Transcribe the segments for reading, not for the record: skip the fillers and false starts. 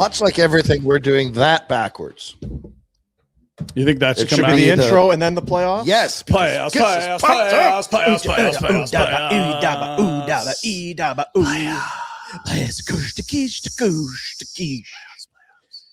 Much like everything, we're doing that backwards. You think that should come Should out? be the intro and then the playoffs? Yes. Playoffs.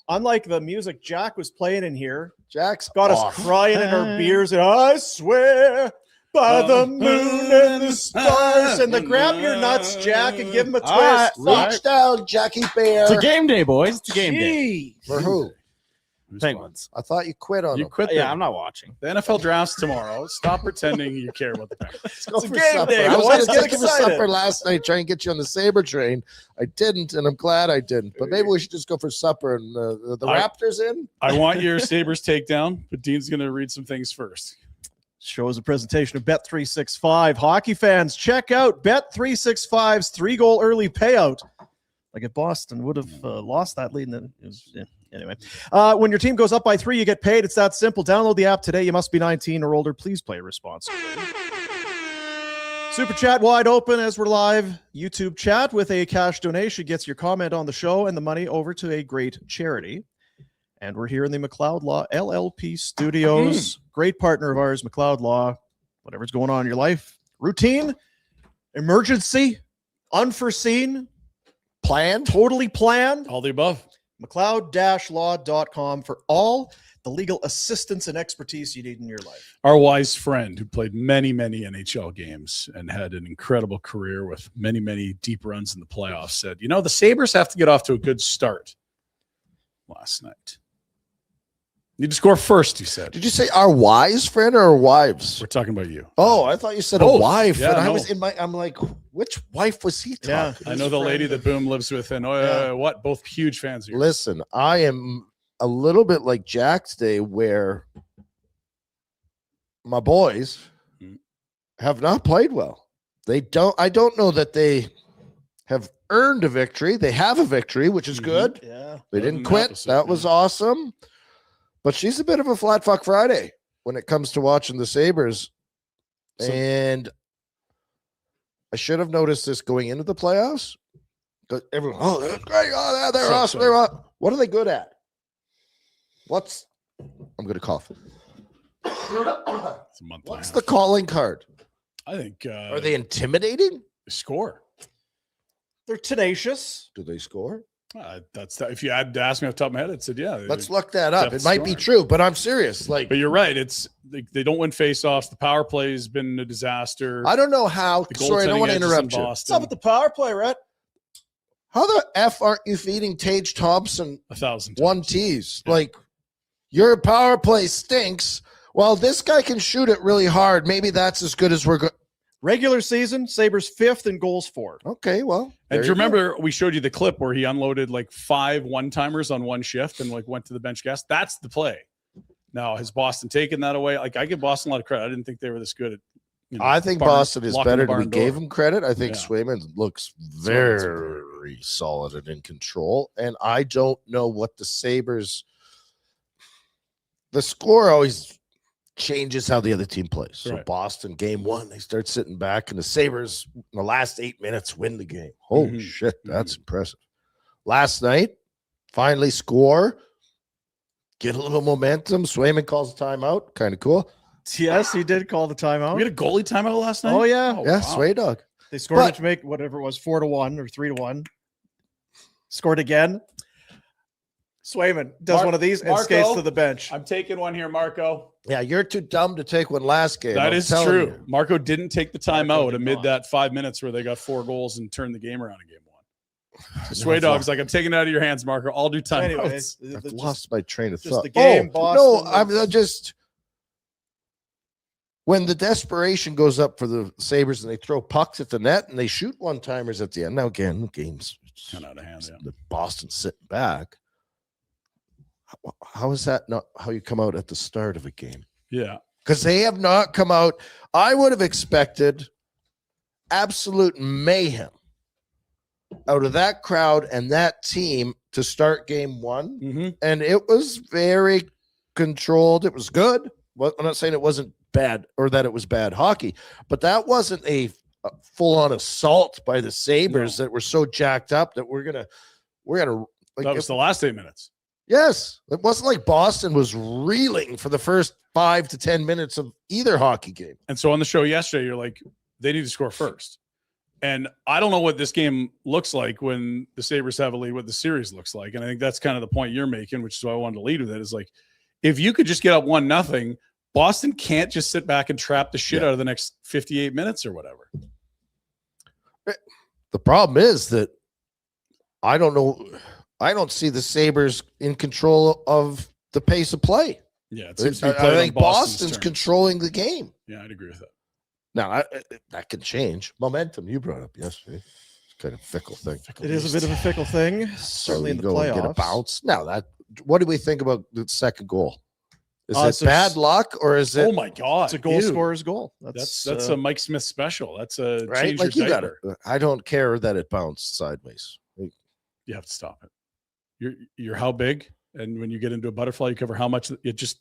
Unlike the music Jack was playing in here, Jack's got off. us crying in our beers, and I swear by the moon and the stars, and the grab your nuts, Jack, and give him a twist. Reach down, Jackie Bear. It's a game day, boys. It's a game day. Jeez. For who? Penguins. I thought you quit on You them. quit Yeah, them. I'm not watching. The NFL drafts tomorrow. Stop pretending you care about the Penguins. Let's go It's a for game supper. day. I was Let's going to get take you for excited. supper last night, try and get you on the Sabre train. I didn't, and I'm glad I didn't. But maybe we should just go for supper. And the Raptors in? I want your Sabres takedown, but Dean's going to read some things first. Show is a presentation of Bet365. Hockey fans, check out Bet365's 3-goal early payout. Like if Boston would have lost that lead, then it was, anyway. When your team goes up by 3, you get paid. It's that simple. Download the app today. You must be 19 or older. Please play responsibly. Super chat wide open as we're live. YouTube chat with a cash donation gets your comment on the show and the money over to a great charity. And we're here in the McLeod Law LLP studios. Great partner of ours, McLeod Law. Whatever's going on in your life, routine, emergency, unforeseen, Planned? totally planned. All the above. McLeod-law.com for all the legal assistance and expertise you need in your life. Our wise friend who played many, many NHL games and had an incredible career with many, many deep runs in the playoffs said, you know, the Sabres have to get off to a good start last night. Need to score first, he said. Did you say our wise friend or our wives? We're talking about you. Oh, I thought you said Both. a wife. Yeah, and I no. was I'm like, which wife was he Yeah. talking? I know the lady that Boom lives with, and what? Both huge fans of yours. Listen, I am a little bit like Jack today, where my boys have not played well. I don't know that they have earned a victory. They have a victory, which is good. Yeah. They Other didn't than quit. that, That was awesome. But she's a bit of a flat fuck Friday when it comes to watching the Sabres. And I should have noticed this going into the playoffs. But everyone, oh, that's great. Oh, they're awesome. They're awesome. What are they good at? I'm going to cough. It's a month. What's the calling card? I think. Are they intimidating? score? They're tenacious. Do they score? If you had to ask me off the top of my head, I'd said yeah. Let's look that up. It Depth might be scoring. true, but I'm serious. Like, But you're right. It's they don't win faceoffs. The power play has been a disaster. I don't know how. The Sorry, I don't goaltending want to edges in interrupt you. What's Boston, up with the power play, Rhett? How the F aren't you feeding Tage Thompson 1,000 times. one tees? Like, your power play stinks. Well, this guy can shoot it really hard. Maybe that's as good as we're going. Regular season, Sabres 5th in goals for. Okay, well. And there do you you go. remember we showed you the clip where he unloaded like 5 one-timers on one shift and like went to the bench gas? That's the play. Now, has Boston taken that away? Like, I give Boston a lot of credit. I didn't think they were this good at. I think Boston is locking better the than we barn gave door. him credit. I think Yeah. Swayman looks Swayman's very solid and in control. And I don't know what the Sabres. The score always changes how the other team plays. So Right. Boston, game 1, they start sitting back, and the Sabres in the last 8 minutes win the game. Holy Mhm. shit, that's impressive. Last night, finally score, get a little momentum. Swayman calls a timeout. Kind of cool. Yes, he did call the timeout. We had a goalie timeout last night. Oh, yeah. Yeah, wow. Sway Dog. They scored But- it to make whatever it was, 4-1 or 3-1. Scored again. Swayman does one of these and Marco, skates to the bench. I'm taking one here, Marco. Yeah, you're too dumb to take one last game. That I'm is telling true. you. Marco didn't take the Marco timeout did amid not. that 5 minutes where they got 4 goals and turned the game around in game 1. I've Sway Dog's like, I'm taking it out of your hands, Marco. I'll do timeouts. Anyway, I've lost my train of just thought. the game, oh, no, Boston I'm just when the desperation goes up for the Sabres and they throw pucks at the net and they shoot one-timers at the end. Now, again, the game's Kind of out of hand, yeah. the Boston sitting back. How is that not how you come out at the start of a game? Yeah. Because they have not come out. I would have expected absolute mayhem out of that crowd and that team to start game 1. Mm-hmm. And it was very controlled. It was good. Well, I'm not saying it wasn't bad or that it was bad hockey, but that wasn't a full-on assault by the Sabres that were so jacked up that we're gonna Like, That was the last 8 minutes. yes, it wasn't like Boston was reeling for the first 5 to 10 minutes of either hockey game. And so on the show yesterday, you're like, they need to score first. And I don't know what this game looks like when the Sabres have a lead, what the series looks like. And I think that's kind of the point you're making, which is why I wanted to lead with it, is like, if you could just get up 1-0, Boston can't just sit back and trap the shit out of the next 58 minutes or whatever. The problem is that I don't see the Sabres in control of the pace of play. Yeah, it seems to be I played on think Boston's turn. controlling the game. Yeah, I'd agree with that. Now, that can change. Momentum, you brought up yesterday. It's kind of a fickle thing. It is a bit of a fickle thing, So certainly you in the go and playoffs. get a bounce. Now, what do we think about the second goal? Is It's it bad luck or is it Oh my God. It's a goal dude. scorer's goal. That's a Mike Smith special. That's a right? change Like your you got diaper. it. I don't care that it bounced sideways. You have to stop it. You're how big? And when you get into a butterfly, you cover how much it just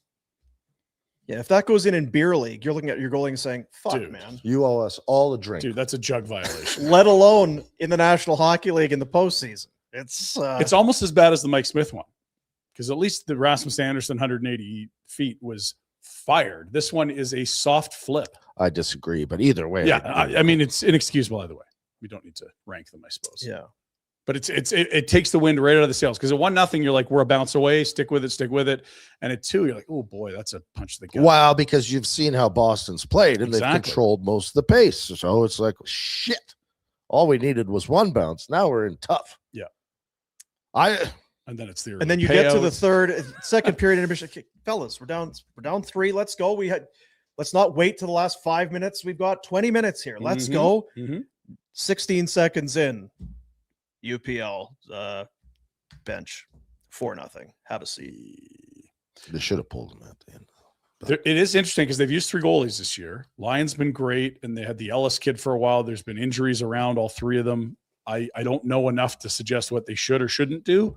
Yeah, if that goes in beer league, you're looking at your goalie and saying, "Fuck, Dude. man." You owe us all a drink. dude, that's a jug violation. Let alone in the National Hockey League in the postseason. It's It's almost as bad as the Mike Smith one. Because at least the Rasmus Anderson 180 feet was fired. This one is a soft flip. I disagree, but either way. Yeah, I mean, it's inexcusable either way. We don't need to rank them, I suppose. yeah. But it takes the wind right out of the sails. Because at 1-0, you're like, we're a bounce away. Stick with it. And at 2, you're like, oh boy, that's a punch to the gut. Wow, because you've seen how Boston's played and they've Exactly. controlled most of the pace. So it's like, shit. All we needed was one bounce. Now we're in tough. Yeah. And then it's the And then you get to the payouts. second period intermission. Okay, fellas, we're down 3. Let's go. Let's not wait to the last 5 minutes. We've got 20 minutes here. Let's Mhm. go. Mhm. 16 seconds in. UPL bench 4-0. Have a seat. They should have pulled him at the end. It is interesting because they've used 3 goalies this year. Lyon's been great, and they had the Ellis kid for a while. There's been injuries around all 3 of them. I don't know enough to suggest what they should or shouldn't do,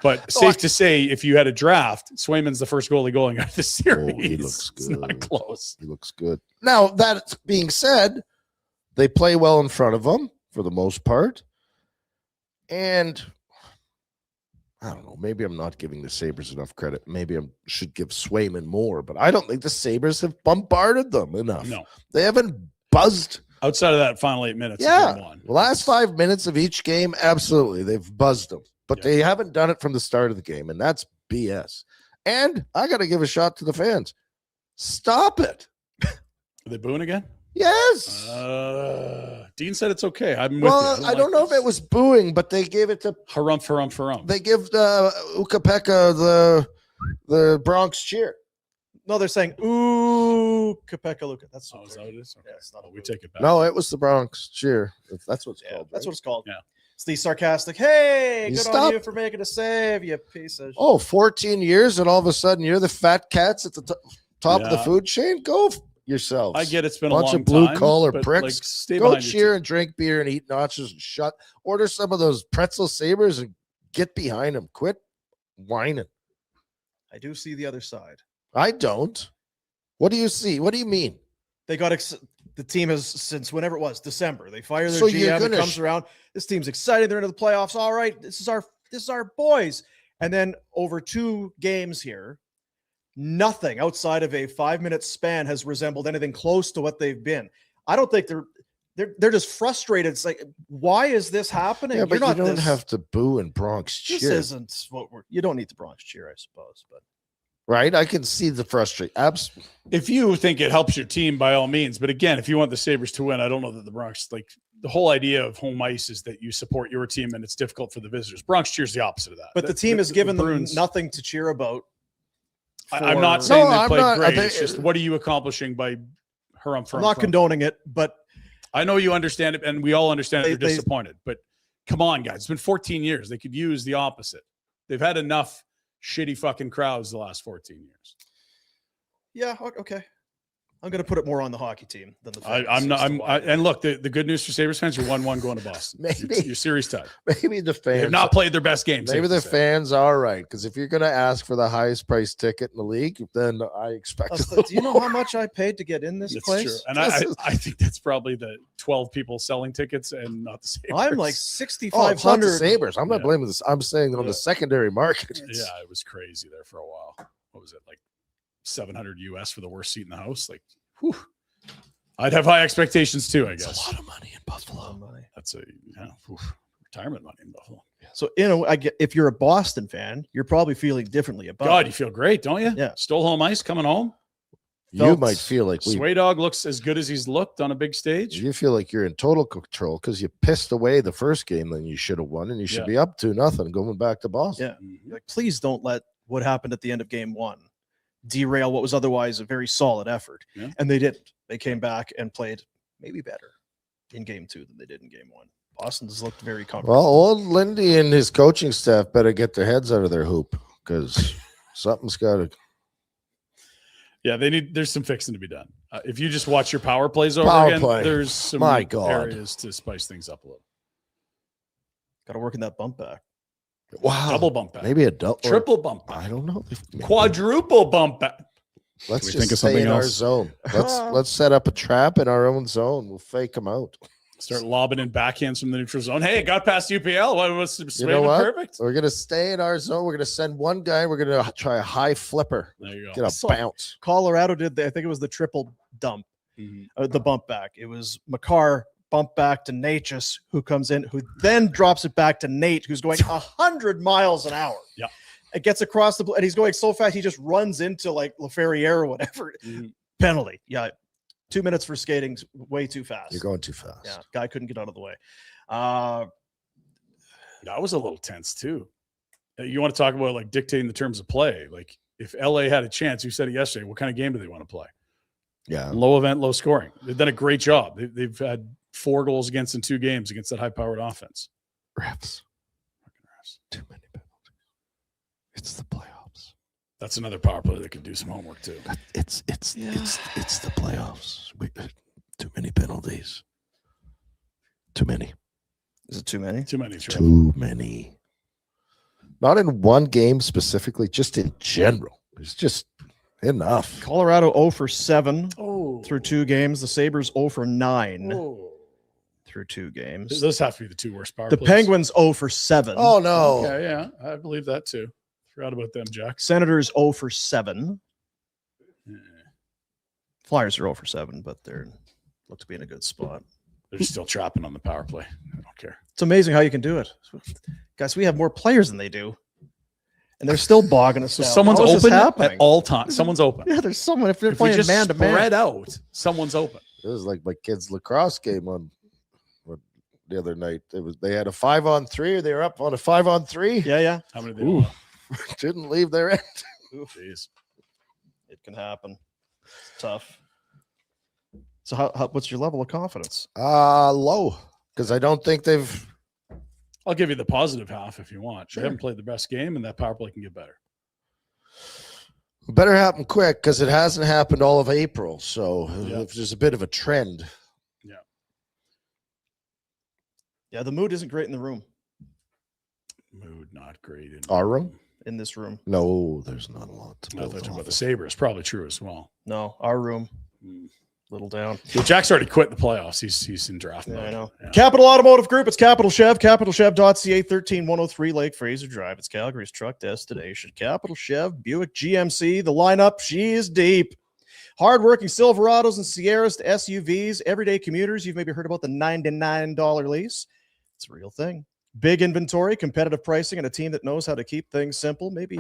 but safe to say, if you had a draft, Swayman's the first goalie going out of the series. Oh, he looks It's not good. close. He looks good. Now, that being said, they play well in front of him for the most part. And I don't know, maybe I'm not giving the Sabres enough credit. Maybe I should give Swayman more, but I don't think the Sabres have bombarded them enough. No. They haven't buzzed. Outside of that final 8 minutes, Yeah. of game 1. The last 5 minutes of each game, absolutely. They've buzzed them, but Yeah. they haven't done it from the start of the game, and that's BS. And I got to give a shot to the fans. Stop it. Are they booing again? Yes. Dean said it's okay. I'm with you. Well, I don't know if it was booing, but they gave it to Harumph. they give Ukapeka the Bronx cheer. No, they're saying, ooh, Kapeka Luka. That's Oh, is that what it is? Okay. Yeah, it's not a We boo. take it back. No, it was the Bronx cheer. If that's what it's Yeah, called. that's right? what it's called. Yeah. It's the sarcastic, hey, You good on stop. you for making a save, you piece of Oh, 14 years, and all of a sudden you're the fat cats at the top of the Yeah. food chain. Go yourselves. I get it's been Bunch a long of blue time, collar but, pricks. Like, stay Go behind your cheer team. and drink beer and eat nachos and order some of those pretzel sabers and get behind them. Quit whining. I do see the other side. I don't. What do you see? What do you mean? They got the team has since whenever it was December. They fire their So you're GM. It gonna comes around. This team's excited. They're into the playoffs. All right, this is our boys. And then over 2 games here, nothing outside of a 5-minute span has resembled anything close to what they've been. I don't think they're just frustrated. It's like, why is this happening? Yeah, but You're you not don't this, have to boo and Bronx This cheer. isn't what you don't need the Bronx cheer, I suppose. But Right? I can see the frustration. Absolutely. If you think it helps your team, by all means. But again, if you want the Sabres to win, I don't know that the Bronx, like the whole idea of home ice is that you support your team and it's difficult for the visitors. Bronx cheers the opposite of that. the team has given them Bruins- nothing to cheer about. I'm not for- saying No, they I'm played not. great. They- It's just what are you accomplishing by harumph? I'm not condoning it, but I know you understand it, and we all understand They- they're disappointed. But come on, guys, it's been 14 years. They could use the opposite. They've had enough shitty fucking crowds the last 14 years. yeah, okay. I'm going to put it more on the hockey team than the fans. I'm not. as to why. And look, the good news for Sabres fans, you're 1-1 going to Boston. Maybe. You're series tied. Maybe the They fans have not played their best game. Maybe the fans are right, because if you're going to ask for the highest price ticket in the league, then I expect. Do you know how much I paid to get in this That's place? true. And I think that's probably the 12 people selling tickets and not the Sabres. I'm like Oh, it's not the 6,500. Sabres. I'm not Yeah. blaming this. I'm saying that on Yeah. the secondary market. Yeah, it was crazy there for a while. What was it, like $700 US for the worst seat in the house? Like, whew. I'd have high expectations too, I It's guess. a lot of money in Buffalo. That's retirement money in Buffalo. So, if you're a Boston fan, you're probably feeling differently about God, it. you feel great, don't you? Yeah. Stole home ice coming home. You Felt- might feel like Sway Dog looks as good as he's looked on a big stage. you feel like you're in total control because you pissed away the first game that you should have won, and you should Yeah. be up to nothing going back to Boston. Yeah. Mhm. Like, please don't let what happened at the end of game one derail what was otherwise a very solid effort. Yeah. And they didn't. They came back and played maybe better in game two than they did in game one. Boston has looked very comfortable. Well, old Lindy and his coaching staff better get their heads out of their hoop, because something's got to. Yeah, there's some fixing to be done. If you just watch your power plays over Power again, play. there's some My God. areas to spice things up a little. Got to work in that bump back. Wow, Double bump back. maybe a double, Triple bump back. I don't know. Quadruple bump back. Let's we just think of stay something in our else? zone. Let's set up a trap in our own zone. We'll fake them out. Start lobbing in backhands from the neutral zone. Hey, it got past UPL. What was You know what? perfect? We're gonna stay in our zone. We're gonna send one guy. We're gonna try a high flipper. There you go. Get a So- bounce. Colorado did, I think it was the triple dump, Mhm. the bump back. It was Makar bump back to Natchez, who comes in, who then drops it back to Nate, who's going 100 miles an hour. Yeah. It gets across the, and he's going so fast, he just runs into like LaFerriere or whatever. Mhm. Penalty. Yeah. 2 minutes for skating, way too fast. You're going too fast. Yeah. Guy couldn't get out of the way. That was a little tense too. You want to talk about like dictating the terms of play? Like if LA had a chance, you said it yesterday. What kind of game do they want to play? Yeah. Low event, low scoring. They've done a great job. They've had 4 goals against in 2 games against that high-powered offense. Refs. Too many penalties. It's the playoffs. That's another power play that could do some homework too. It's the playoffs. Too many penalties. Too many. Is it too many? Too many. Trevor. Too many. Not in one game specifically, just in general. It's just enough. Colorado 0 for 7 Oh, through 2 games. The Sabres 0 for 9 Oh. through 2 games. Those have to be the 2 worst power The plays. Penguins 0 for 7. Oh no. Okay, yeah, I believe that too. Forgot about them, Jack. Senators 0 for 7. Yeah. Flyers are 0 for 7, but they're look to be in a good spot. They're still trapping on the power play. I don't care. It's amazing how you can do it. Guys, we have more players than they do. And they're still bogging us So down. someone's How is this open at happening? all times. Someone's open. Yeah, there's someone. If they're If we playing just man to man, spread out, someone's open. It was like my kids' lacrosse game on the other night. They had a 5-on-3, or they were up on a 5-on-3. yeah, How many? They Ooh. know? Didn't leave their end. Jeez. it can happen. It's tough. So, how what's your level of confidence? Low, because I don't think they've. I'll give you the positive half if you want. Sure. They haven't played the best game, and that power play can get better. Better happen quick, because it hasn't happened all of April. So Yeah. if there's a bit of a trend. Yeah, the mood isn't great in the room. Mood not great. Our room? In this room, No, there's not a lot to I build thought you off about the of. Sabres. Probably true as well. no, our room, Mm. little down. Well, Jack's already quit the playoffs. He's in draft Yeah, mode. I know. Yeah. Capital Automotive Group. It's Capital Chev. CapitalChev.ca. 13103 Lake Fraser Drive. It's Calgary's truck destination. Capital Chev, Buick GMC. The lineup, she is deep. Hardworking Silverados and Sierras to SUVs. Everyday commuters. You've maybe heard about the $99 lease. It's a real thing. Big inventory, competitive pricing, and a team that knows how to keep things simple. Maybe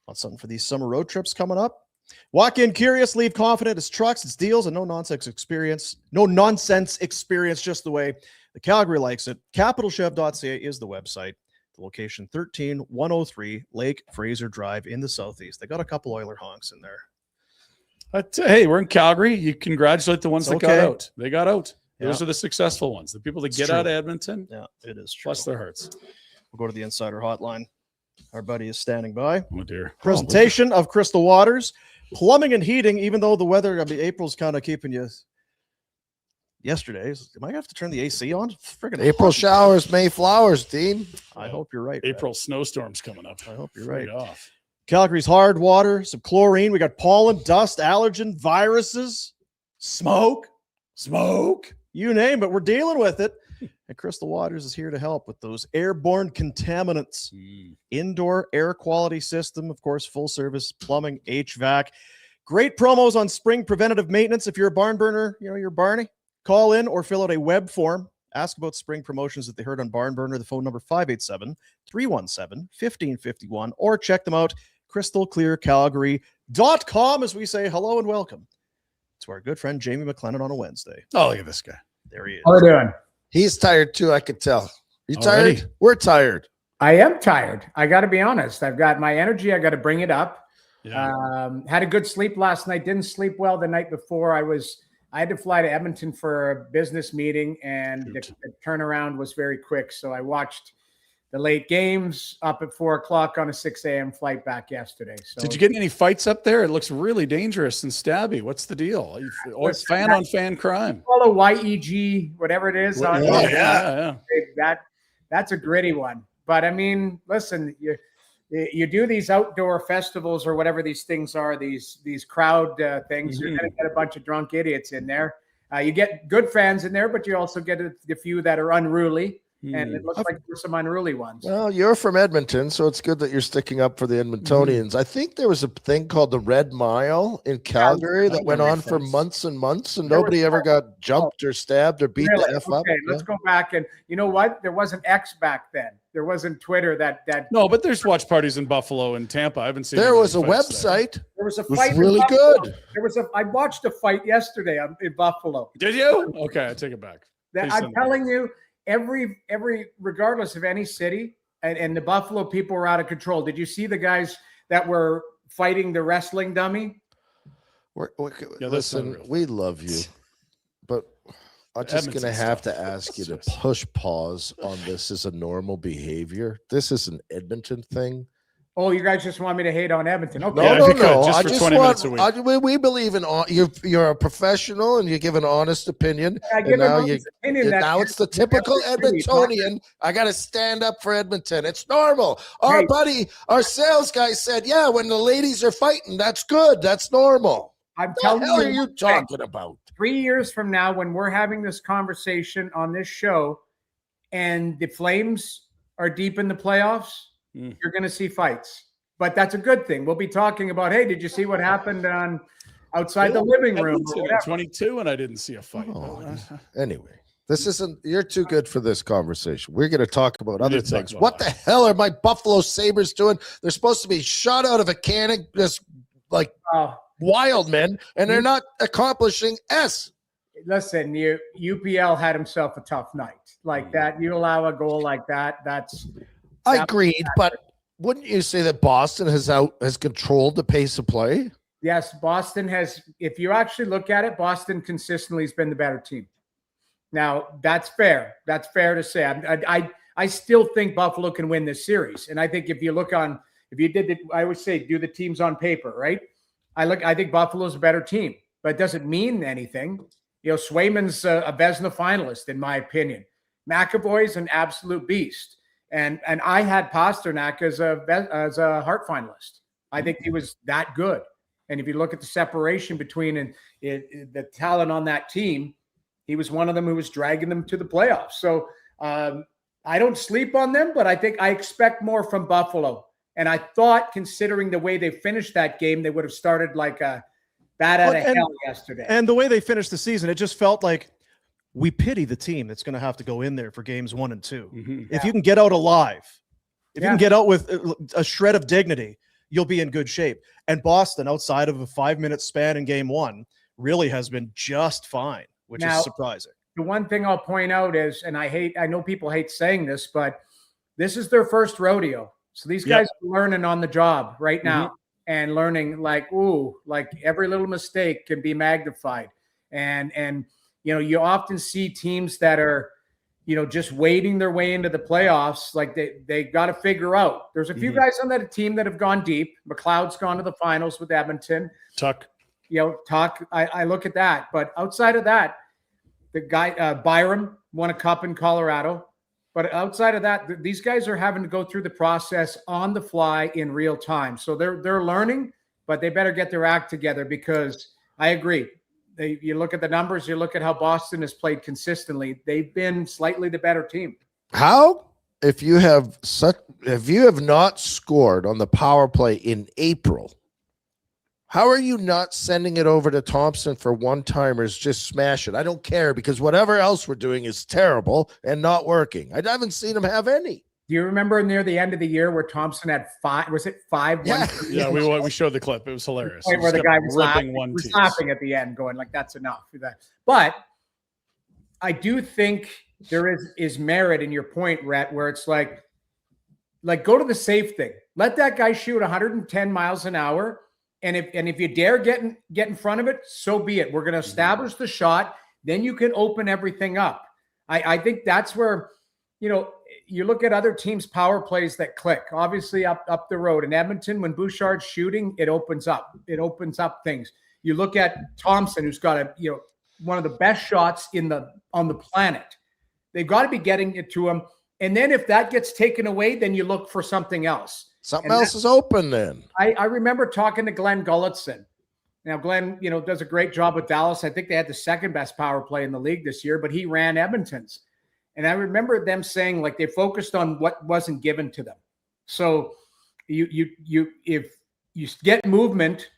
want something for these summer road trips coming up. Walk in curious, leave confident. It's trucks, it's deals, and no nonsense experience. No nonsense experience, just the way the Calgary likes it. CapitalChev.ca is the website. The location 13103 Lake Fraser Drive in the southeast. They got a couple Oiler honks in there. But hey, we're in Calgary. You congratulate the ones It's that got okay. out. They got out. Those Yeah. are the successful ones. The people that It's get true. out of Edmonton, Yeah, it is true. bless their hearts. We'll go to the insider hotline. Our buddy is standing by. Oh dear. Presentation of Crystal Waters. Plumbing and heating, even though the weather, I mean, April's kind of keeping you. Yesterday, am I gonna have to turn the AC on? Friggin' April hot. showers, May flowers, Dean. I hope you're right. April snowstorms coming up. I hope you're Frig right. Off. Calgary's hard water, some chlorine. We got pollen, dust, allergen, viruses, smoke, you name it. We're dealing with it. And Crystal Waters is here to help with those airborne contaminants. Indoor air quality system, of course, full service plumbing, HVAC. Great promos on spring preventative maintenance. If you're a barn burner, you're Barney, call in or fill out a web form. Ask about spring promotions that they heard on Barn Burner. The phone number 587-317-1551, or check them out, crystalclearcalgary.com, as we say hello and welcome to our good friend Jamie McLennan on a Wednesday. Oh, look at this guy. There he is. How are we doing? He's tired too, I could tell. You Already? tired? We're tired. I am tired. I got to be honest. I've got my energy. I got to bring it up. Yeah. Had a good sleep last night. Didn't sleep well the night before. I had to fly to Edmonton for a business meeting, and the turnaround was very quick. So I watched the late games up at 4:00 on a 6 a.m. flight back yesterday. So Did you get any fights up there? It looks really dangerous and stabby. What's the deal? Or fan on fan crime? follow YEG, whatever it is. On Yeah. That's a gritty one. But I mean, listen, you do these outdoor festivals or whatever these things are, these crowd things. You're going to get a bunch of drunk idiots in there. You get good fans in there, but you also get a few that are unruly. And it looks like there's some unruly ones. Well, you're from Edmonton, so it's good that you're sticking up for the Edmontonians. I think there was a thing called the Red Mile in Calgary that went on for months and months, and nobody ever got jumped or stabbed or beat the F up. Okay, let's go back. And you know what? There wasn't X back then. There wasn't Twitter that No, but there's watch parties in Buffalo and Tampa. I haven't seen. There was a any fights website. there was a It was fight. in really Buffalo. good. I watched a fight yesterday in Buffalo. Did you? Okay, I take it back. Please I'm send it. telling you, every regardless of any city, and the Buffalo people were out of control. Did you see the guys that were fighting the wrestling dummy? Yeah, that's Listen, unreal. we love you, but I'm just going to Edmonton have stuff. to ask you to It's just- push pause on this as a normal behavior. This is an Edmonton thing. Oh, you guys just want me to hate on Edmonton? Okay. No, Yeah, if no, you could, no. just I for just 20 minutes a want. week. We believe in you're a professional and you give an honest opinion. I And give now an you honest opinion that now it's the typical Every city, Edmontonian. I got to stand up for Edmonton. It's normal. Our Hey. buddy, our sales guy said, "Yeah, when the ladies are fighting, that's good. That's normal." I'm What the telling hell are you, you talking about? 3 years from now, when we're having this conversation on this show, and the Flames are deep in the playoffs, you're going to see fights. But that's a good thing. We'll be talking about, hey, did you see what happened on outside the living room? Edmonton at 22, and I didn't see a fight. Oh, anyway, this isn't. You're too good for this conversation. We're going to talk about other need to talk things. about What the that. hell are my Buffalo Sabres doing? They're supposed to be shot out of a cannon, just like Oh, wild men, and they're not accomplishing S. listen, UPL had himself a tough night like that. You allow a goal like that, that's I agreed, but wouldn't you say that Boston has controlled the pace of play? yes. Boston has. If you actually look at it, Boston consistently has been the better team. Now that's fair. That's fair to say. I still think Buffalo can win this series, and I think if you did it, I would say do the teams on paper, right? I think Buffalo's a better team, but it doesn't mean anything. Swayman's a Vezina finalist, in my opinion. McAvoy's an absolute beast. And I had Pasternak as a Hart finalist. I think he was that good. And if you look at the separation between the talent on that team, he was one of them who was dragging them to the playoffs. So I don't sleep on them, but I expect more from Buffalo. And I thought, considering the way they finished that game, they would have started like a bat out of hell yesterday. And the way they finished the season, it just felt like we pity the team that's going to have to go in there for games 1 and 2. If you can get out alive, if you can get out with a shred of dignity, you'll be in good shape. And Boston, outside of a 5-minute span in game 1, really has been just fine, which is surprising. The one thing I'll point out is, and I know people hate saying this, but this is their first rodeo. So these guys are learning on the job right now and learning like every little mistake can be magnified. And you often see teams that are, just wading their way into the playoffs. Like they got to figure out. There's a few guys on that team that have gone deep. McLeod's gone to the finals with Edmonton. Tuck. I look at that. But outside of that, the guy, Byram, won a cup in Colorado. But outside of that, these guys are having to go through the process on the fly in real time. So they're learning, but they better get their act together, because I agree. You look at the numbers, you look at how Boston has played consistently. They've been slightly the better team. How, if you have not scored on the power play in April, how are you not sending it over to Thompson for one-timers? Just smash it. I don't care, because whatever else we're doing is terrible and not working. I haven't seen him have any. Do you remember near the end of the year where Thompson had 5? Was it 5? Yeah. Yeah, we showed the clip. It was hilarious. Where the guy was ripping laughing at the end, going like, "That's enough." But I do think there is merit in your point, Rhett, where it's like go to the safe thing. Let that guy shoot 110 miles an hour, and if you dare get in front of it, so be it. We're going to establish the shot. Then you can open everything up. I think that's where you look at other teams' power plays that click. Obviously, up the road in Edmonton, when Bouchard's shooting, it opens up things. You look at Thompson, who's got one of the best shots on the planet. They've got to be getting it to him. And then if that gets taken away, then you look for something else. Something else is open then. I remember talking to Glenn Gulletson. Now, Glenn, does a great job with Dallas. I think they had the second best power play in the league this year, but he ran Edmonton's. And I remember them saying like they focused on what wasn't given to them. So if you get movement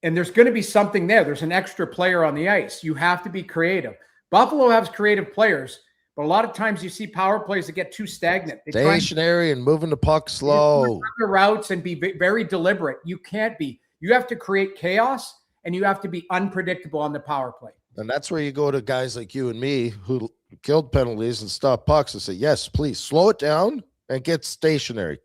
and there's going to be something there, there's an extra player on the ice. You have to be creative. Buffalo has creative players, but a lot of times you see power plays that get too stagnant. Stationary and moving the puck slow. The routes and be very deliberate. You can't be. You have to create chaos, and you have to be unpredictable on the power play. And that's where you go to guys like you and me who killed penalties and stop pucks and say, yes, please slow it down and get stationary.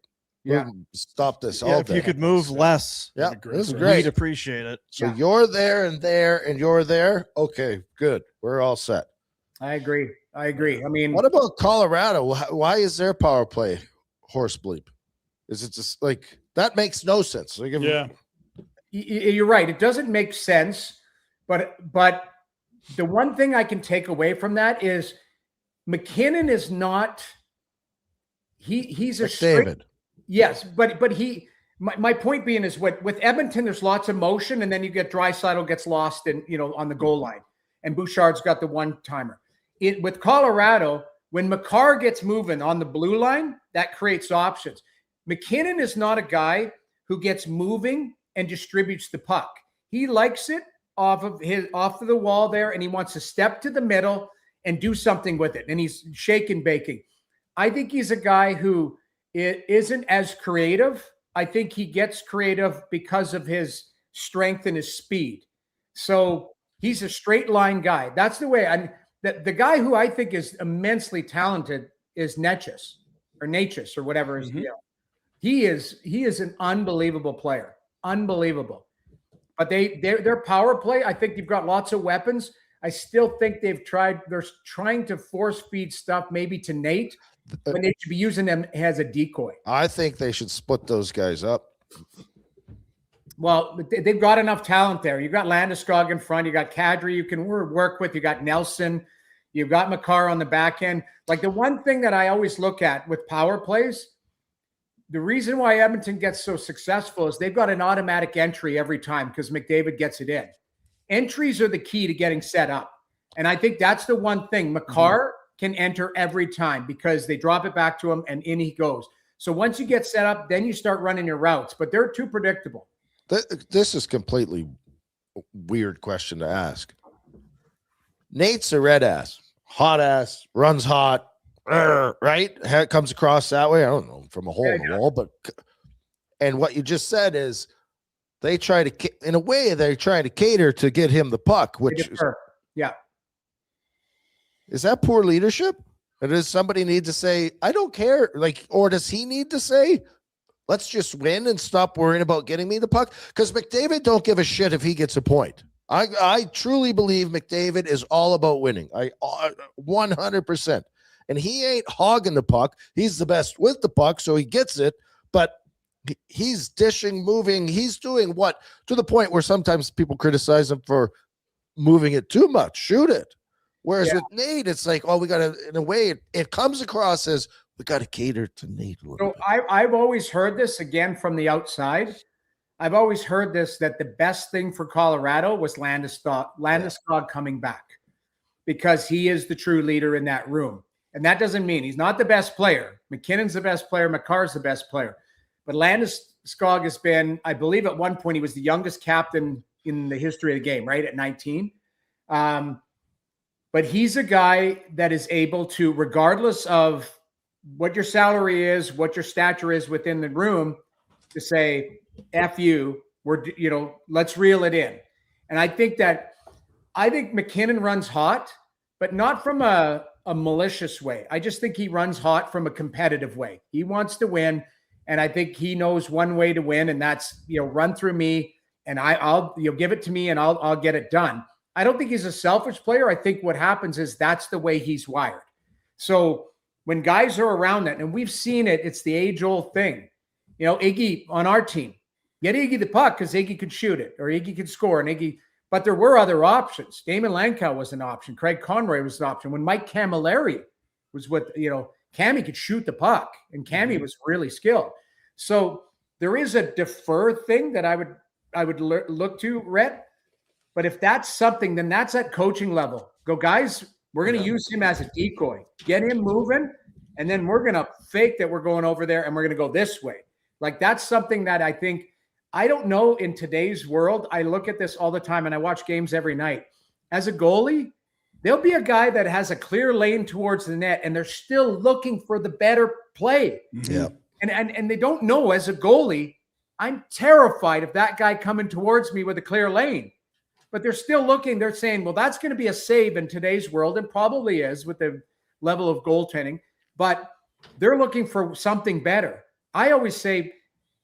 Yeah. Stop this all Yeah, if day. you could move less, Yeah, That'd be this is great. great. we'd appreciate it. So you're there and you're there. Okay, good. We're all set. I agree. I mean, What about Colorado? Why is their power play horse bleep? Is it just like that makes no sense? Like, you're right. It doesn't make sense, but the one thing I can take away from that is McKinnon is not. He's a David. Yes, but my point being is with Edmonton, there's lots of motion, and then you get Draisaitl gets lost on the goal line, and Bouchard's got the one-timer. With Colorado, when Makar gets moving on the blue line, that creates options. McKinnon is not a guy who gets moving and distributes the puck. He likes it off of the wall there, and he wants to step to the middle and do something with it, and he's shaking, baking. I think he's a guy who isn't as creative. I think he gets creative because of his strength and his speed. So he's a straight line guy. That's the way. The guy who I think is immensely talented is Necas or whatever. Mm-hmm. He is an unbelievable player. Unbelievable. But their power play, I think they've got lots of weapons. I still think they're trying to force feed stuff maybe to Nate when they should be using them as a decoy. I think they should split those guys up. Well, they've got enough talent there. You've got Landeskog in front. You got Kadri you can work with. You got Nelson. You've got Makar on the back end. Like the one thing that I always look at with power plays, the reason why Edmonton gets so successful is they've got an automatic entry every time because McDavid gets it in. Entries are the key to getting set up. And I think that's the one thing. Makar can enter every time because they drop it back to him and in he goes. So once you get set up, then you start running your routes, but they're too predictable. This is completely weird question to ask. Nate's a red ass, hot ass, runs hot, right? It comes across that way. I don't know, from a hole in the wall, but and what you just said is they try to, in a way, they're trying to cater to get him the puck, which is that poor leadership? Or does somebody need to say, I don't care? Like, or does he need to say, let's just win and stop worrying about getting me the puck? Because McDavid don't give a shit if he gets a point. I truly believe McDavid is all about winning. 100%. and he ain't hogging the puck. He's the best with the puck, so he gets it, but he's dishing, moving. He's doing what, to the point where sometimes people criticize him for moving it too much. Shoot it. Whereas with Nate, it's like, oh, we got to, in a way, it comes across as we got to cater to Nate a little So bit. I've always heard this again from the outside. I've always heard this, that the best thing for Colorado was Landeskog coming back, because he is the true leader in that room. And that doesn't mean he's not the best player. McKinnon's the best player. McCarr's the best player. But Landeskog has been, I believe at one point, he was the youngest captain in the history of the game, right? At 19. But he's a guy that is able to, regardless of what your salary is, what your stature is within the room, to say, F you, let's reel it in. And I think McKinnon runs hot, but not from a malicious way. I just think he runs hot from a competitive way. He wants to win. And I think he knows one way to win, and that's, run through me, and I'll give it to me, and I'll get it done. I don't think he's a selfish player. I think what happens is that's the way he's wired. So when guys are around that, and we've seen it, it's the age-old thing. Iggy on our team, get Iggy the puck because Iggy could shoot it, or Iggy could score, and Iggy. But there were other options. Damon Lankow was an option. Craig Conroy was an option. When Mike Camilleri was with, Cammy could shoot the puck, and Cammy was really skilled. So there is a defer thing that I would look to, Rhett. But if that's something, then that's at coaching level. Go, guys, we're going to use him as a decoy. Get him moving, and then we're going to fake that we're going over there, and we're going to go this way. Like, that's something that I think, I don't know, in today's world, I look at this all the time, and I watch games every night. As a goalie, there'll be a guy that has a clear lane towards the net, and they're still looking for the better play. Yeah. And they don't know, as a goalie, I'm terrified of that guy coming towards me with a clear lane. But they're still looking. They're saying, well, that's going to be a save in today's world, and probably is with the level of goaltending. But they're looking for something better. I always say,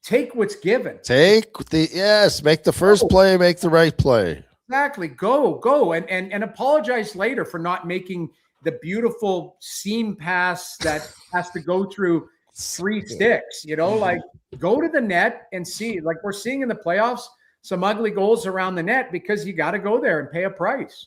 take what's given. Make the first play, make the right play. Exactly. Go. And apologize later for not making the beautiful seam pass that has to go through 3 sticks. Like, go to the net and see, like we're seeing in the playoffs, some ugly goals around the net, because you got to go there and pay a price.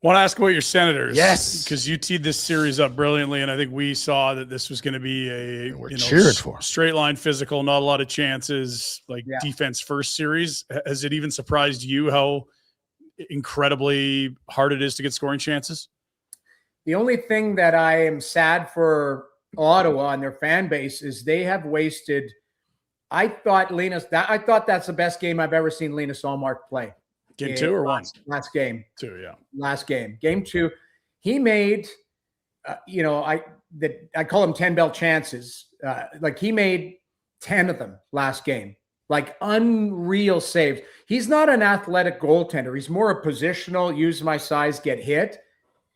Want to ask about your Senators? Yes, because you teed this series up brilliantly, and I think we saw that this was going to be a cheered for straight line physical, not a lot of chances, defense first series. Has it even surprised you how incredibly hard it is to get scoring chances? The only thing that I am sad for Ottawa and their fan base is they have wasted. I thought that's the best game I've ever seen Linus Ullmark play. Game 2 or 1? Last game. 2, yeah. Last game. Game 2. He made, I call them 10 bell chances. He made 10 of them last game. Like, unreal saves. He's not an athletic goaltender. He's more a positional, use my size, get hit.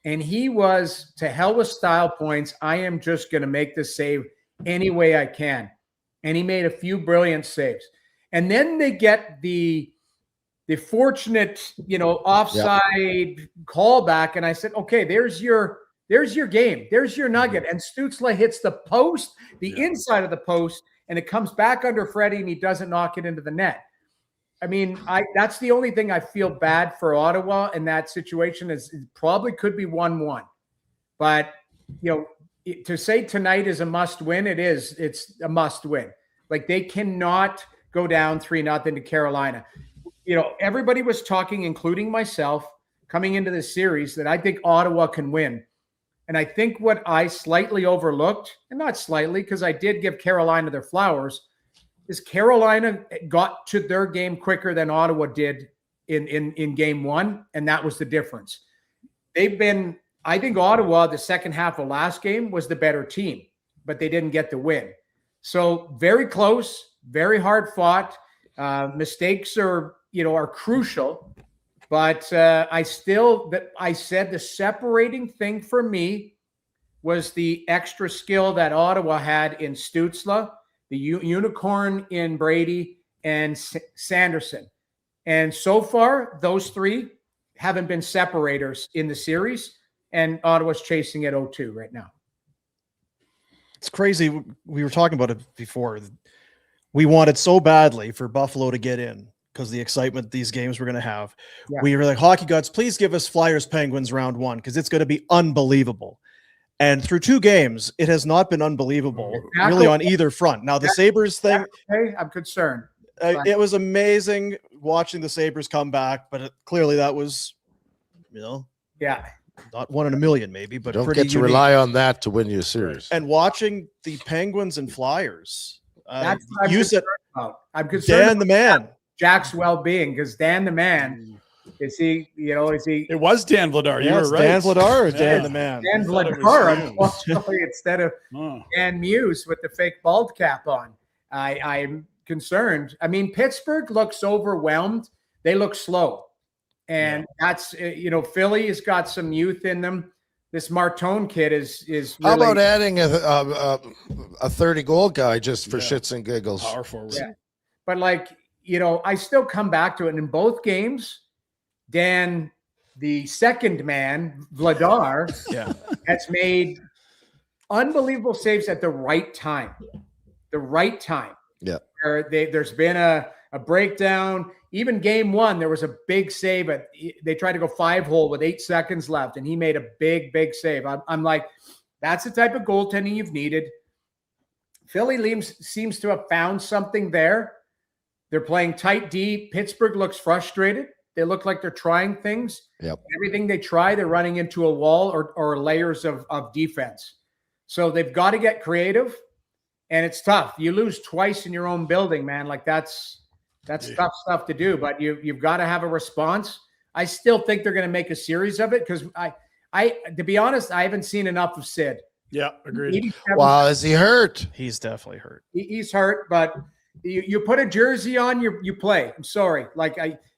And he was, to hell with style points. I am just going to make this save any way I can. And he made a few brilliant saves. And then they get the fortunate, offside callback. And I said, okay, there's your game. There's your nugget. And Stützle hits the post, the inside of the post, and it comes back under Freddie, and he doesn't knock it into the net. I mean, that's the only thing I feel bad for Ottawa in that situation, is it probably could be 1-1. But, to say tonight is a must win, it is. It's a must win. Like, they cannot go down 3-0 to Carolina. Everybody was talking, including myself, coming into this series, that I think Ottawa can win. And I think what I slightly overlooked, and not slightly, because I did give Carolina their flowers, is Carolina got to their game quicker than Ottawa did in game 1, and that was the difference. I think Ottawa, the second half of last game, was the better team, but they didn't get the win. So very close, very hard fought. Mistakes are crucial, but I said the separating thing for me was the extra skill that Ottawa had in Stützle, the unicorn in Brady, and Sanderson. And so far, those 3 haven't been separators in the series. and Ottawa's chasing at 0-2 right now. It's crazy. We were talking about it before. We wanted so badly for Buffalo to get in because the excitement these games were going to have. Yeah. We were like, Hockey Gods, please give us Flyers Penguins round 1 because it's going to be unbelievable. And through 2 games, it has not been unbelievable, really, on either front. Now, the Sabres thing, Okay, I'm concerned. it was amazing watching the Sabres come back, but clearly that was, Yeah. not 1 in a million, maybe, but Don't pretty get to unique. rely on that to win your series. And watching the Penguins and Flyers, That's what you said I'm concerned Dan about the man. Jack's well-being because Dan the man, is he? It was Dan Vladar. You Yeah, were it's right. Dan Vladar or Dan Yeah. the man? Dan thought it was Vladar, you. unfortunately, instead of Oh. Dan Muse with the fake bald cap on. I'm concerned. I mean, Pittsburgh looks overwhelmed. They look slow. And that's, Philly has got some youth in them. This Martone kid is really, How about adding a 30-goal guy just for shits and giggles? Power forward. Yeah. But I still come back to it. And in both games, Dan, the second man, Vladar, has made unbelievable saves at the right time. The right time. Yeah. There's been a breakdown. Even game 1, there was a big save. They tried to go 5-hole with 8 seconds left, and he made a big, big save. I'm like, that's the type of goaltending you've needed. Philly seems to have found something there. They're playing tight D. Pittsburgh looks frustrated. They look like they're trying things. Yep. Everything they try, they're running into a wall or layers of defense. So they've got to get creative, and it's tough. You lose twice in your own building, man. Like that's tough stuff to do, but you've got to have a response. I still think they're going to make a series of it because I to be honest, I haven't seen enough of Sid. Yeah, agreed. 87 Wow, is he hurt? He's definitely hurt. He's hurt, but you put a jersey on, you play. I'm sorry. Like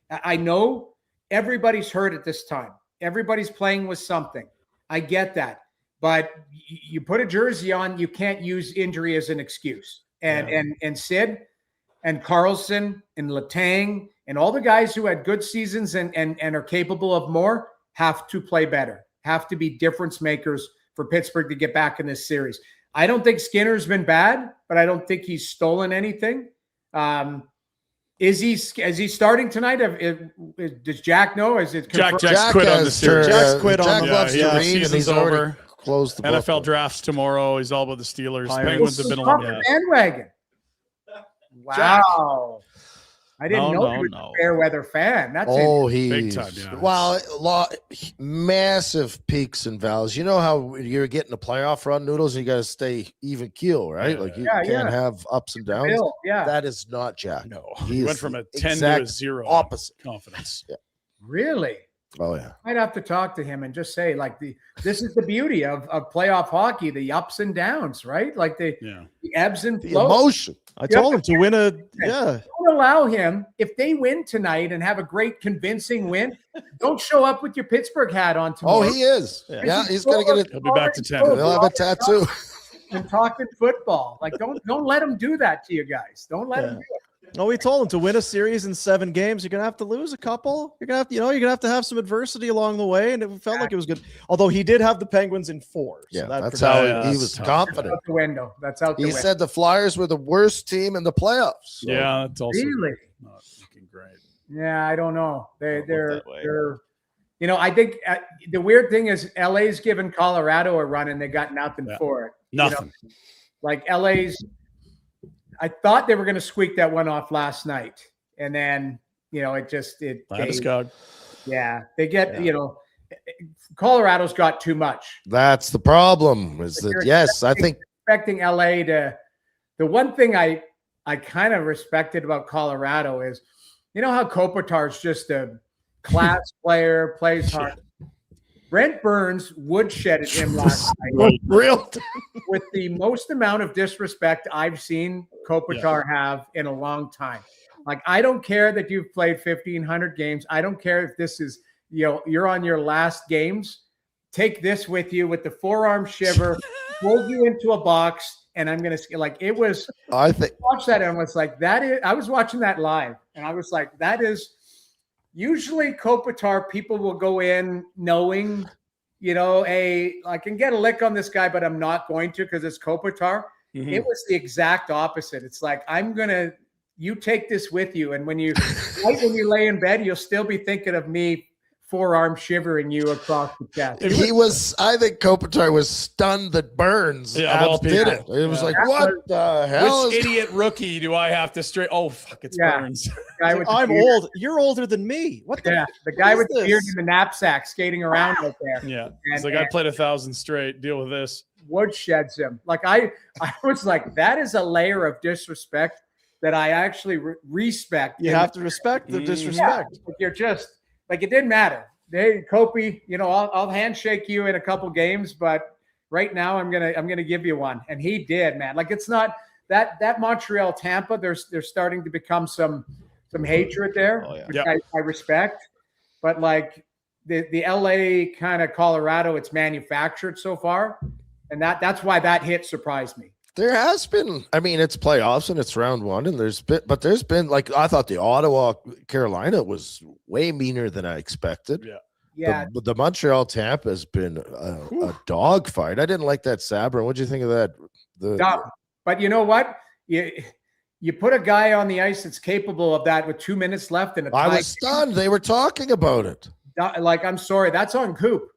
I know everybody's hurt at this time. Everybody's playing with something. I get that. But you put a jersey on, you can't use injury as an excuse. And Sid and Carlson and Letang and all the guys who had good seasons and are capable of more have to play better, have to be difference makers for Pittsburgh to get back in this series. I don't think Skinner's been bad, but I don't think he's stolen anything. Is he starting tonight? Does Jack know? Is it Jack's quit on the series. Jack's quit on Jack the- loves to yeah, read, and season's he's already over. closed the book. NFL drafts tomorrow. He's all about the Steelers. Pirates. Penguins have been Off on the the bandwagon. Wow. I didn't know he was no. a fair weather fan. That's He's Big time, yeah. Well, massive peaks and valleys. You know how you're getting a playoff run, Noodles, and you got to stay even keel, right? Yeah. Like you Yeah, can't have ups and downs. Bill. Yeah. That is not Jack. No, He he is went from a the 10 to exact a 0 opposite. confidence. Really? Oh yeah. I'd have to talk to him and just say, this is the beauty of playoff hockey, the ups and downs, right? Like the ebbs and The flows. emotion. I told him to win a Don't allow him, if they win tonight and have a great convincing win, don't show up with your Pittsburgh hat on tomorrow. Oh, he is. Yeah, he's gonna get it. He'll be back to 10. He'll have a tattoo. And talking football. Like, don't let him do that to you guys. Don't let him do it. No, we told him to win a series in 7 games. You're gonna have to lose a couple. You're gonna have to have some adversity along the way, and it felt like it was good. Although he did have the Penguins in 4. So Yeah, that that's provided- how he that's was tough. confident. Out the window. That's out the He window. said the Flyers were the worst team in the playoffs. So Yeah, that's also Really? not looking great. Yeah, I don't know. They're that way. I think the weird thing is LA's given Colorado a run and they got nothing for it. Nothing. Like LA's, I thought they were going to squeak that one off last night, and then Haverstock. they get Colorado's got too much. that's the problem. Is that yes? I think Expecting LA to, the one thing I kind of respected about Colorado is, how Kopitar's just a class player, plays hard. Brent Burns woodshedded him last night real. with the most amount of disrespect I've seen Kopitar have in a long time. Like, I don't care that you've played 1,500 games. I don't care if this is, you're on your last games. Take this with you with the forearm shiver, hold you into a box, and I'm going to, it was, I think watch that and I was like, I was watching that live, and I was like, that is, usually Kopitar, people will go in knowing I can get a lick on this guy, but I'm not going to because it's Kopitar. Mhm. It was the exact opposite. It's like, you take this with you. And when you lay in bed, you'll still be thinking of me forearm shivering you across the chest. I think Kopitar was stunned that Burns Yeah, of all did it. people. It was Yeah. like, what the hell? Which idiot rookie do I have to straight? Oh, fuck, it's Yeah. Burns. Guy with the I'm beard. old. You're older than me. What the? Yeah, the guy is with the beard this? and the knapsack skating around out there. Yeah. He's like, I played 1,000 straight. Deal with this. Woodsheds him. Like I was like, that is a layer of disrespect that I actually respect. You have to respect the disrespect. Like you're just like, it didn't matter. Hey, Kopi, I'll handshake you in a couple games, but right now I'm gonna give you one. And he did, man. Like it's not that Montreal Tampa. There's starting to become some hatred there, which I respect. But like the LA kind of Colorado, it's manufactured so far, and that's why that hit surprised me. There has been, it's playoffs and it's round one, and there's been like, I thought the Ottawa Carolina was way meaner than I expected. Yeah. The Montreal Tampa has been a dog fight. I didn't like that Sabra. What'd you think of that? Dumb. But you know what? You put a guy on the ice that's capable of that with 2 minutes left and I was stunned. They were talking about it. Like, I'm sorry, that's on Coop.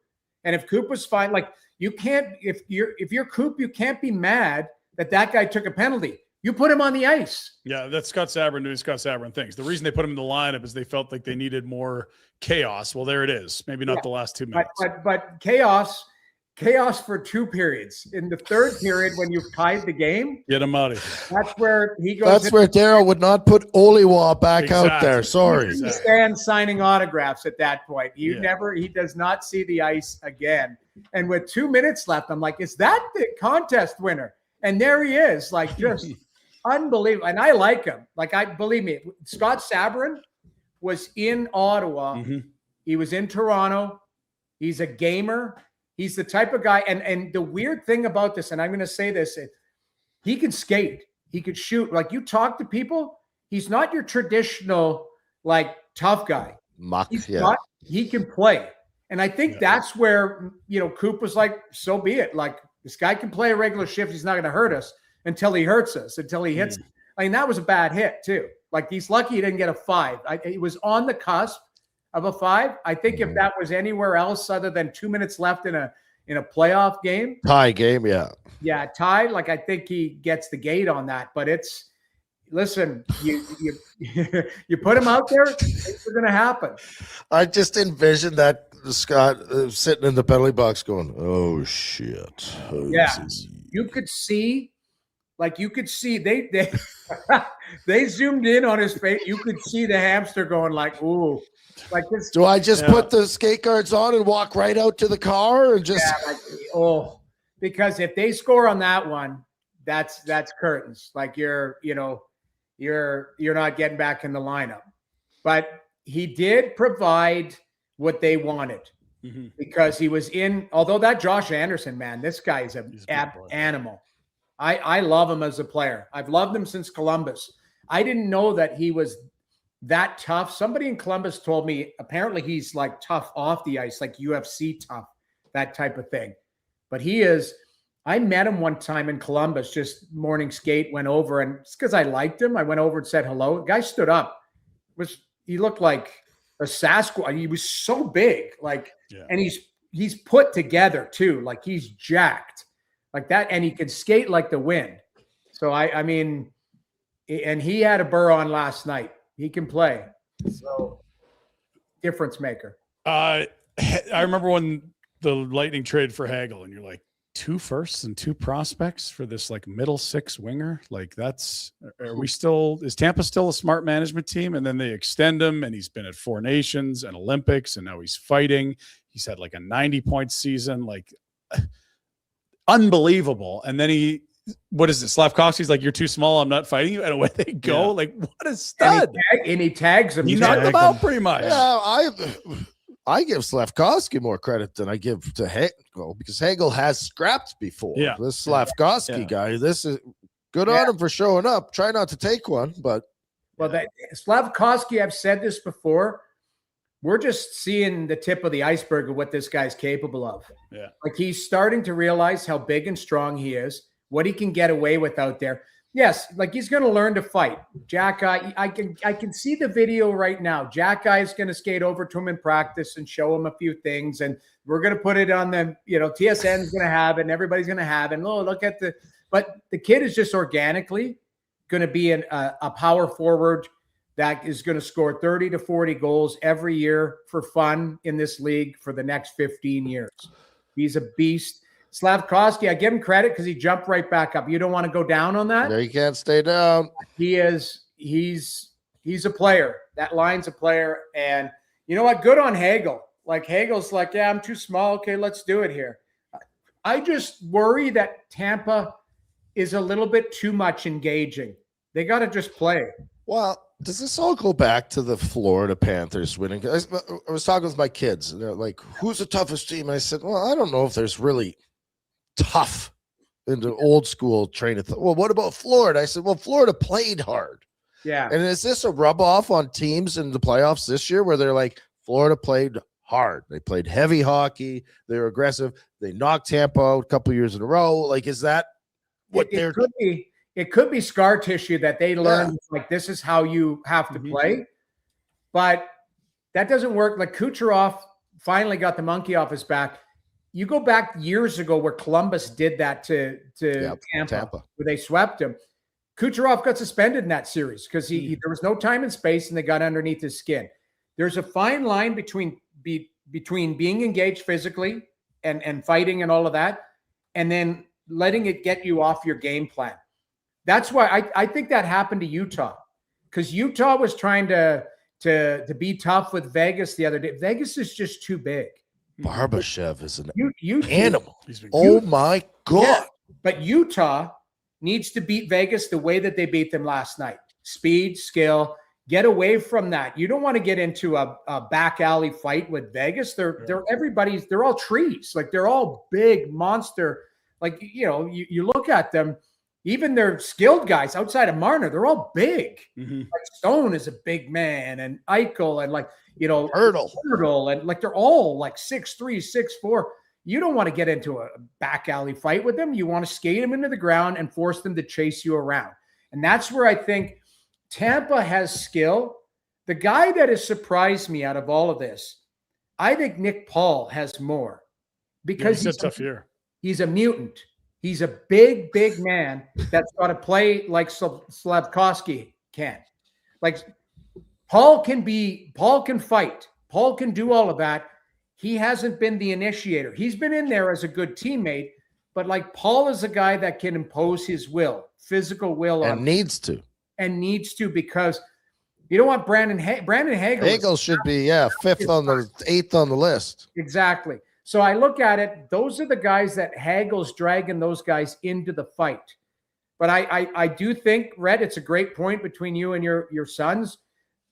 And if Coop was fine, like you can't, if you're Coop, you can't be mad that guy took a penalty. You put him on the ice. Yeah, that's Scott Sabrin doing Scott Sabrin things. The reason they put him in the lineup is they felt like they needed more chaos. Well, there it is. Maybe not the last 2 minutes. But chaos for 2 periods. In the third period, when you've tied the game, Get him out of here. that's where he goes. That's where Darryl would not put Oliwa back out Exactly. there. Sorry. He stands signing autographs at that point. He does not see the ice again. And with 2 minutes left, I'm like, is that the contest winner? And there he is, like just unbelievable. And I like him. Like, believe me, Scott Sabrin was in Ottawa. Mm-hmm. He was in Toronto. He's a gamer. He's the type of guy. And the weird thing about this, and I'm going to say this, he can skate. He could shoot. Like, you talk to people, he's not your traditional, like, tough guy. He can play. And I think that's where, Coop was like, so be it. Like, this guy can play a regular shift. He's not going to hurt us until he hurts us, until he hits. I mean, that was a bad hit, too. Like, he's lucky he didn't get a 5. He was on the cusp of a 5. I think if that was anywhere else other than 2 minutes left in a playoff game. Tie game, yeah. Yeah, tie. Like, I think he gets the gate on that. But listen, you put him out there, things are going to happen. I just envisioned that Scott sitting in the penalty box going, oh, shit. Oh, yeah. You could see they they zoomed in on his face. You could see the hamster going like, ooh. Like this. Do I just put the skate guards on and walk right out to the car and just because if they score on that one, that's curtains. Like you're not getting back in the lineup. But he did provide what they wanted because he was in, although that Josh Anderson, man, this guy is an animal. I love him as a player. I've loved him since Columbus. I didn't know that he was that tough. Somebody in Columbus told me apparently he's like tough off the ice, like UFC tough, that type of thing. But he is. I met him one time in Columbus, just morning skate, went over, and it's because I liked him. I went over and said hello. The guy stood up. He looked like a Sasquatch. He was so big, and he's put together too. Like he's jacked like that, and he can skate like the wind. So I mean, and he had a burr on last night. He can play. So difference maker. I remember when the Lightning traded for Hagel, and you're like, 2 firsts and 2 prospects for this like middle 6 winger. Like is Tampa still a smart management team? And then they extend him, and he's been at 4 Nations and Olympics, and now he's fighting. He's had like a 90-point season, like unbelievable. And then what is it? Slavkovsky's like, you're too small. I'm not fighting you. And away they go. Yeah. Like, what a stud. And he tags him. He knocked him out pretty much. Yeah, I give Slavkovsky more credit than I give to Hagel because Hagel has scrapped before. Yeah. This Slavkovsky guy, this is good on him for showing up. Try not to take one, but Slavkovsky, I've said this before. we're just seeing the tip of the iceberg of what this guy's capable of. Yeah. Like he's starting to realize how big and strong he is, what he can get away with out there. Yes, like he's going to learn to fight. Jack Eye, I can see the video right now. Jack Eye is going to skate over to him in practice and show him a few things, and we're going to put it on the, TSN is going to have it, and everybody's going to have it. And look at but the kid is just organically going to be a power forward that is going to score 30 to 40 goals every year for fun in this league for the next 15 years. He's a beast. Slavkovsky, I give him credit because he jumped right back up. You don't want to go down on that? No, you can't stay down. He's a player. That line's a player. And you know what? Good on Hagel. Like Hagel's like, yeah, I'm too small. Okay, let's do it here. I just worry that Tampa is a little bit too much engaging. They got to just play. Well, does this all go back to the Florida Panthers winning? I was talking with my kids, and they're like, who's the toughest team? And I said, well, I don't know if there's really tough in the old school train of thought. Well, what about Florida? I said, well, Florida played hard. Yeah. And is this a rub off on teams in the playoffs this year where they're like, Florida played hard. They played heavy hockey. They were aggressive. They knocked Tampa out a couple of years in a row. Like, is that what they're It could be scar tissue that they learned, like this is how you have to play. But that doesn't work. Like Kucherov finally got the monkey off his back. You go back years ago where Columbus did that to Tampa, where they swept him. Kucherov got suspended in that series because there was no time and space, and they got underneath his skin. There's a fine line between being engaged physically and fighting and all of that, and then letting it get you off your game plan. That's why I think that happened to Utah, because Utah was trying to be tough with Vegas the other day. Vegas is just too big. Barbashev is an Utah, animal. Oh my God. Yeah, but Utah needs to beat Vegas the way that they beat them last night. Speed, skill, get away from that. You don't want to get into a back alley fight with Vegas. They're all trees. Like they're all big monster. Like, you look at them, even their skilled guys outside of Marner, they're all big. Like Stone is a big man, and Eichel, and Hurdle, and like they're all like 6'3", 6'4". You don't want to get into a back alley fight with them. You want to skate them into the ground and force them to chase you around. And that's where I think Tampa has skill. The guy that has surprised me out of all of this, I think Nick Paul has more, because he's a tough year. He's a mutant. He's a big man that's got to play like Slavkovsky can. Like Paul can fight. Paul can do all of that. He hasn't been the initiator. He's been in there as a good teammate, but like Paul is a guy that can impose his will, physical will, and needs to, because you don't want Brandon Hagel. Hagel should be 8th on the list. Exactly. So I look at it, those are the guys that Hagel's dragging those guys into the fight. But I do think, Rhett, it's a great point between you and your sons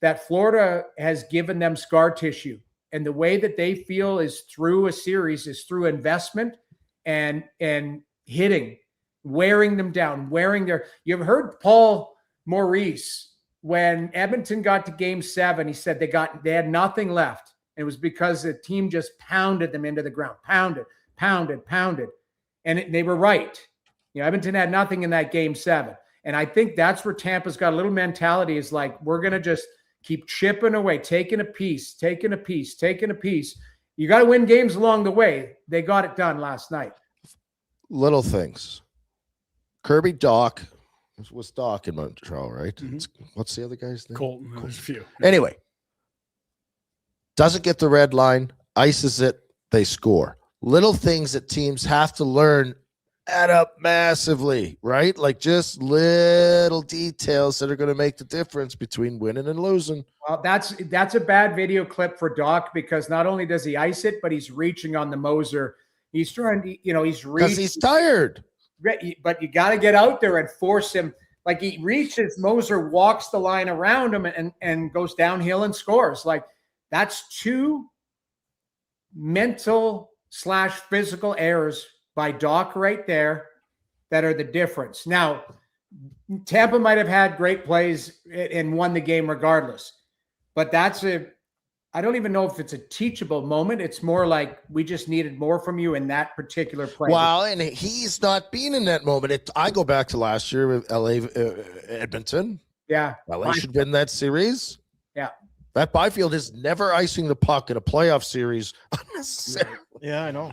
that Florida has given them scar tissue. And the way that they feel is through a series, is through investment and hitting, wearing them down, You've heard Paul Maurice, when Edmonton got to game 7, he said they had nothing left. It was because the team just pounded them into the ground, pounded. And they were right. Edmonton had nothing in that game 7. And I think that's where Tampa's got a little mentality, is like, we're going to just keep chipping away, taking a piece. You got to win games along the way. They got it done last night. Little things. Kirby Doc was Doc in Montreal, right? What's the other guy's name? Colton. There's a few. Anyway. Doesn't get the red line, ices it, they score. Little things that teams have to learn add up massively, right? Like just little details that are going to make the difference between winning and losing. Well, that's a bad video clip for Doc, because not only does he ice it, but he's reaching on the Moser. He's trying to, he's reaching. Because he's tired. But you got to get out there and force him. Like he reaches, Moser walks the line around him and goes downhill and scores. Like, that's 2 mental/physical errors by Doc right there that are the difference. Now, Tampa might have had great plays and won the game regardless, but that's I don't even know if it's a teachable moment. It's more like we just needed more from you in that particular play. Well, and he's not been in that moment. I go back to last year with LA, Edmonton. Yeah. LA should win that series. Yeah. That Byfield is never icing the puck in a playoff series unnecessarily. Yeah, I know.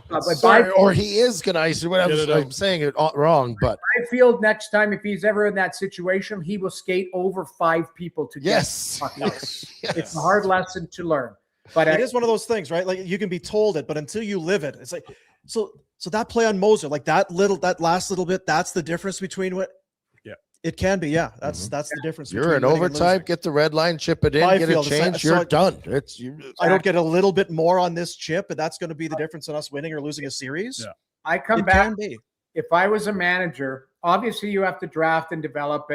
Or he is going to ice it. I'm saying it wrong, but Byfield next time, if he's ever in that situation, he will skate over 5 people to yes. get the puck out. It's a hard lesson to learn. But It is one of those things, right? Like you can be told it, but until you live it, it's like so that play on Moser, like that last little bit, that's the difference between what it can be. Yeah, that's the difference. You're in overtime, get the red line, chip it in, Byfield, get a change, you're done. It's I don't get a little bit more on this chip, but that's going to be the difference in us winning or losing a series. Yeah. I come back. If I was a manager, obviously you have to draft and develop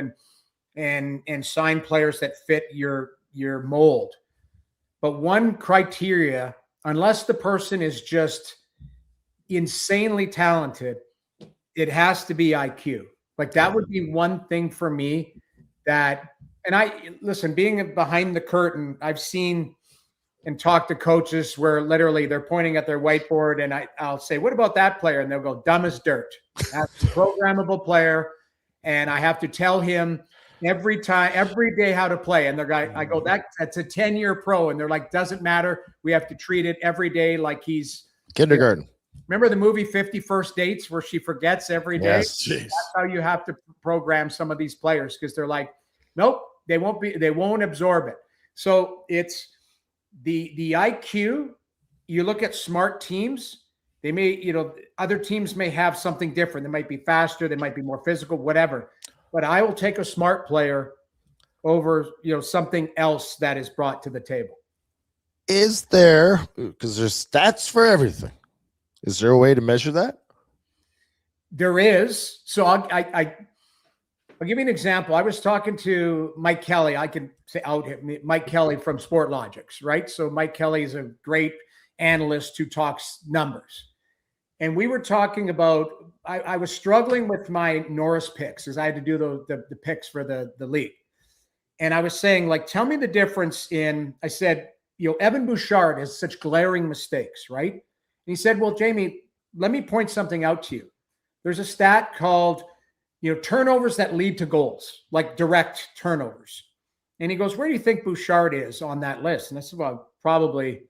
and sign players that fit your mold. But one criteria, unless the person is just insanely talented, it has to be IQ. Like that would be one thing for me that, and listen, being behind the curtain, I've seen and talked to coaches where literally they're pointing at their whiteboard and I'll say, what about that player? And they'll go, dumb as dirt. That's a programmable player. And I have to tell him every day how to play. And I go, that's a 10-year pro. And they're like, doesn't matter. We have to treat it every day like he's kindergarten. Remember the movie 50 First Dates where she forgets every day? Yes. That's how you have to program some of these players because they're like, nope, they won't absorb it. So it's the IQ. You look at smart teams, they may, other teams may have something different. They might be faster, they might be more physical, whatever. But I will take a smart player over, something else that is brought to the table. Is there, because there's stats for everything, is there a way to measure that? There is. So I'll give you an example. I was talking to Mike Kelly. I can say out him, Mike Kelly from Sportlogics, right? So Mike Kelly is a great analyst who talks numbers. And we were talking about, I was struggling with my Norris picks as I had to do the picks for the league. And I was saying, like, tell me the difference I said, Evan Bouchard has such glaring mistakes, right? And he said, well, Jamie, let me point something out to you. There's a stat called, turnovers that lead to goals, like direct turnovers. And he goes, where do you think Bouchard is on that list? And I said, well, probably,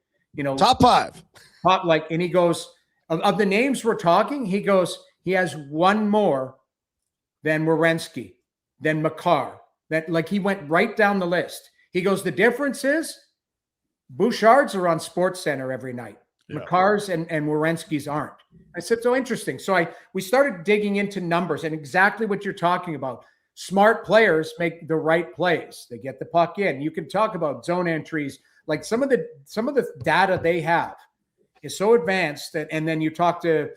top 5. And he goes, of the names we're talking, he goes, he has one more than Werenski, than Makar. That he went right down the list. He goes, the difference is Bouchards are on SportsCenter every night. Yeah. Makar's and Werenski's aren't. I said, so interesting. So we started digging into numbers and exactly what you're talking about. Smart players make the right plays. They get the puck in. You can talk about zone entries. Like some of the data they have is so advanced and then you talk to,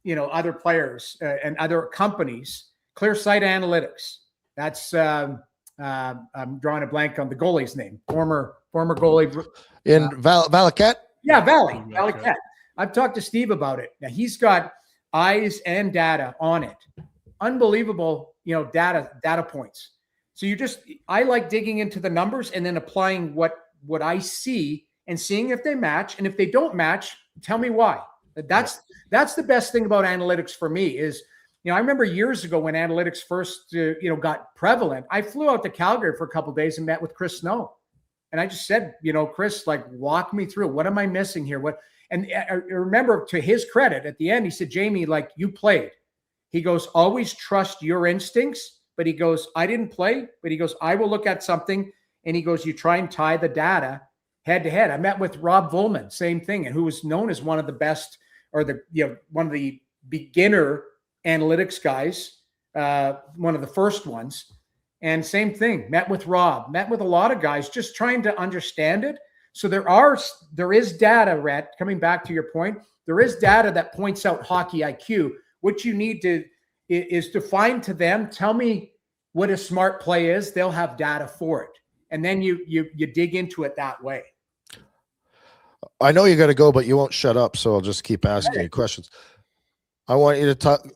other players and other companies, Clear Sight Analytics. That's I'm drawing a blank on the goalie's name. Former goalie in Valaquette. Yeah, Valaquette. I've talked to Steve about it. Now he's got eyes and data on it. Unbelievable, data points. So I like digging into the numbers and then applying what I see and seeing if they match. And if they don't match, tell me why. That's the best thing about analytics for me is, I remember years ago when analytics first, got prevalent, I flew out to Calgary for a couple of days and met with Chris Snow. And I just said, Chris, walk me through. What am I missing here? And I remember, to his credit, at the end, he said, Jamie, you played. He goes, always trust your instincts. But he goes, I didn't play. But he goes, I will look at something. And he goes, you try and tie the data head to head. I met with Rob Volman, same thing, and who was known as one of the best, or one of the beginner analytics guys, one of the first ones. And same thing, met with Rob, met with a lot of guys, just trying to understand it. So there is data, Rhett, coming back to your point, there is data that points out hockey IQ. What you need is to find to them, tell me what a smart play is. They'll have data for it. And then you dig into it that way. I know you got to go, but you won't shut up. So I'll just keep asking you questions. I want you to talk.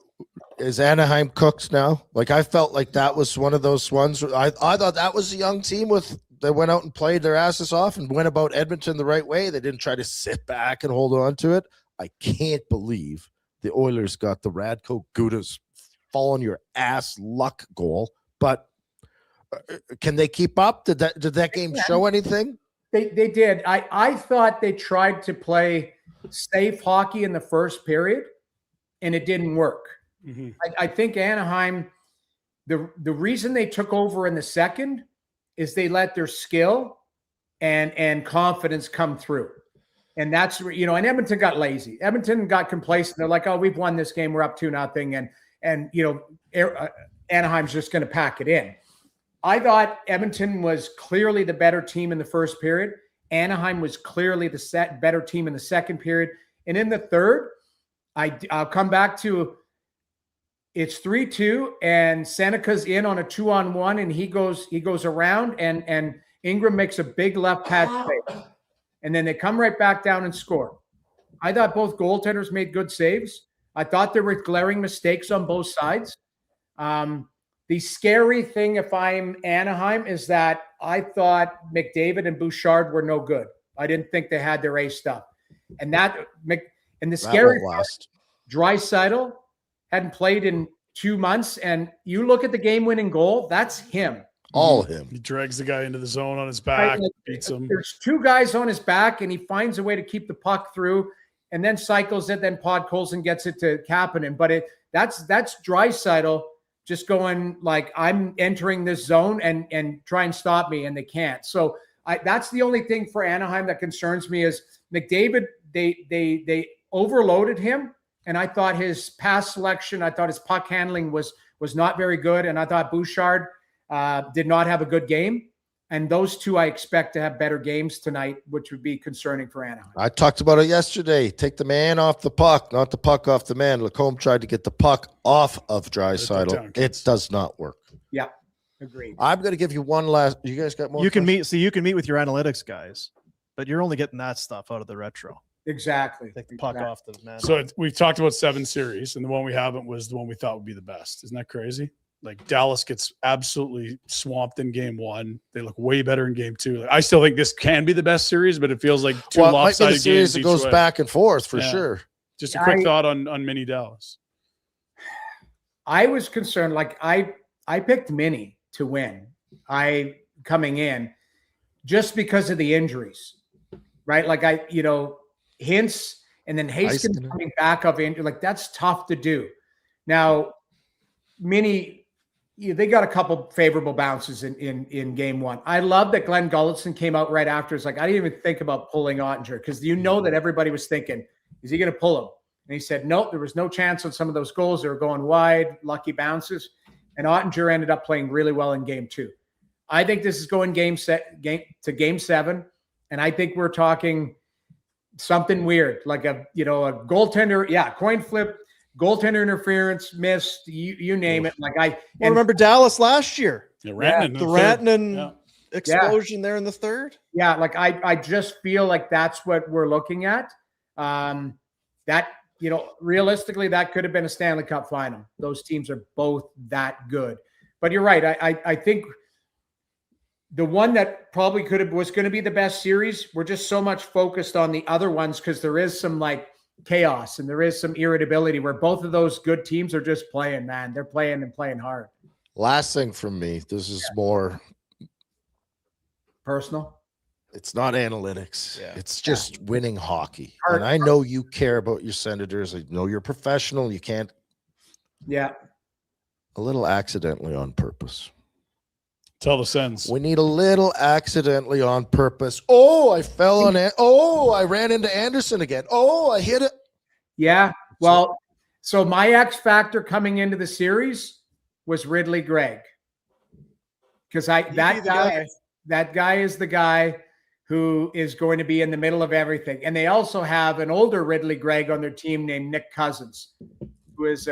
Is Anaheim cooked now? I felt like that was one of those ones. I thought that was a young team with they went out and played their asses off and went about Edmonton the right way. They didn't try to sit back and hold on to it. I can't believe the Oilers got the Radko Gudas fall on your ass luck goal. But can they keep up? Did that game show anything? They did. I thought they tried to play safe hockey in the first period, and it didn't work. Mm-hmm. I think Anaheim, the reason they took over in the second is they let their skill and confidence come through. And that's, and Edmonton got lazy. Edmonton got complacent. They're like, oh, we've won this game. We're up 2-0. And Anaheim's just going to pack it in. I thought Edmonton was clearly the better team in the first period. Anaheim was clearly the better team in the second period. And in the third, I'll come back to it's 3-2 and Seneca's in on a 2-on-1 and he goes around and Ingram makes a big left pad save. And then they come right back down and score. I thought both goaltenders made good saves. I thought there were glaring mistakes on both sides. The scary thing, if I'm Anaheim, is that I thought McDavid and Bouchard were no good. I didn't think they had their A stuff. And the scary part, Draisaitl hadn't played in 2 months, and you look at the game-winning goal, that's him. All him. He drags the guy into the zone on his back, beats him. There's two guys on his back, and he finds a way to keep the puck through, and then cycles it. Then Podkolzin gets it to Kapanen. But that's Draisaitl just going like, I'm entering this zone and try and stop me, and they can't. So that's the only thing for Anaheim that concerns me is McDavid. They overloaded him, and I thought his pass selection, I thought his puck handling was not very good, and I thought Bouchard did not have a good game. And those two I expect to have better games tonight, which would be concerning for Anaheim. I talked about it yesterday. Take the man off the puck, not the puck off the man. Lacombe tried to get the puck off of Draisaitl. It does not work. Yeah, agreed. I'm going to give you one last. You guys got more? You can meet with your analytics guys, but you're only getting that stuff out of the retro. Exactly. Take the puck off the man. So we've talked about 7 series, and the one we haven't was the one we thought would be the best. Isn't that crazy? Like Dallas gets absolutely swamped in game 1. They look way better in game 2. I still think this can be the best series, but it feels like two lopsided games. It goes back and forth for sure. Just a quick thought on mini Dallas. I was concerned. Like I picked Mini to win. Coming in just because of the injuries, right? Like Hintz and then Hastings coming back of injury. Like that's tough to do. Now, Mini. They got a couple favorable bounces in game 1. I love that Glenn Gulletson came out right after. It's like, I didn't even think about pulling Ottinger because that everybody was thinking, is he going to pull him? And he said, nope, there was no chance on some of those goals. They were going wide, lucky bounces. And Ottinger ended up playing really well in game 2. I think this is going game 7. And I think we're talking something weird, like a goaltender. Coin flip. Goaltender interference, missed, you name it. Remember Dallas last year? Yeah, Rantanen, the Rantanen explosion there in the third. Yeah, I just feel like that's what we're looking at. Realistically, that could have been a Stanley Cup final. Those teams are both that good. But you're right. I think the one that probably was going to be the best series, we're just so much focused on the other ones because there is some chaos and there is some irritability where both of those good teams are just playing, man. They're playing and playing hard. Last thing from me. This is more personal. It's not analytics. Yeah. It's just winning hockey. And I know you care about your Senators. I know you're professional. You can't. Yeah. A little accidentally on purpose. Tell the Sens. We need a little accidentally on purpose. Oh, I fell on it. Oh, I ran into Anderson again. Oh, I hit it. Yeah. Well, so my X factor coming into the series was Ridley Gregg. Because that guy is the guy who is going to be in the middle of everything. And they also have an older Ridley Gregg on their team named Nick Cousins, who is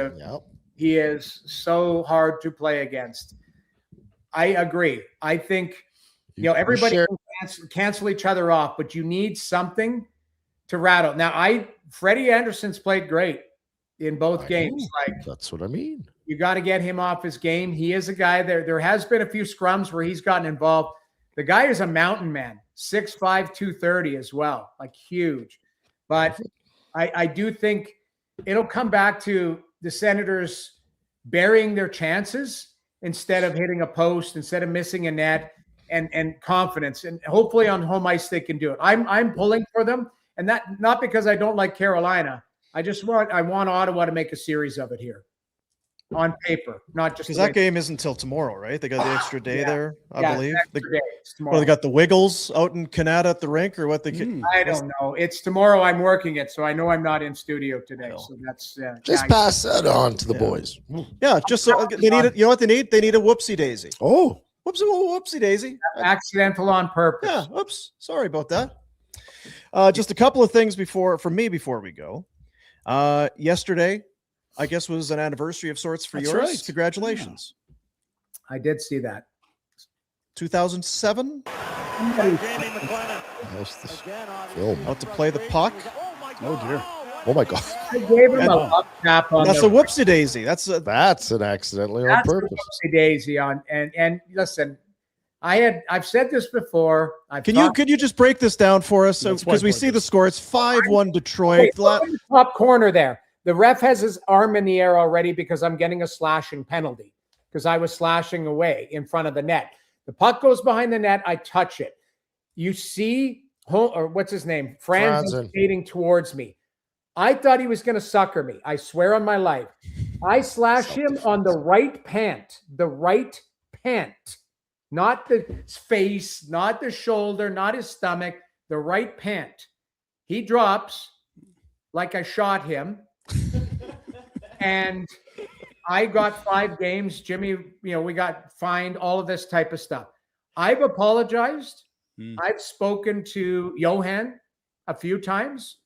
he is so hard to play against. I agree. I think, everybody can cancel each other off, but you need something to rattle. Now, Freddie Anderson's played great in both games. That's what I mean. You got to get him off his game. He is a guy there. There has been a few scrums where he's gotten involved. The guy is a mountain man, 6'5", 230 as well, like huge. But I do think it'll come back to the Senators burying their chances instead of hitting a post, instead of missing a net, and confidence. And hopefully on home ice they can do it. I'm pulling for them, and that not because I don't like Carolina. I want Ottawa to make a series of it here on paper, not just Because that game isn't until tomorrow, right? They got the extra day there, I believe. Tomorrow. They got the Wiggles out in Canada at the rink, or what they can. I don't know. It's tomorrow. I'm working it, so I know I'm not in studio today. So that's just pass that on to the boys. Yeah, just so they need it. You know what they need? They need a whoopsie daisy. Oh, whoopsie daisy. Accidental on purpose. Yeah. Oops. Sorry about that. Just a couple of things before we go. Yesterday, I guess, was an anniversary of sorts for That's yours. right. Congratulations. I did see that. 2007. how's this film? Out to play the puck. Oh dear. Oh my God, I gave him a love tap on That's the a whoopsie daisy. That's an accidentally on That's purpose. a daisy on. And listen, I've said this before. Could you just break this down for us? So That's because we whiteboard see the this. score, it's 5-1 Detroit. Top corner there. The ref has his arm in the air already because I'm getting a slashing penalty because I was slashing away in front of the net. The puck goes behind the net. I touch it. You see, or what's his name? Franz is skating towards me. I thought he was going to sucker me. I swear on my life. I slash him on the right pant. Not the face, not the shoulder, not his stomach, the right pant. He drops like I shot him. And I got 5 games. Jimmy, we got fined, all of this type of stuff. I've apologized. I've spoken to Johan a few times.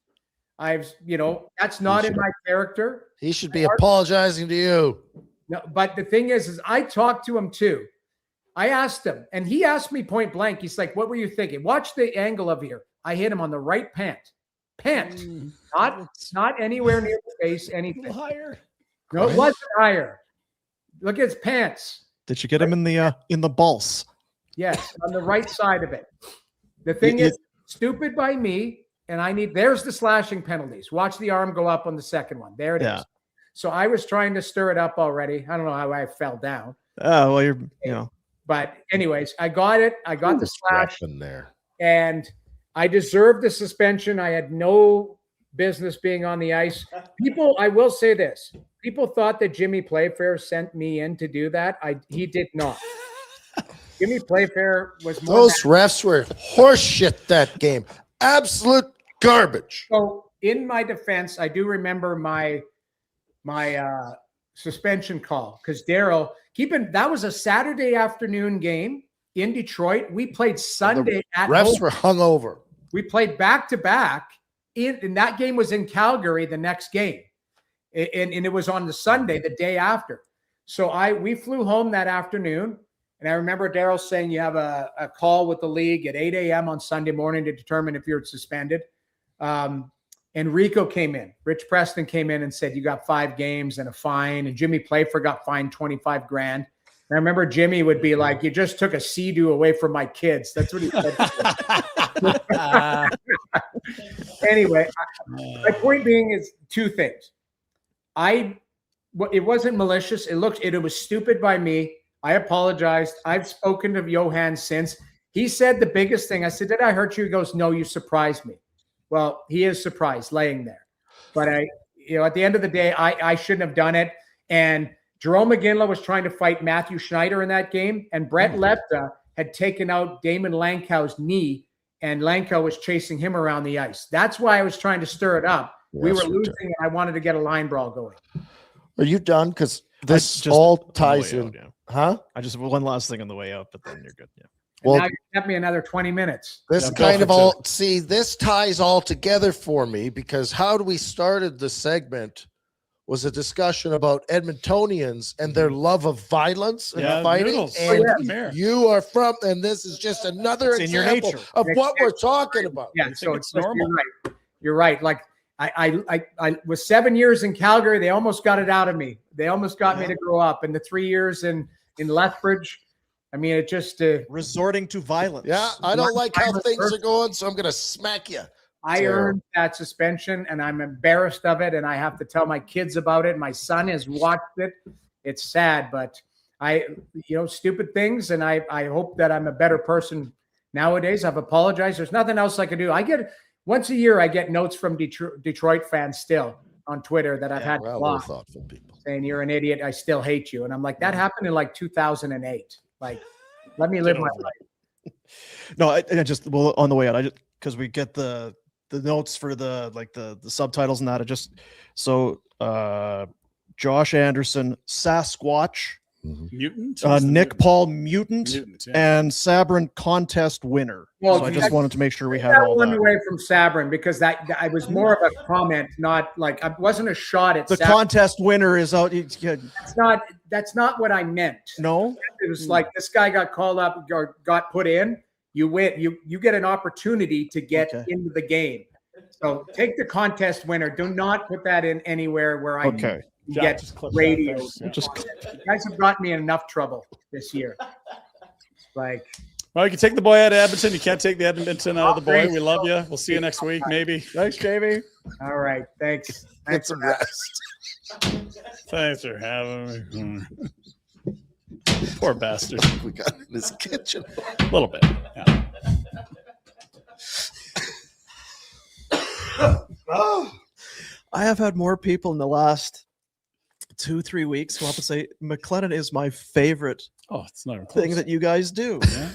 That's not in my character. He should be apologizing to you. No, but the thing is I talked to him too. I asked him, and he asked me point blank. He's like, "What were you thinking?" Watch the angle of here. I hit him on the right pant, not anywhere near the face. Anything higher? No, it wasn't higher. Look at his pants. Did you get him in the balls? Yes, on the right side of it. The thing is, stupid by me, and there's the slashing penalties. Watch the arm go up on the second one. There it is. So I was trying to stir it up already. I don't know how I fell down. Oh, well, But anyways, I got it. I got the slash in there. And I deserved the suspension. I had no business being on the ice. I will say this. People thought that Jimmy Playfair sent me in to do that. He did not. Jimmy Playfair was more. Those refs were horseshit that game. Absolute garbage. So in my defense, I do remember my suspension call because Daryl, that was a Saturday afternoon game in Detroit. We played Sunday at refs home. were hungover. We played back to back, and that game was in Calgary the next game, and it was on the Sunday the day after. So we flew home that afternoon, and I remember Daryl saying you have a call with the league at 8 a.m. on Sunday morning to determine if you're suspended. And Rico came in. Rich Preston came in and said, you got 5 games and a fine. And Jimmy Playfair got fined $25,000. And I remember Jimmy would be like, you just took a Sea-Doo away from my kids. That's what he said. Anyway, my point being is 2 things. It wasn't malicious. It was stupid by me. I apologized. I've spoken to Johan since. He said the biggest thing. I said, did I hurt you? He goes, no, you surprised me. Well, he is surprised laying there. But at the end of the day, I shouldn't have done it. And Jerome McGinley was trying to fight Matthew Schneider in that game. And Brett Lepta had taken out Damon Lankow's knee, and Lankow was chasing him around the ice. That's why I was trying to stir it up. We were losing, and I wanted to get a line brawl going. Are you done? Because this all ties in. Huh? I just one last thing on the way out, but then you're good. Yeah. Well, now you kept me another 20 minutes. This this ties all together for me, because how we started the segment was a discussion about Edmontonians and their love of violence and fighting. Noodles. And you are and this is just another example of what we're talking about. Yeah, so it's normal. You're right. Like I was 7 years in Calgary. They almost got it out of me. They almost got me to grow up. And the 3 years in Lethbridge, I mean, it just Resorting to violence. Yeah, I don't like how things are going, so I'm going to smack you. I earned that suspension, and I'm embarrassed of it, and I have to tell my kids about it. My son has watched it. It's sad, but stupid things, and I hope that I'm a better person nowadays. I've apologized. There's nothing else I can do. I get once a year, I get notes from Detroit fans still on Twitter that I've had to block, thoughtful people saying you're an idiot. I still hate you, and I'm like, that happened in like 2008. Like, let me live my life. No, I just on the way out, because we get the notes for the subtitles and that. Josh Anderson, Sasquatch, Mutant, Nick Paul, Mutant, yeah. and Sabrin contest winner. Well, so I just wanted to make sure we had that all one that. away from Sabrin, because that I was more of a comment, not like I wasn't a shot at The Sabrin. contest winner is out. That's not what I meant. No, It was like this guy got called up or got put in. You win. You get an opportunity to get into the game. So take the contest winner. Do not put that in anywhere where I get radio. You guys have gotten me in enough trouble this year. Like, well, you can take the boy out of Edmonton. You can't take the Edmonton out of the boy. We love you. We'll see you next week, maybe. Thanks, Jamie. All right. Thanks. Get some rest. Thanks for having me. Poor bastard. We got in his kitchen. A little bit. Yeah. I have had more people in the last 2-3 weeks come up and say McLennan is my favorite Oh, it's not even close. thing that you guys do. Yeah.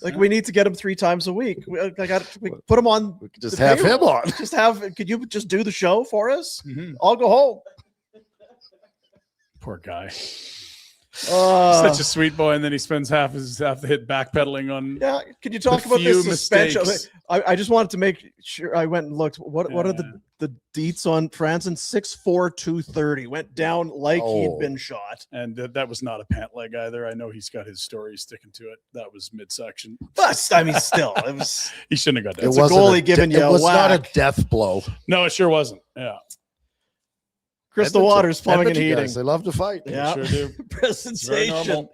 Like, we need to get him 3 times a week. We put him on. We could just the have payroll. him on. Could you just do the show for us? Mhm. I'll go home. Poor guy. Such a sweet boy, and then he spends half the hit backpedaling on. Yeah. Could you talk The about this few suspension? mistakes. I just wanted to make sure I went and looked. What are the deets on Franzen? 6'4", 230. Went down like he'd been shot. And that was not a pant leg either. I know he's got his story sticking to it. That was midsection. But I mean, still, it was. He shouldn't have got that. It's a goalie giving you It a was not a whack. death blow. No, it sure wasn't. Yeah. Crystal Waters Plumbing and Edmonton Heating. guys, they love to fight. Yeah. Sure do. Presentation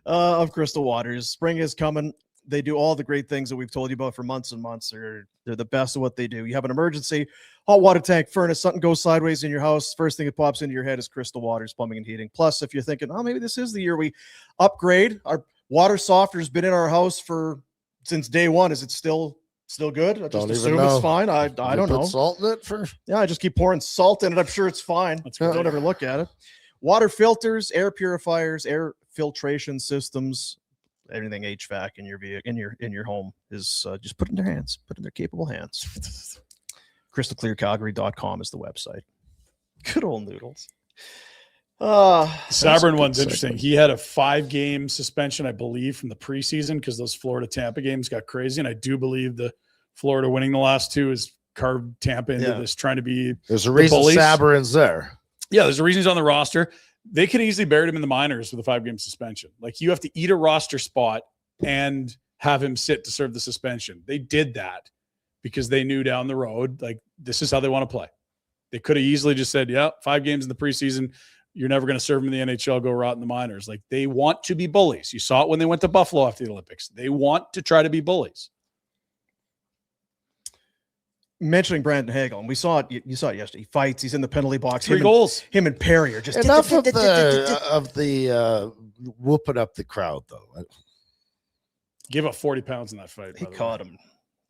of Crystal Waters. Spring is coming. They do all the great things that we've told you about for months and months. They're the best at what they do. You have an emergency, hot water tank, furnace, something goes sideways in your house. First thing that pops into your head is Crystal Waters Plumbing and Heating. Plus, if you're thinking, oh, maybe this is the year we upgrade. Our water softener's been in our house since day one. Is it still good? I just Don't even assume know. it's fine. I You don't put know. salt in it for. Yeah, I just keep pouring salt in it. I'm sure it's fine. That's Don't great. ever look at it. Water filters, air purifiers, air filtration systems, everything HVAC in your home is just put in their hands, put in their capable hands. CrystalClearCalgary.com is the website. Good old Noodles. Sabrin one's interesting. He had a 5-game suspension, I believe, from the preseason because those Florida Tampa games got crazy. And I do believe the Florida winning the last 2 has carved Tampa into this trying to be. There's a reason bullies. Sabrin's there. Yeah, there's a reason he's on the roster. They could easily buried him in the minors with a 5-game suspension. Like, you have to eat a roster spot and have him sit to serve the suspension. They did that because they knew down the road, like, this is how they want to play. They could have easily just said, yeah, 5 games in the preseason. You're never going to serve them in the NHL, go rot in the minors. Like, they want to be bullies. You saw it when they went to Buffalo after the Olympics. They want to try to be bullies. Mentioning Brandon Hagel, and we saw it. You saw it yesterday. He fights. He's in the penalty box. 3 goals. Him and Perry are just Enough of the whooping up the crowd, though. Give up 40 pounds in that fight. He caught him.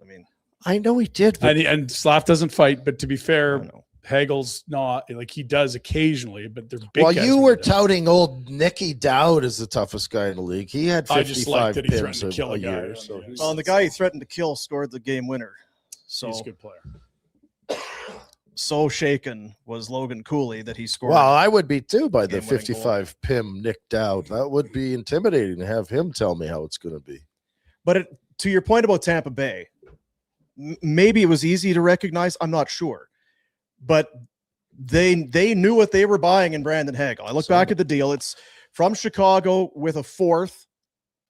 I mean, I know he did. But And Slav doesn't fight, but to be I fair, don't know. Hagel's not. Like, he does occasionally, but they're big while guys you when were he does. touting old Nicky Dowd as the toughest guy in the league, he had I just like 55 that he threatened pins to kill a a guy. year. So Yeah. he's- Well, and the guy he threatened to kill scored the game winner. So He's a good player. so shaken was Logan Cooley that he scored. well, I would be too by the Game-winning goal. 55 pim Nick Dowd. That would be intimidating to have him tell me how it's going to be. But to your point about Tampa Bay, maybe it was easy to recognize. I'm not sure, but they knew what they were buying in Brandon Hagel. I look back at the deal. It's from Chicago with a 4th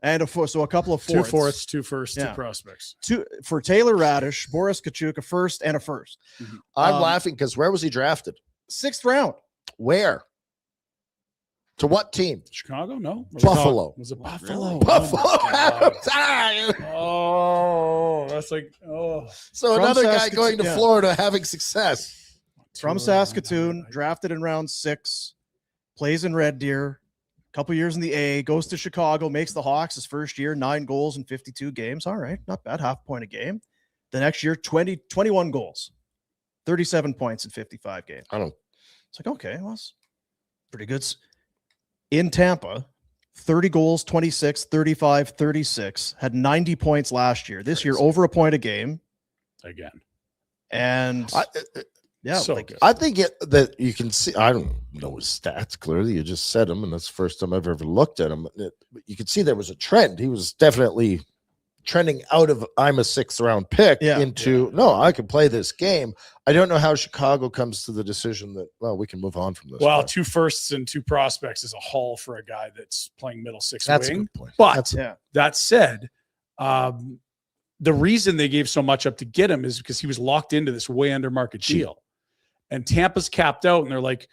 and a 4th, so a couple of 2 4ths. 4ths, 2 firsts, 2 Yeah. prospects. For Taylor Radish, Boris Kachuk, a 1st and a 1st. I'm laughing because where was he drafted? 6th round. Where? To what team? Chicago? No. Buffalo. Was it Buffalo? Buffalo. Oh, that's like, oh. So From another guy Saskatoon, going to yeah. Florida having success. From Saskatoon, drafted in round 6, plays in Red Deer, a couple years in the A, goes to Chicago, makes the Hawks his first year, 9 goals in 52 games. All right, not bad, half point a game. The next year, 21 goals, 37 points in 55 games. It's like, okay, well, that's pretty good. In Tampa, 30 goals, 26, 35, 36, had 90 points last year. This year, over a point a game. Again. And yeah, So like, good. I think that you can see. I don't know his stats clearly. You just said him, and that's the first time I've ever looked at him. You could see there was a trend. He was definitely trending out of I'm a 6th round pick into no, I can play this game. I don't know how Chicago comes to the decision that we can move on from this. Well, guy. 2 firsts and 2 prospects is a haul for a guy that's playing middle 6 That's a wing. good point. But yeah. that said, the reason they gave so much up to get him is because he was locked into this way under market deal. And Tampa's capped out, and they're like,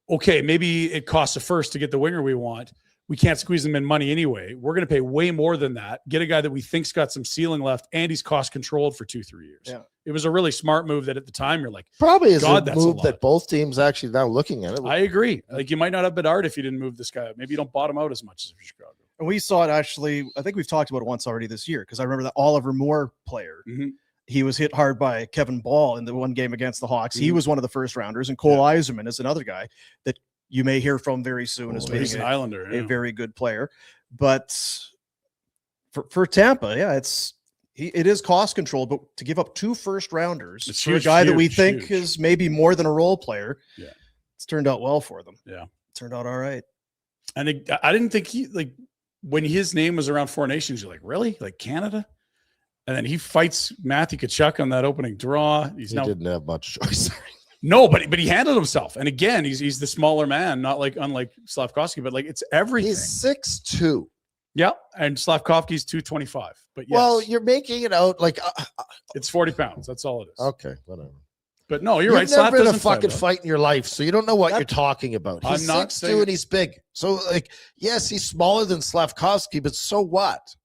okay, maybe it costs a first to get the winger we want. We can't squeeze them in money anyway. We're going to pay way more than that. Get a guy that we think's got some ceiling left, and he's cost controlled for 2-3 years. Yeah. It was a really smart move that at the time you're like, Probably is God, a that's a move lot. that both teams actually now looking at it. I agree. Like, you might not have been art if you didn't move this guy. Maybe you don't bottom out as much as for Chicago. And we saw it actually, I think we've talked about it once already this year, because I remember that Oliver Moore player. Mhm. He was hit hard by Kevin Ball in the one game against the Hawks. He Mhm. was one of the first rounders, and Cole Eiserman is another guy that you may hear from very soon as being He's an Islander. a very good player. But for Tampa, yeah, it is cost controlled, but to give up 2 first rounders It's for huge, a guy that we huge, think huge. is maybe more than a role player, it's turned out well for them. Yeah. It turned out all right. And I didn't think when his name was around 4 Nations, you're like, really? Like Canada? And then he fights Matthew Tkachuk on that opening draw. He didn't have much choice. No, but he handled himself. And again, he's the smaller man, not unlike Slavkovsky, but it's everything. He's 6'2". Yeah, and Slavkovsky's 225. But yes, Well, you're making it out like it's 40 pounds. That's all it is. okay, whatever. But no, you're You've right. never Slav been a doesn't fucking fight. fight in your life, so you don't know what you're talking about. I'm He's not 6'2" saying- and he's big. So yes, he's smaller than Slavkovsky, but so what?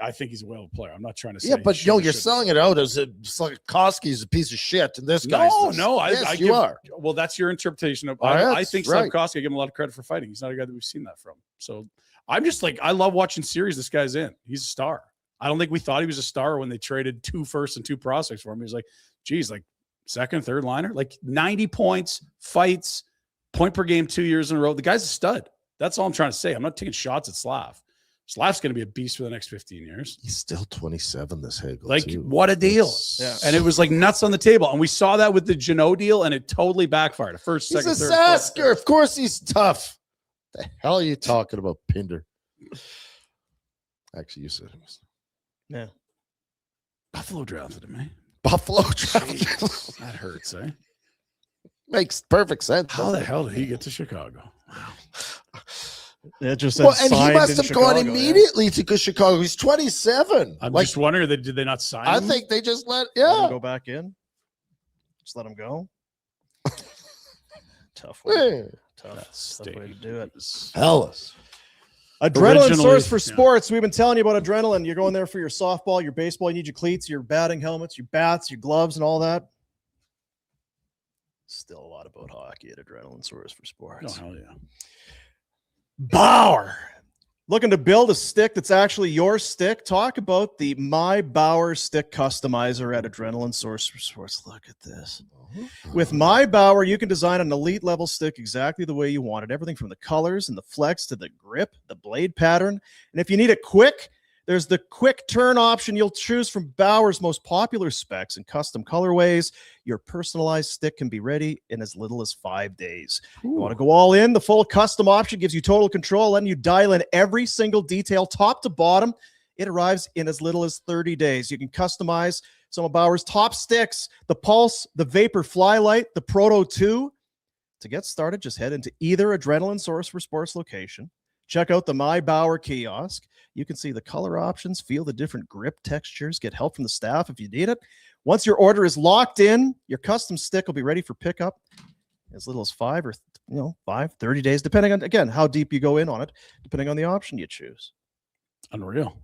I think he's a well player. I'm not trying to say. Yeah, but he should or you're shouldn't. selling it out as Slavkovsky's a piece of shit, and this guy's No, yes, you you are. Well, that's your interpretation of. Oh, I that's think right. Slavkovsky, I give him a lot of credit for fighting. He's not a guy that we've seen that from. So I'm just I love watching series this guy's in. He's a star. I don't think we thought he was a star when they traded 2 firsts and 2 prospects for him. He was like, geez, second, third liner, 90 points, fights, point per game 2 years in a row. The guy's a stud. That's all I'm trying to say. I'm not taking shots at Slav. Slav's going to be a beast for the next 15 years. He's still 27, this Hagel. too. What a deal. Yeah. And it was nuts on the table. And we saw that with the Janot deal, and it totally backfired. First, He's second, a third. Sasker. Of course he's tough. The hell are you talking about, Pinder? Actually, you said it was Yeah. Buffalo drafted him, eh? Buffalo. Jeez, that hurts, eh? Makes perfect sense. How the hell did he get to Chicago? Wow. It just said Well, and he signed must in have Chicago, gone immediately to Chicago. He's 27. I'm just wondering, did they not sign I him? think they just let Let him yeah. go back in. Just let him go. Tough Yeah. way. Tough way to State do it. Hellas. Adrenaline Originally, source for yeah. sports. We've been telling you about adrenaline. You're going there for your softball, your baseball. You need your cleats, your batting helmets, your bats, your gloves, and all that. Still a lot about hockey at Adrenaline Source for Oh, Sports. hell yeah. Bauer. Looking to build a stick that's actually your stick? Talk about the My Bauer stick customizer at Adrenaline Source for Sports. Look at this. With My Bauer, you can design an elite level stick exactly the way you want it. Everything from the colors and the flex to the grip, the blade pattern. And if you need it quick, there's the quick turn option. You'll choose from Bauer's most popular specs and custom colorways. Your personalized stick can be ready in as little as 5 days. You want to go all in? The full custom option gives you total control, letting you dial in every single detail, top to bottom. It arrives in as little as 30 days. You can customize some of Bauer's top sticks, the Pulse, the Vapor Flylight, the Proto 2. To get started, just head into either Adrenaline Source for Sports location. Check out the My Bauer kiosk. You can see the color options, feel the different grip textures, get help from the staff if you need it. Once your order is locked in, your custom stick will be ready for pickup as little as 30 days, depending on, again, how deep you go in on it, depending on the option you choose. Unreal.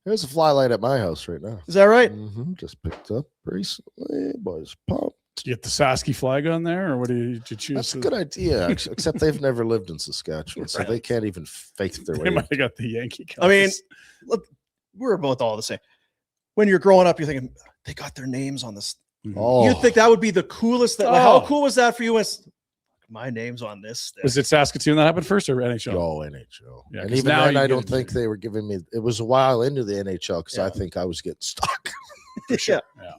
There's a fly light at my house right now. Is that right? Just picked up recently. Boys, pop. Did you get the Sasky flag on there, or what did you choose? That's a good idea, actually, except they've never lived in Saskatchewan, so they can't even faith their They way. might have got the Yankee colors. I mean, look, we're both all the same. When you're growing up, you're thinking, they got their names on this. Oh, You'd think that would be the coolest thing. Like, how cool was that for you? My name's on this stick. Was it Saskatoon that happened first, or NHL? NHL. Yeah, And 'cause even now then, you I get don't it. think they were giving me. It was a while into the NHL because I Yeah. think I was getting stuck. Yeah. Yeah.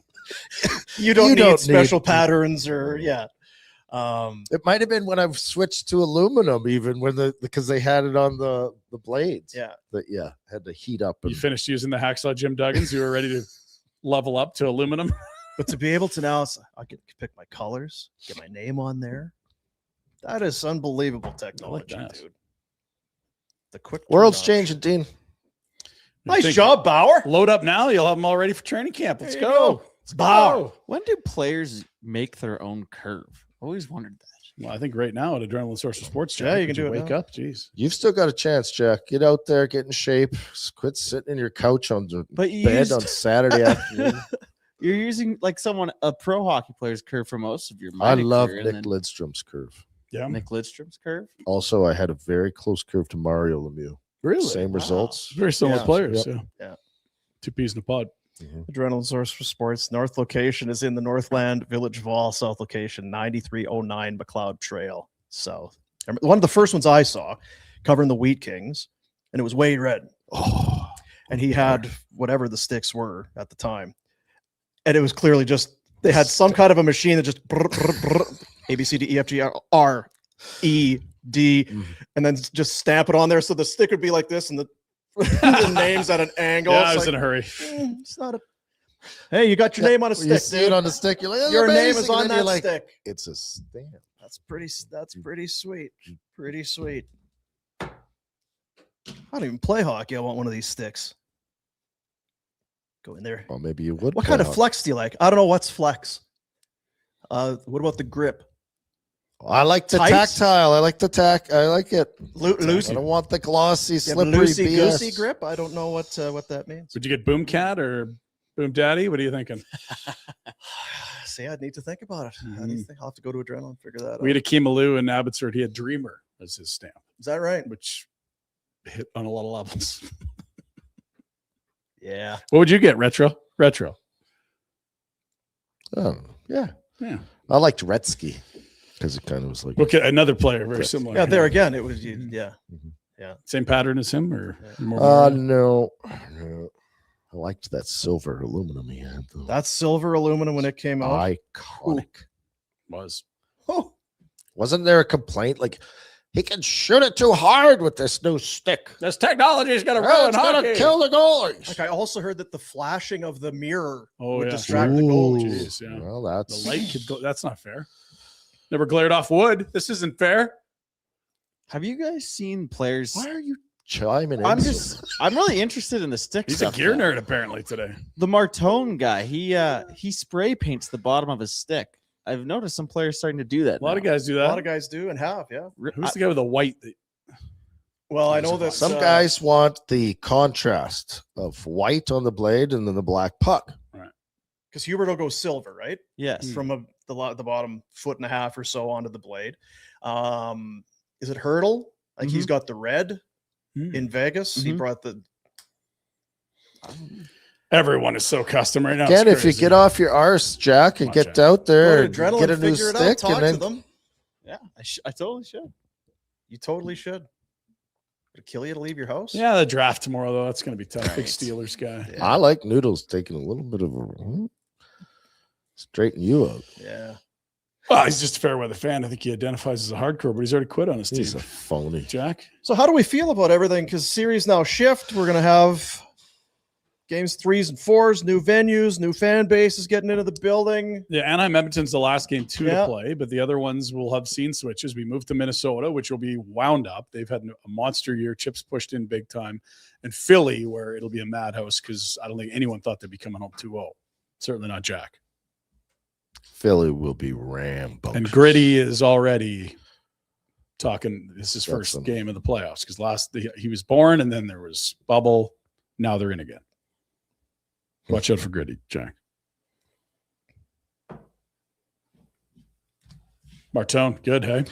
You don't You need don't special need- patterns or It might have been when I've switched to aluminum, even because they had it on the blades. yeah. Had to heat up. You And, finished using the hacksaw Jim Duggins. You were ready to level up to aluminum. But to be able to now, I can pick my colors, get my name on there. That is unbelievable technology, that. dude. The quick world's turn on. changing, Dean. Nice Think- job, Bauer. Load up now. You'll have them all ready for training camp. Let's There you go. go. Let's Bauer. go. When do players make their own curve? Always wondered that. Well, I think right now at Adrenaline Source for Sports, Jack, Yeah, you would can do it wake now. up. Jeez. You've still got a chance, Jack. Get out there, get in shape. Quit sitting in your couch on the But you bed used, on Saturday afternoon. you're using like a pro hockey player's curve for most of your I minor love career, Nick and Lidstrom's curve. Yeah. then Nick Lidstrom's curve. Also, I had a very close curve to Mario Lemieux. Really? Same Wow. results. Very similar Yeah. players. Yep. Yeah. Yeah. Two peas in a pod. Adrenaline Source for Sports. North location is in the Northland Village Val. South location, 9309 McLeod Trail South. One of the first ones I saw covering the Wheat Kings, and it was Wade Red. Oh, And he had whatever the sticks were at the time. And it was clearly just, they had some kind of a machine that just A, B, C, D, E, F, G, R, E, D, and then just stamp it on there. So the stick would be like this and the names at an angle. Yeah, It's I was like, in a hurry. it's not a. Hey, you got your name on a when you stick. see it on the stick, you're like, "That's Your name amazing," is and on then that you're like, stick. It's a stamp. That's pretty sweet. Pretty sweet. I don't even play hockey. I want one of these sticks. Go in there. Well, maybe you would. What play kind of hockey. flex do you like? I don't know what's flex. What about the grip? I like the Tights? tactile. I like the tack. I like it. I Loosey, don't want the glossy, slippery loosey BS. goosey grip. I don't know what that means. Would you get Boom Cat or Boom Daddy? What are you thinking? See, I'd need to think about it. I need to think. I'll have to go to Adrenaline and figure that out. We had Akeem Alou in Abbotsford. He had Dreamer as his stamp, Is that right? which hit on a lot of levels. Yeah. What would you get? Retro. Oh, yeah. Yeah. I liked Retsky because it kind of was like Okay, another player very similar. Yeah. There again, it was. Yeah. Same pattern as him, or more? no. I liked that silver aluminum he had though. That's silver aluminum when it came out. Iconic. was. Oh, Wasn't there a complaint like he can shoot it too hard with this new stick? This technology is going to Oh, ruin it's gonna hockey. kill the goalies. like I also heard that the flashing of the mirror Oh, would yeah. distract the goalie. Jeez, yeah. Well, The that's light could go. That's not fair. Never glared off wood. This isn't fair. Have you guys seen players? Why are you chiming in? I'm so just. I'm really interested in the stick He's a stuff. gear now. nerd apparently today. The Martone guy. He spray paints the bottom of his stick. I've noticed some players starting to do that. A lot of now. guys do A that. lot of guys do and have, yeah. Who's the guy with the white? Well, I know that Some guys want the contrast of white on the blade and then the black puck. because Hubert will go silver, right? Yes. From the bottom foot and a half or so onto the blade. Is it Hurdle? Like he's got the red in Vegas. He Mhm. brought the. Everyone is so custom right now. Again, It's if you crazy. get off your arse, Jack, and Come on, get Jack. out there, Go to and Adrenaline, get a new figure it out, stick, talk and then to them. Yeah. I totally should. You totally should. Would it kill you to leave your house? Yeah, the draft tomorrow though. That's going to be tough. Big Right. Steelers guy. Yeah. I like Noodles taking a little bit of a straighten you out. Yeah. Well, he's just a fair weather fan. I think he identifies as a hardcore, but he's already quit on his He's a team. phony. Jack. So how do we feel about everything? Because series now shift. We're gonna have games 3s and 4s, new venues, new fan bases getting into the building. Yeah, Anaheim Edmonton's the last game Yeah. to play, but the other ones will have scene switches. We moved to Minnesota, which will be wound up. They've had a monster year. Chips pushed in big time. And Philly, where it'll be a madhouse because I don't think anyone thought they'd be coming home 2-0. Certainly not Jack. Philly will be rambo. And Gritty is already talking. This is his Got first some- game of the playoffs because he was born and then there was bubble. Now they're in again. Watch out for Gritty, Jack. Martone, good, hey?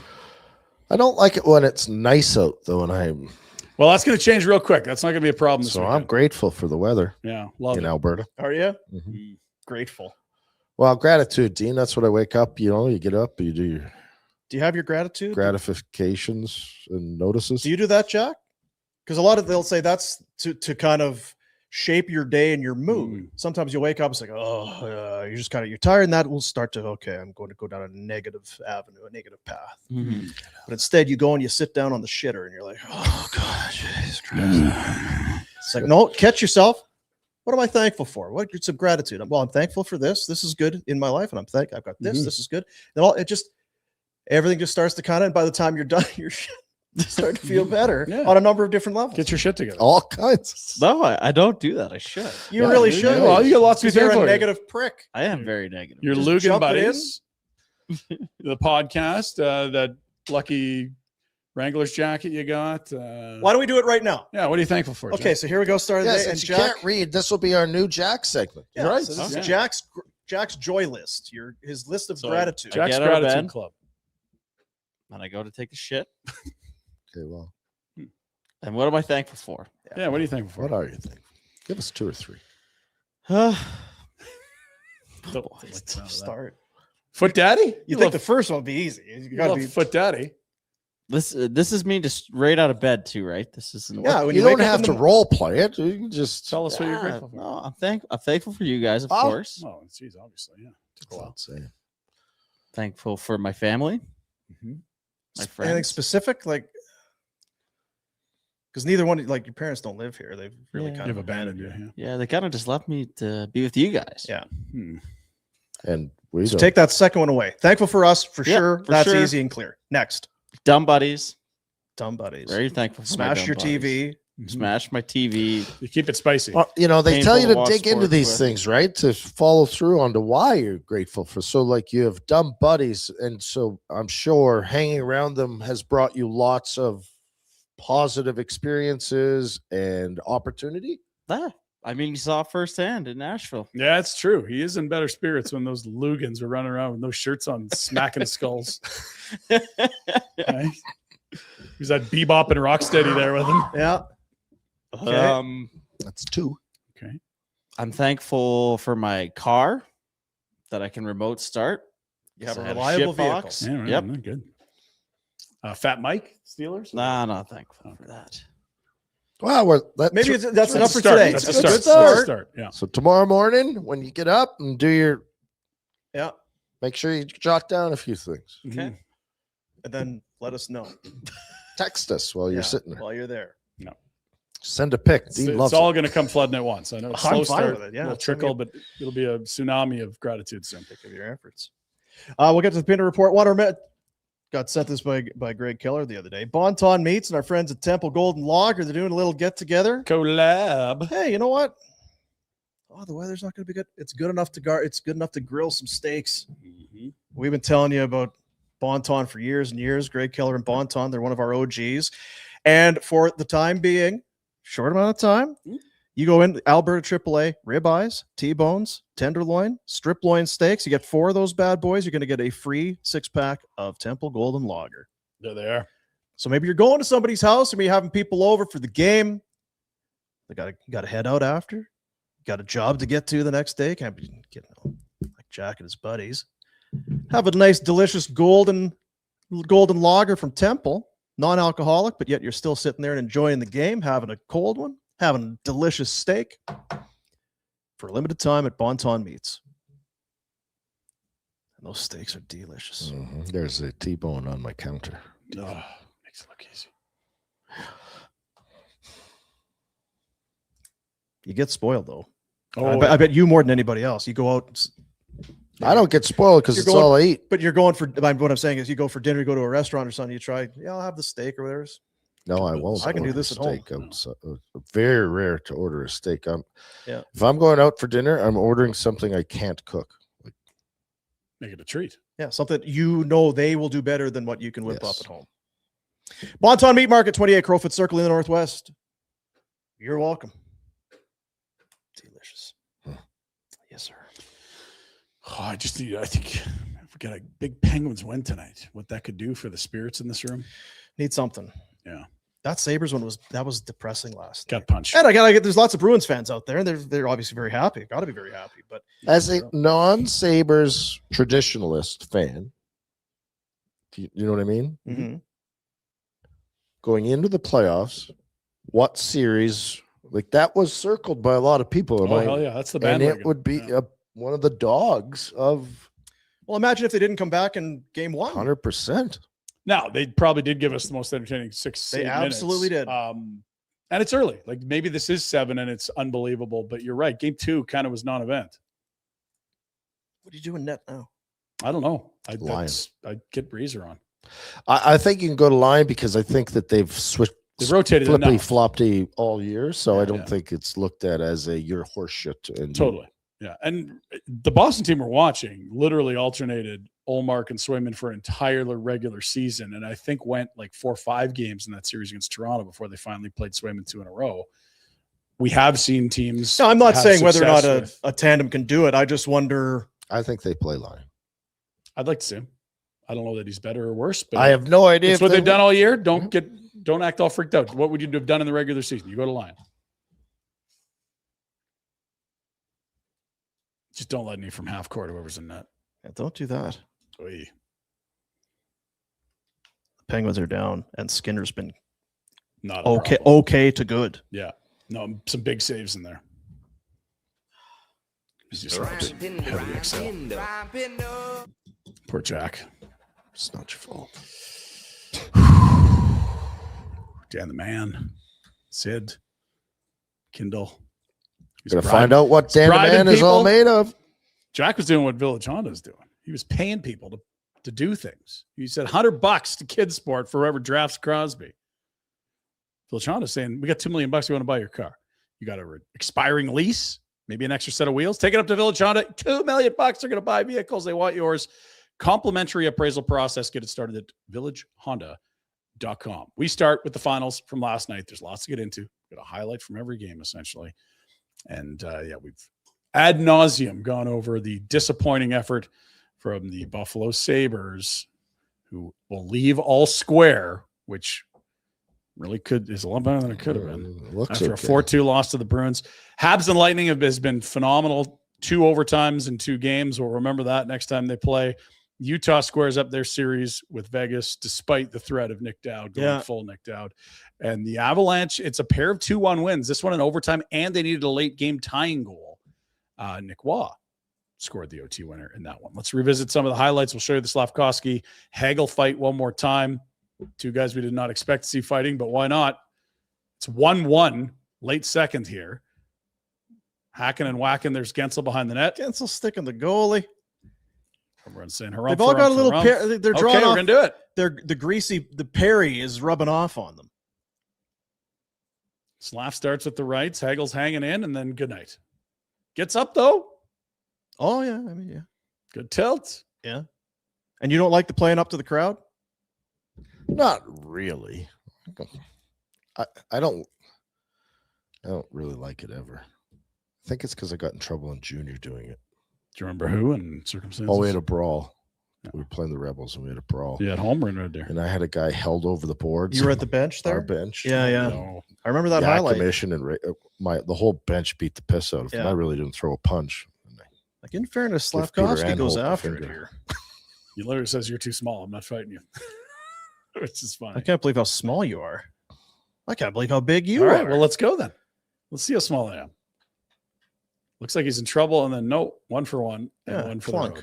I don't like it when it's nice out though, and I'm Well, that's going to change real quick. That's not going to be a problem this so I'm weekend. grateful for the weather Yeah, love in it. Alberta. Are you Mhm. grateful? Well, gratitude, Dean. That's what I wake up. You get up, you do your Do you have your gratitude? gratifications and notices. Do you do that, Jack? Because a lot of they'll say that's to kind of shape your day and your mood. Sometimes you wake up, it's like, you're just kind of you're tired, and that will start to I'm going to go down a negative avenue, a negative path. Mhm. But instead, you go and you sit down on the shitter, and you're like, oh god, Jesus Christ. It's like, no, catch yourself. What am I thankful for? What some gratitude? Well, I'm thankful for this. This is good in my life, and I've got this. Mhm. This is good. And everything just starts to kind of. And by the time you're done, you're start to feel better Yeah. on a number of different levels. Get your shit together. All kinds. No, I don't do that. I should. You Yeah, really you- should. well, you got lots to be Because you're thankful a for. negative prick. I am very negative. Your Just Lugan jump it buddies, the podcast, that lucky Wrangler's jacket you got. Why don't we do it right now? Yeah, what are you thankful for? Okay, so here we go. Start of the Yeah, day, and since you Jack. can't read, this will be our new Jack segment. Yeah, Right. so this Okay. is Jack's joy list. His list of So, gratitude. Jack's Get out of Gratitude bed. Club. And I go to take a shit. Okay, well, And what am I thankful for? Yeah, what are you thankful for? what are you thinking? Give us 2 or 3. Don't- Boy, like it's the sound of that. Start. Foot Daddy? You love, think the first one would be easy? You you gotta love be. Foot Daddy. This is me just right out of bed too, right? This isn't. Yeah, when You wake don't up have in to the- role play it. You can just Tell us what you're Yeah, grateful for. no, I'm thankful for you guys, of Oh. course. Oh, geez, obviously, yeah. Took a Go while. out, say it. Thankful for my family, Mhm. my Anything friends. specific, like because neither one, like your parents don't live here. They've really Yeah. kind You've of abandoned you. Yeah. Yeah, they kind of just left me to be with you guys. Yeah. Hmm. And we So don't. take that second one away. Thankful for us for Yeah, sure. for That's sure. easy and clear. Next, Dumb buddies. dumb buddies. Very thankful for my Smash dumb your buddies. TV. Mhm. Smash my TV. You keep it spicy. Well, they Painful tell you to to watch dig into sports these with. things, right? To follow through onto why you're grateful for. So, like, you have dumb buddies, and so I'm sure hanging around them has brought you lots of positive experiences and opportunity. Ah, I mean, you saw it firsthand in Nashville. Yeah, it's true. He is in better spirits when those Lugans are running around with no shirts on, smacking skulls. Right? He's that Bebop and Rocksteady there with him. Yeah. Okay. That's 2. Okay. I'm thankful for my car that I can remote start. You have a I had reliable shit vehicle. box. Yeah, right, Yep. no, good. Fat Mike Steelers? Nah, not thankful Okay. for that. Wow, Maybe that's enough for start. today. That's a It's start. good That's a start. start. Yeah. So tomorrow morning, when you get up and do your, Yeah. make sure you jot down a few things. Okay. And then let us know Text us while you're Yeah, sitting there. while you're there. Send a pic. It's, Dean it's loves all it. going to come flooding at once. I know it's I'm slow fine start, with it, yeah. little It's gonna trickle, but it'll be a tsunami of gratitude soon. Of your efforts. We'll get to the Pinder Report. Got sent this by Greg Keller the other day. Bonton Meats and our friends at Temple Golden Lager, they're doing a little get together. Collab. Hey, you know what? Oh, the weather's not going to be good. It's good enough to It's good enough to grill some steaks. Mhm. We've been telling you about Bonton for years and years. Greg Keller and Bonton, they're one of our OGs. And for the time being, short amount of time, you go in Alberta AAA, ribeyes, T-bones, tenderloin, strip loin steaks. You get 4 of those bad boys. You're going to get a free 6-pack of Temple Golden Lager. There they are. So maybe you're going to somebody's house, or maybe you're having people over for the game. You got to head out after. Got a job to get to the next day. Can't be getting like Jack and his buddies. Have a nice, delicious golden lager from Temple, non-alcoholic, but yet you're still sitting there and enjoying the game, having a cold one, having a delicious steak for a limited time at Bonton Meats. And those steaks are delicious. Mhm. There's a T-bone on my counter. Oh, makes it look easy. You get spoiled though. Oh, I bet you more than anybody else. You go out. I don't get spoiled because You're it's going- all I eat. But you're going for what I'm saying is you go for dinner, you go to a restaurant or something, you try, I'll have the steak or whatever. No, I won't. I can do order this at home. steak outside. Very rare to order a steak. Yeah. If I'm going out for dinner, I'm ordering something I can't cook. Like Make it a treat. Yeah, something they will do better than what you can whip up Yes. at home. Bonton Meat Market, 28 Crowfoot Circle in the Northwest. You're welcome. Delicious. Yes, sir. Oh, I think if we got a big Penguins win tonight, what that could do for the spirits in this room. Need something. Yeah. That Sabres one was depressing last night. Got punched. And I gotta get, there's lots of Bruins fans out there, and they're obviously very happy. Got to be very happy. But As a non-Sabres traditionalist fan, you know what I mean? Mhm. Going into the playoffs, what series like that was circled by a lot of people? Oh, hell yeah. That's the And bandwagon. it would be Yeah. one of the dogs of well, imagine if they didn't come back in game one. 100%. Now, they probably did give us the most entertaining 6 They 8 absolutely minutes. did. And it's early. Like maybe this is 7 and it's unbelievable, but you're right. Game 2 kind of was non-event. What are you doing net now? I don't know. Lion. I'd get Breezer on. I think you can go to line because I think that they've switched They've rotated flippy enough. floppy all year, so I don't Yeah. think it's looked at as a your horse shit. And Totally. Yeah. And the Boston team we're watching literally alternated Ullmark and Swayman for an entire regular season. And I think went like 4 or 5 games in that series against Toronto before they finally played Swayman 2 in a row. We have seen teams. No, I'm not have saying whether or not success with- a tandem can do it. I just wonder. I think they play line. I'd like to see him. I don't know that he's better or worse, but I have no idea. it's if what they they've done will. all year. Don't act all freaked out. What would you have done in the regular season? You go to line. Just don't let any from half court, whoever's in net. Yeah, don't do that. Oy. The Penguins are down, and Skinner's been Not a okay problem. to good. Yeah. No, some big saves in there. He's just heavy excel. Poor Jack. It's not your fault. Dan the man. Sid. Kindle. He's Gonna bribing- find out what Dan the bribing Man is all people. made of. Jack was doing what Village Honda's doing. He was paying people to do things. He said $100 to Kids Sport for whoever drafts Crosby. Village Honda's saying, we got $2 million. We want to buy your car. You got an expiring lease, maybe an extra set of wheels. Take it up to Village Honda. $2 million. They're going to buy vehicles. They want yours. Complimentary appraisal process. Get it started at villagehonda.com. We start with the finals from last night. There's lots to get into. Got a highlight from every game, essentially. And we've ad nauseum gone over the disappointing effort from the Buffalo Sabres, who will leave all square, which really is a lot better than it could have been. Looks After okay. a 4-2 loss to the Bruins. Habs and Lightning has been phenomenal. 2 overtimes in 2 games. We'll remember that next time they play. Utah squares up their series with Vegas, despite the threat of Nick Dowd going full Nick Dowd. And the Avalanche, it's a pair of 2-1 wins. This one in overtime, and they needed a late game tying goal. Nick Waugh scored the OT winner in that one. Let's revisit some of the highlights. We'll show you the Slavkovsky Hagel fight one more time. 2 guys we did not expect to see fighting, but why not? It's 1-1, late second here. Hacking and whacking. There's Gensel behind the net. Gensel sticking the goalie. Everyone's saying They've all got a little pair. They're drawing okay, we're off. gonna do it. The Perry is rubbing off on them. Slav starts with the rights. Hagel's hanging in, and then good night. Gets up though. Oh yeah, I mean yeah. Good tilt. Yeah. And you don't like the playing up to the crowd? Not really. I don't really like it ever. I think it's because I got in trouble in junior doing it. Do you remember who and circumstances? Oh, we had a brawl. Yeah. We were playing the Rebels and we had a brawl. Yeah, at home or in Red Deer? And I had a guy held over the boards. You were at the bench our there? bench. Yeah. No. I remember that Yeah, highlight. commission and the whole bench beat the piss out of him. Yeah. I really didn't throw a punch. Like in fairness, Give Peter Slavkovsky and goes Holt a after it finger. here. He literally says you're too small. I'm not fighting you. Which is I funny. can't believe how small you are. I can't believe how big you All are. right, well, let's go then. Let's see how small I am. Looks like he's in trouble, and then no, 1 for 1 and Yeah, 1 for flunk.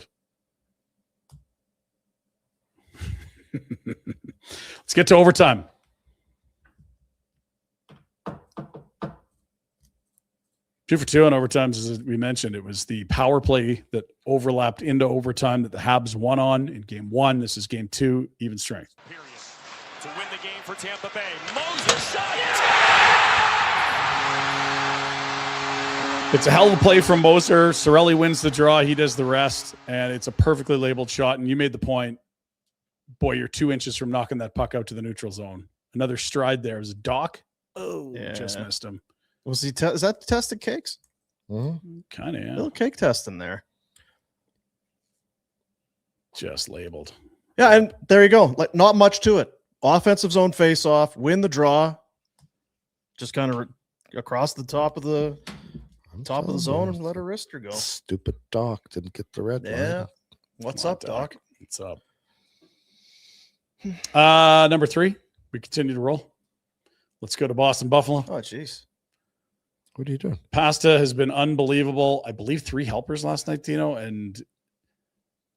the road. Let's get to overtime. Two for 2 on overtimes, as we mentioned. It was the power play that overlapped into overtime that the Habs won on in game 1. This is game 2, even strength. Period. To win the game for Tampa Bay. Moses shot. It's a hell of a play from Moser. Sorelli wins the draw. He does the rest, and it's a perfectly labeled shot. And you made the point. Boy, you're 2 inches from knocking that puck out to the neutral zone. Another stride there. It was a Doc. Oh, just missed him. Was he? Is that tested cakes? Mhm. Kind of, yeah. Little cake test in there. Just labeled. Yeah, and there you go. Like, not much to it. Offensive zone face-off, win the draw. Just kind of across the top of the zone and let a wrister go. Stupid Doc didn't get the red Yeah. line. What's Come on, up, Doc? What's up? Number 3. We continue to roll. Let's go to Boston Buffalo. Oh, jeez. What are you doing? Pasta has been unbelievable. I believe 3 helpers last night, Dino, and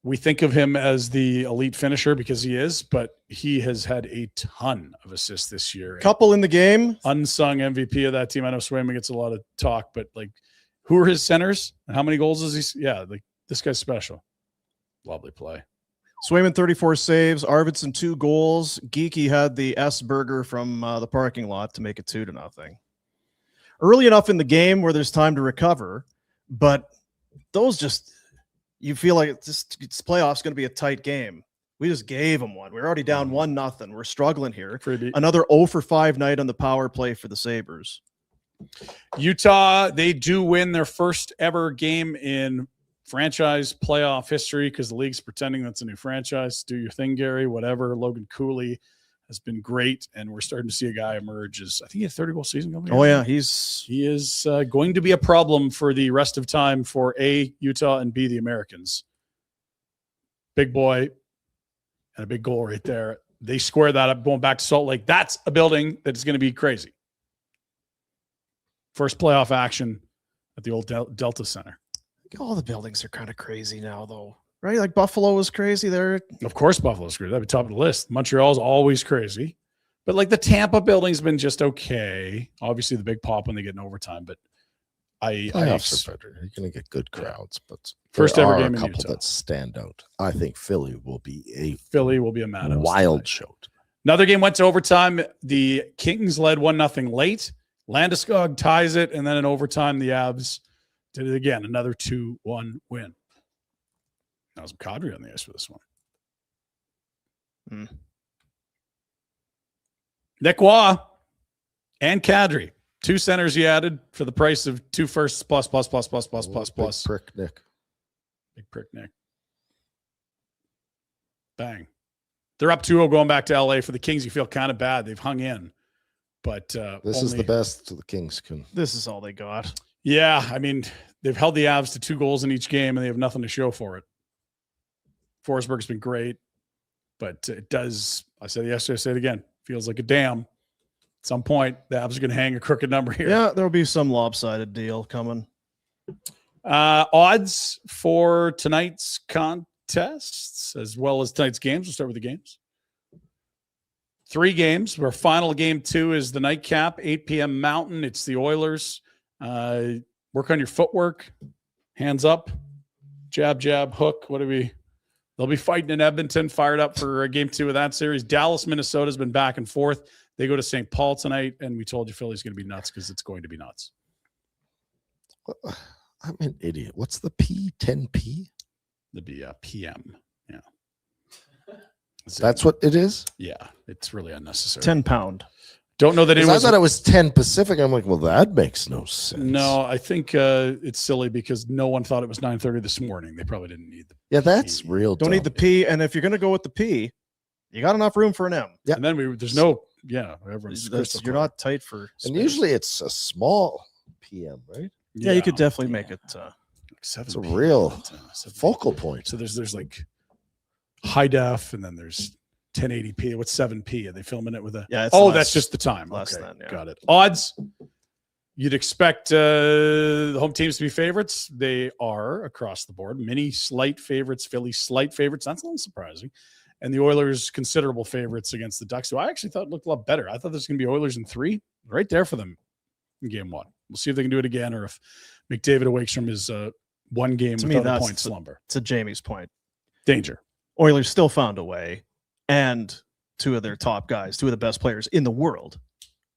we think of him as the elite finisher because he is, but he has had a ton of assists this year. Couple in the game. Unsung MVP of that team. I know Swayman gets a lot of talk, but like, who are his centers and how many goals is he? Yeah, like this guy's special. Lovely play. Swayman 34 saves. Arvidsson 2 goals. Geeky had the S burger from the parking lot to make it 2-0. Early enough in the game where there's time to recover, but those just, you feel like it's playoffs going to be a tight game. We just gave them one. We're already down 1-0. We're struggling here. Freebie. Another 0-for-5 night on the power play for the Sabres. Utah, they do win their first ever game in franchise playoff history because the league's pretending that's a new franchise. Do your thing, Gary, whatever. Logan Cooley has been great, and we're starting to see a guy emerge. I think he had a 30-goal season coming. Oh, yeah. He is going to be a problem for the rest of time for A, Utah, and B, the Americans. Big boy and a big goal right there. They square that up going back to Salt Lake. That's a building that is going to be crazy. First playoff action at the old Delta Center. All the buildings are kind of crazy now, though, right? Like Buffalo was crazy there. Of course, Buffalo's crazy. That'd be top of the list. Montreal's always crazy. But like the Tampa building's been just okay. Obviously, the big pop when they get in overtime. But Playoffs are better. You're going to get good crowds, but First there ever are game a in couple Utah. that stand out. I think Philly will be Philly will be a madhouse wild tonight. show. Another game went to overtime. The Kings led 1-0 late. Landeskog ties it, and then in overtime, the Avs did it again. Another 2-1 win. That was Kadri on the ice for this one. Nick Waugh and Kadri. 2 centers he added for the price of 2 firsts plus. Big prick, Nick. Big prick, Nick. Bang. They're up 2-0 going back to LA. For the Kings, you feel kind of bad. They've hung in. But This is the best the Kings can. This is all they got. Yeah, I mean, they've held the Avs to 2 goals in each game, and they have nothing to show for it. Forsberg's been great, but it does, I said yesterday, I say it again, feels like a dam. At some point, the Avs are going to hang a crooked number here. Yeah, there'll be some lopsided deal coming. Odds for tonight's contests, as well as tonight's games. We'll start with the games. 3 games. Our final game 2 is the nightcap, 8 p.m. Mountain. It's the Oilers. Work on your footwork. Hands up. Jab, jab, hook. They'll be fighting in Edmonton, fired up for game 2 of that series. Dallas, Minnesota's been back and forth. They go to St. Paul tonight, and we told you Philly's going to be nuts because it's going to be nuts. I'm an idiot. What's the P? 10P? It'll be PM. Yeah. That's what it is? Yeah, it's really unnecessary. 10 pound. Don't know that it 'Cause was. I thought it was 10 Pacific. I'm like, well, that makes no sense. No, I think it's silly because no one thought it was 9:30 this morning. They probably didn't need the. Yeah, that's real. Don't need the P. And if you're going to go with the P, you got enough room for an M. Yeah. And then there's no. Yeah, everyone's crystal You're clear. not tight for And space. usually it's a small PM, right? Yeah, you could definitely make it. Like 7 It's a p.m. real 7 focal point. So there's like high def, and then there's 1080p. What's 7p? Are they filming it with a? Yeah, it's Oh, less- that's just the time. less Okay, than, yeah. got it. Odds. You'd expect the home teams to be favorites. They are across the board. Many slight favorites. Philly slight favorites. That's a little surprising. And the Oilers considerable favorites against the Ducks, who I actually thought looked a lot better. I thought this was going to be Oilers in 3, right there for them in game 1. We'll see if they can do it again, or if McDavid awakes from his one game To me, without a that's point the- slumber. To Jamie's point, Danger. Oilers still found a way, and 2 of their top guys, 2 of the best players in the world,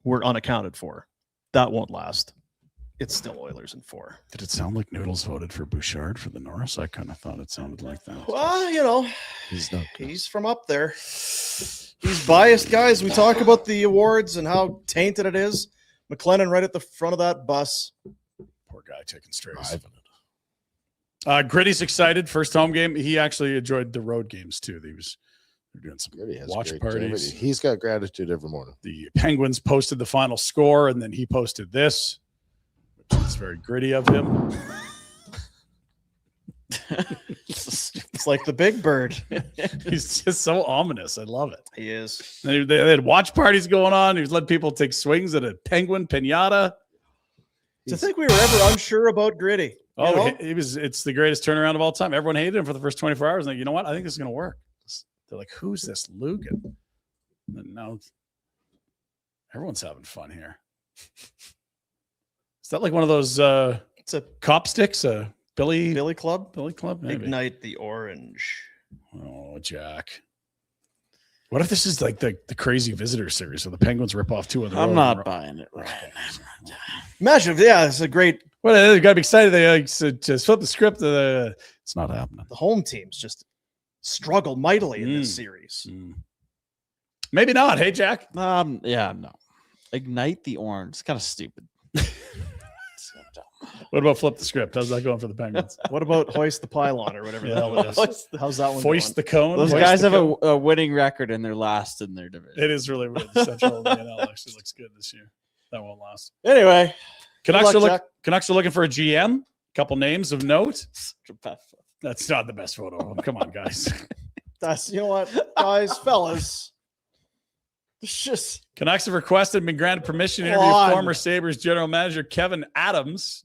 were unaccounted for. That won't last. it's still Oilers in 4. Did it sound like Noodles voted for Bouchard for the Norris? I kind of thought it sounded like that. Well, you know, He's not. he's from up there. He's biased, guys. We talk about the awards and how tainted it is. McLennan right at the front of that bus. Poor guy taking strays. Gritty's excited. First home game. He actually enjoyed the road games too. They're doing some He has watch great parties. activity. He's got gratitude every morning. The Penguins posted the final score, and then he posted this, which is very gritty of him. It's like the Big Bird. He's just so ominous. I love it. He is. They had watch parties going on. He was letting people take swings at a penguin pinata. To think we were ever unsure about Gritty. Oh, know? It's the greatest turnaround of all time. Everyone hated him for the first 24 hours. And like, you know what? I think this is going to work. They're like, who's this Lugan? And now everyone's having fun here. Is that like one of those It's a cop sticks? Billy Club. Club? Maybe. Ignite the orange. Oh, Jack. What if this is like the crazy visitor series where the Penguins rip off 2 of the I'm not buying it. Imagine, yeah, it's a great. Well, they got to be excited. They just flip the script. It's not happening. The home teams just struggle mightily in this series. Maybe not. Hey, Jack. Yeah, no. Ignite the orange. It's kind of stupid. What about flip the script? How's that going for the Penguins? What about hoist the pylon or whatever the hell it is? How's that one? Foist the cone. Those Hoist guys the have cone. a winning record and they're last in their division. It is really weird. The Central NL actually looks good this year. That won't last. Anyway, Canucks luck, are looking for a GM. Couple names of note. That's not the best photo. Come on, guys. that's you know what, guys, fellas. It's just Canucks have requested and been granted permission to interview former Sabres general manager Kevin Adams,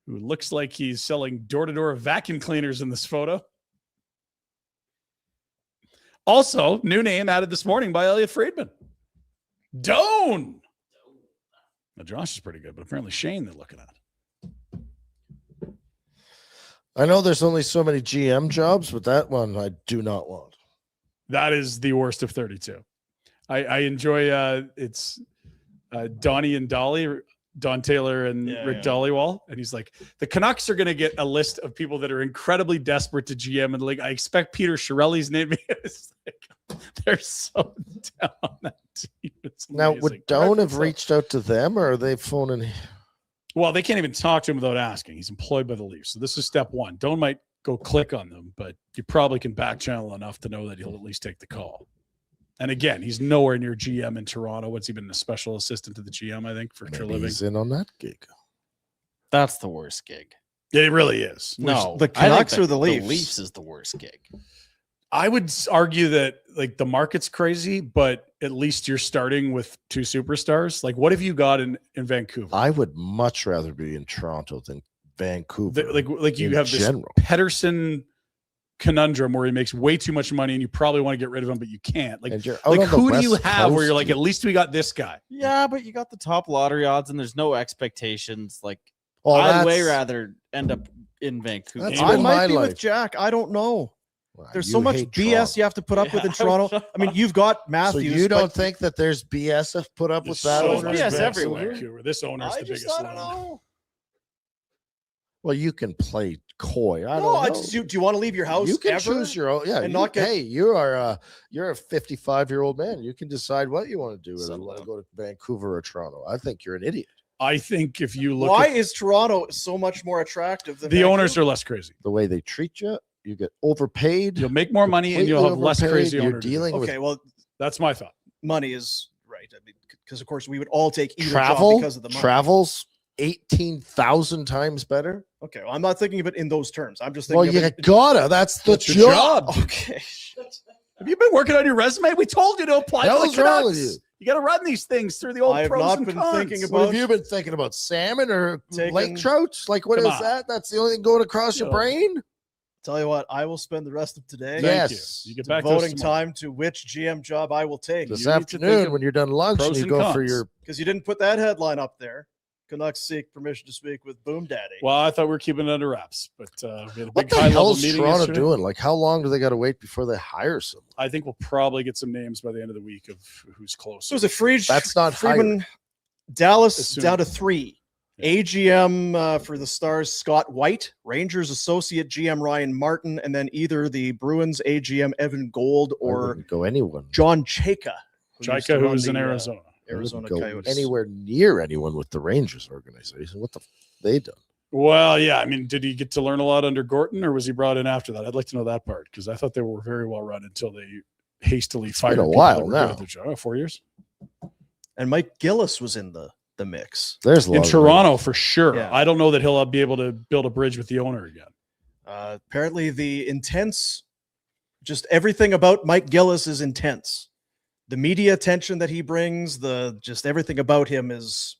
who looks like he's selling door-to-door vacuum cleaners in this photo. Also, new name added this morning by Elliot Friedman. Doan. Now, Josh is pretty good, but apparently Shane they're looking at. I know there's only so many GM jobs, but that one I do not want. That is the worst of 32. I enjoy it's Donnie and Dolly, Don Taylor and Rick Dollywall. And he's like, the Canucks are going to get a list of people that are incredibly desperate to GM in the league. I expect Peter Chiarelli's name. It's like, they're so down on that team. It's Now, amazing. would Doan have reached out to them, or are they phoning? Well, they can't even talk to him without asking. He's employed by the Leafs. So this is step one. Doan might go click on them, but you probably can back channel enough to know that he'll at least take the call. And again, he's nowhere near GM in Toronto. What's he been a special assistant to the GM, I think, for living? He's in on that gig. That's the worst gig. It really is. No, the Canucks or the Leafs? The Leafs is the worst gig. I would argue that like the market's crazy, but at least you're starting with 2 superstars. Like, what have you got in Vancouver? I would much rather be in Toronto than Vancouver. Like you in have this general. Pedersen conundrum where he makes way too much money and you probably want to get rid of him, but you can't. Like And you're out on the who do you West have where you're Coast, like, at least we got this guy? Yeah, but you got the top lottery odds and there's no expectations. Like, Oh, I'd way that's- rather end up in Vancouver. That's I been might my be life. with Jack. I don't know. Wow, There's you so much hate BS Toronto. you have to put up with in Yeah. Toronto. I mean, you've got So Matthews. you don't but think that there's BS to put up with that So owner? much BS BS everywhere. in Vancouver. This owner's I the just, biggest I don't one. know. Well, you can play coy. I No, don't I know. just, do you want to leave your house You can ever? choose your own. Yeah, and you, not get- hey, you're a 55-year-old man. You can decide what you want to do. Whether Settle you want to down. go to Vancouver or Toronto. I think you're an idiot. I think if you look Why at is Toronto so much more attractive than the owners Vancouver? are less crazy. The way they treat you, you get overpaid. You'll make more money and you'll have completely less overpaid. crazy You're owners. dealing Okay, well, That's my thought. money is right. I mean, because of course we would all take with either job travel. because of the money. Travels 18,000 times better. Okay, well, I'm not thinking of it in those terms. I'm just Well, thinking you of it. gotta. That's the That's your job. job. Okay. shit. Have you been working on your resume? We told you to apply Hell for the is wrong with Canucks. you? You got to run these things through the old I have pros not and been cons. thinking What have about- you been thinking about? Salmon or Taking- lake trout? Like, what is Come on. that? That's the only thing going across your Yo. brain? Tell you what, I will spend the rest of today Thank Yes. you. You get back to us devoting tomorrow. time to which GM job I will take. This You need to think afternoon, of when you're done lunch, pros and you and go for cons. your. Because you didn't put that headline up there. Canucks seek permission to speak with Boom Daddy. Well, I thought we were keeping it under wraps, but we had a What big the high-level hell is meeting Toronto yesterday. doing? Like, how long do they got to wait before they hire someone? I think we'll probably get some names by the end of the week of who's close. So it was a free. That's not Friedman, Dallas As soon- down to 3. AGM for the Stars, Scott White, Rangers associate GM Ryan Martin, and then either the Bruins AGM Evan Gold I or wouldn't go anyone. John Chayka, Chayka, who was in Arizona. Arizona Go Coyotes. anywhere near anyone with the Rangers organization. What the they done? Well, yeah. I mean, did he get to learn a lot under Gorton, or was he brought in after that? I'd like to know that part because I thought they were very well run until they hastily fired a people while that were good now. at their job. 4 years And Mike Gillis was in the mix. There's a lot in of Toronto for sure. Yeah. I don't know that he'll be able to build a bridge with the owner again. Apparently, the intense, just everything about Mike Gillis is intense. The media attention that he brings, just everything about him is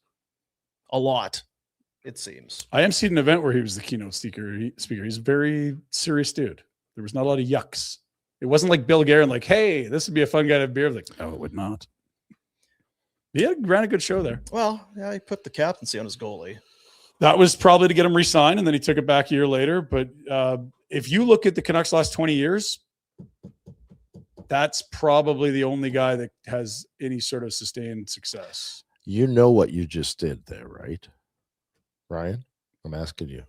a lot, it seems. I am seeing an event where he was the keynote speaker. He's a very serious dude. There was not a lot of yucks. It wasn't like Bill Guerin, like, hey, this would be a fun guy to have beer. Like, no, it would not. He ran a good show there. Well, yeah, he put the captaincy on his goalie. That was probably to get him re-signed, and then he took it back a year later. But if you look at the Canucks last 20 years, that's probably the only guy that has any sort of sustained success. You know what you just did there, right, Ryan? I'm asking you.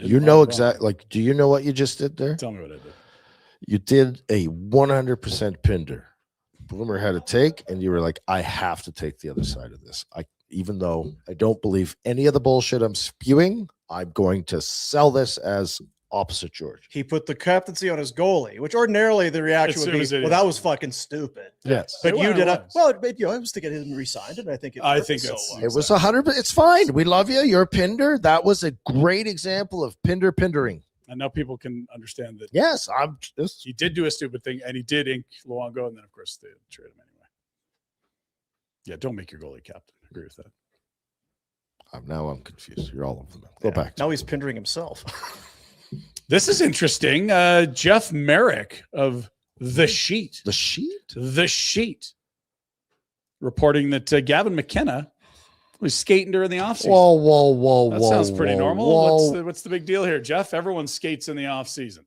You know exactly. Like, do you know what you just did there? Tell me what I did. You did a 100% Pinder. Boomer had a take, and you were like, I have to take the other side of this. Even though I don't believe any of the bullshit I'm spewing, I'm going to sell this as opposite George. He put the captaincy on his goalie, which ordinarily the reaction would be, well, that was fucking stupid. Yes. But you did it. well, I was thinking him re-signed, and I think I think so that's- well. It was 100. It's fine. We love you. You're Pinder. That was a great example of Pindering. And now people can understand that Yes, I'm just. he did do a stupid thing, and he did ink Luongo, and then, of course, they traded him anyway. Yeah, don't make your goalie captain. I agree with that. Now I'm confused. You're all over them. Go back. Now he's Pindering himself. This is interesting. Jeff Merrick of The Sheet. The sheet? The Sheet. Reporting that Gavin McKenna was skating during the offseason. Whoa. That sounds pretty whoa, normal. whoa. What's the big deal here, Jeff? Everyone skates in the offseason.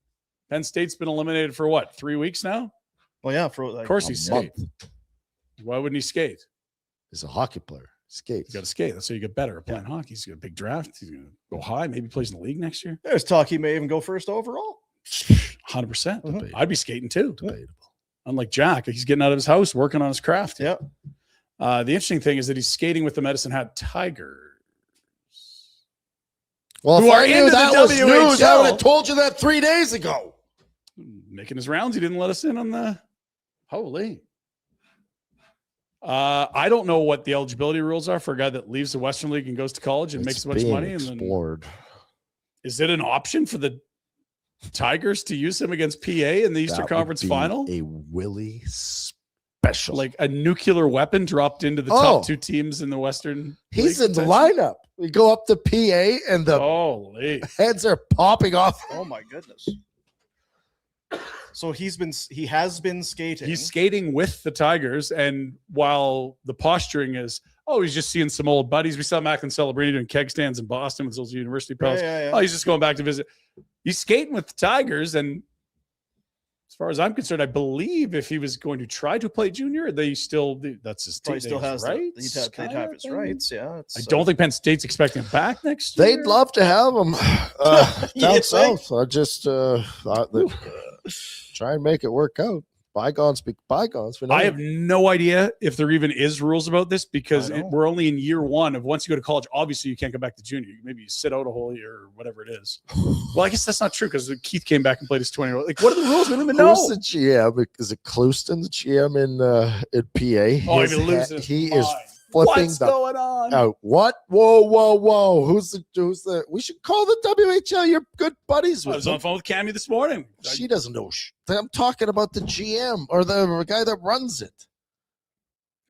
Penn State's been eliminated for what, 3 weeks now? Well, yeah, Of course he A skates. month. Why wouldn't he skate? He's a hockey player. Skates. You got to skate. That's how you get better at playing hockey. He's got a big draft. He's going to go high. Maybe plays in the league next year. There's talk he may even go first overall. 100%. Debatable. I'd be skating too. Debatable. Unlike Jack, he's getting out of his house, working on his craft. Yeah. The interesting thing is that he's skating with the Medicine Hat Tigers. Well, Who if are I knew into the that was news, I WHL. would have told you that 3 days ago. Making his rounds. He didn't let us in on the holy. I don't know what the eligibility rules are for a guy that leaves the Western League and goes to college and makes a bunch of money. And then, explored. is it an option for the Tigers to use him against PA in the Eastern That would Conference be final? A Willie special. Like a nuclear weapon dropped into the Oh. top two teams in the Western He's League, in the potentially? lineup. We go up to PA, and the Holy. heads are popping off. Oh my goodness. So he has been skating. He's skating with the Tigers, and while the posturing is, oh, he's just seeing some old buddies. We saw Macklin Celebrini doing keg stands in Boston with those university pals. Yeah. Oh, he's just going back to visit. He's skating with the Tigers, and as far as I'm concerned, I believe if he was going to try to play junior, that's his Probably team. still has right. They'd have his rights. Yeah. I don't think Penn State's expecting him back next year. They'd love to have him down You south. I just thought that try and make it work out. Bygones speak bygones. I have no idea if there even is rules about this because I know. we're only in year one of once you go to college. Obviously, you can't go back to junior. Maybe you sit out a whole year or whatever it is. Well, I guess that's not true because Keith came back and played his 20-year-old. Like, what are the rules? We don't even know. Who's the GM? Is it Clouston, the GM in PA? Oh, His he loses his he mind. is flipping What's the going on? out. What? Whoa. Who's the we should call the WHL. You're good buddies I with was on the them. phone with Cammie this morning. She doesn't know. I'm talking about the GM or the guy that runs it.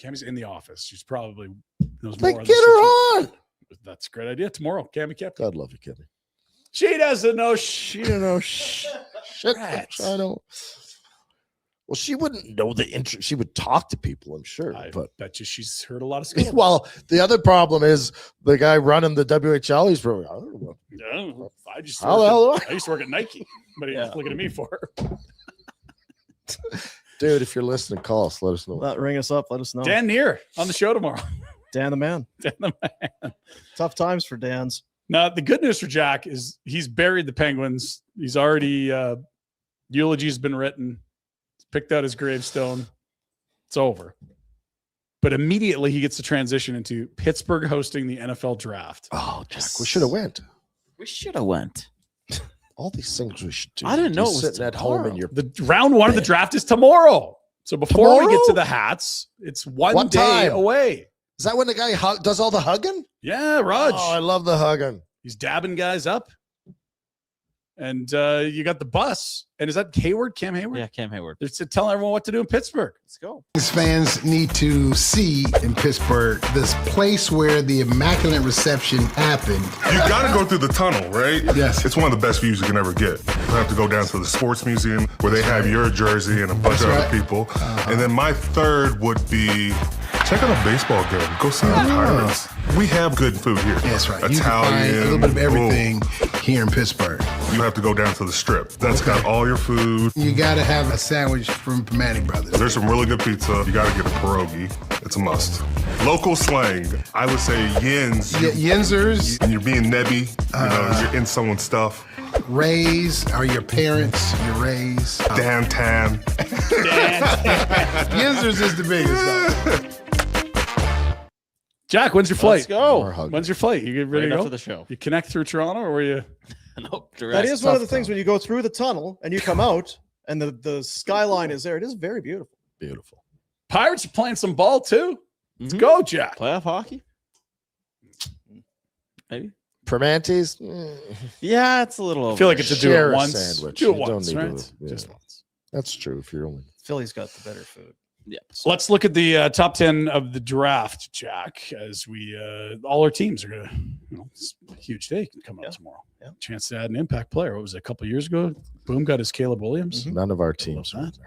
Cammie's in the office. She's probably knows Then more. get her on. That's a great idea. Tomorrow, Cammie kept. God love you, Kenny. She doesn't know. She don't know shit. Rats. I don't. Well, she wouldn't know the interest. She would talk to people, I'm sure. I But bet you she's heard a lot of stuff. well, the other problem is the guy running the WHL. He's probably, I don't know. Yeah, I just How the hell do I used to work at Nike, but he's looking at me for her. Dude, if you're listening, call us. Let us know. Ring us up. Let us know. Dan Neer on the show tomorrow. Dan the man. Dan the man. Tough times for Dan's. Now, the good news for Jack is he's buried the Penguins. He's already, eulogy's been written. He's picked out his gravestone. It's over. But immediately he gets to transition into Pittsburgh hosting the NFL draft. Oh, Jack, we should have went. We should have went. All these things we should do. I didn't know Just it was sitting at home in tomorrow. your The round one of the draft is tomorrow. So before we get Tomorrow? to the hats, it's one What day time? away. Is that when the guy does all the hugging? Yeah, Raj. Oh, I love the hugging. He's dabbing guys up. And you got the bus. And is that Hayward, Cam Hayward? Yeah, Cam Hayward. They're telling everyone what to do in Pittsburgh. Let's go. Fans need to see in Pittsburgh this place where the immaculate reception happened. You got to go through the tunnel, right? Yes. It's one of the best views you can ever get. You have to go down to the sports museum where they have your jersey and a bunch of That's other right. people. And then my third would be check out a baseball game. Go see the Pirates. We have good food here. That's right. You can Italian. find a little bit of Ooh. everything here in Pittsburgh. You have to go down to the strip. That's got all your food. You got to have a sandwich from Primanti Brothers. There's some really good pizza. You got to get a pierogi. It's a must. Local slang, I would say yins. Yinzers, And you're being nebby. You're in someone's stuff. Rays are your parents, your Rays. Dan tan. Yinzers is the biggest, though. Jack, when's your flight? Let's go. More hugging. When's your flight? You get ready Right to go? after the show. You connect through Toronto or were you? Nope. That is one of the tough things time. when you go through the tunnel and you come out and the skyline is there. It is very beautiful. Beautiful. Pirates are playing some ball too. Let's Mhm. go, Jack. Playoff hockey? Maybe. Primanti's? Yeah, it's a little over. I feel like it's a do Share it a once. sandwich. Do You it don't once, need right? to- yeah. Just once. That's true. If you're only Philly's got the better food. Yeah. Let's look at the top 10 of the draft, Jack, as we all our teams are going to, it's a huge day coming up tomorrow. Yeah. Chance to add an impact player. What was it, a couple of years ago? Boom got his Caleb Williams. none of our teams. Love are that.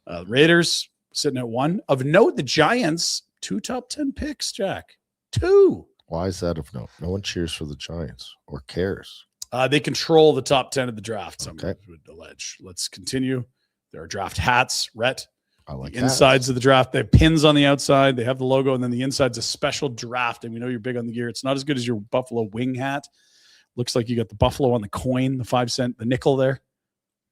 there. Raiders sitting at 1. Of note, the Giants, 2 top 10 picks, Jack. 2. Why is that of note? No one cheers for the Giants or cares. They control the top 10 of the draft, some Okay. would allege. Let's continue. There are draft hats, Rhett. I like The that. insides of the draft. They have pins on the outside. They have the logo, and then the inside's a special draft. And we know you're big on the gear. It's not as good as your Buffalo wing hat. Looks like you got the Buffalo on the coin, the 5 cent, the nickel there.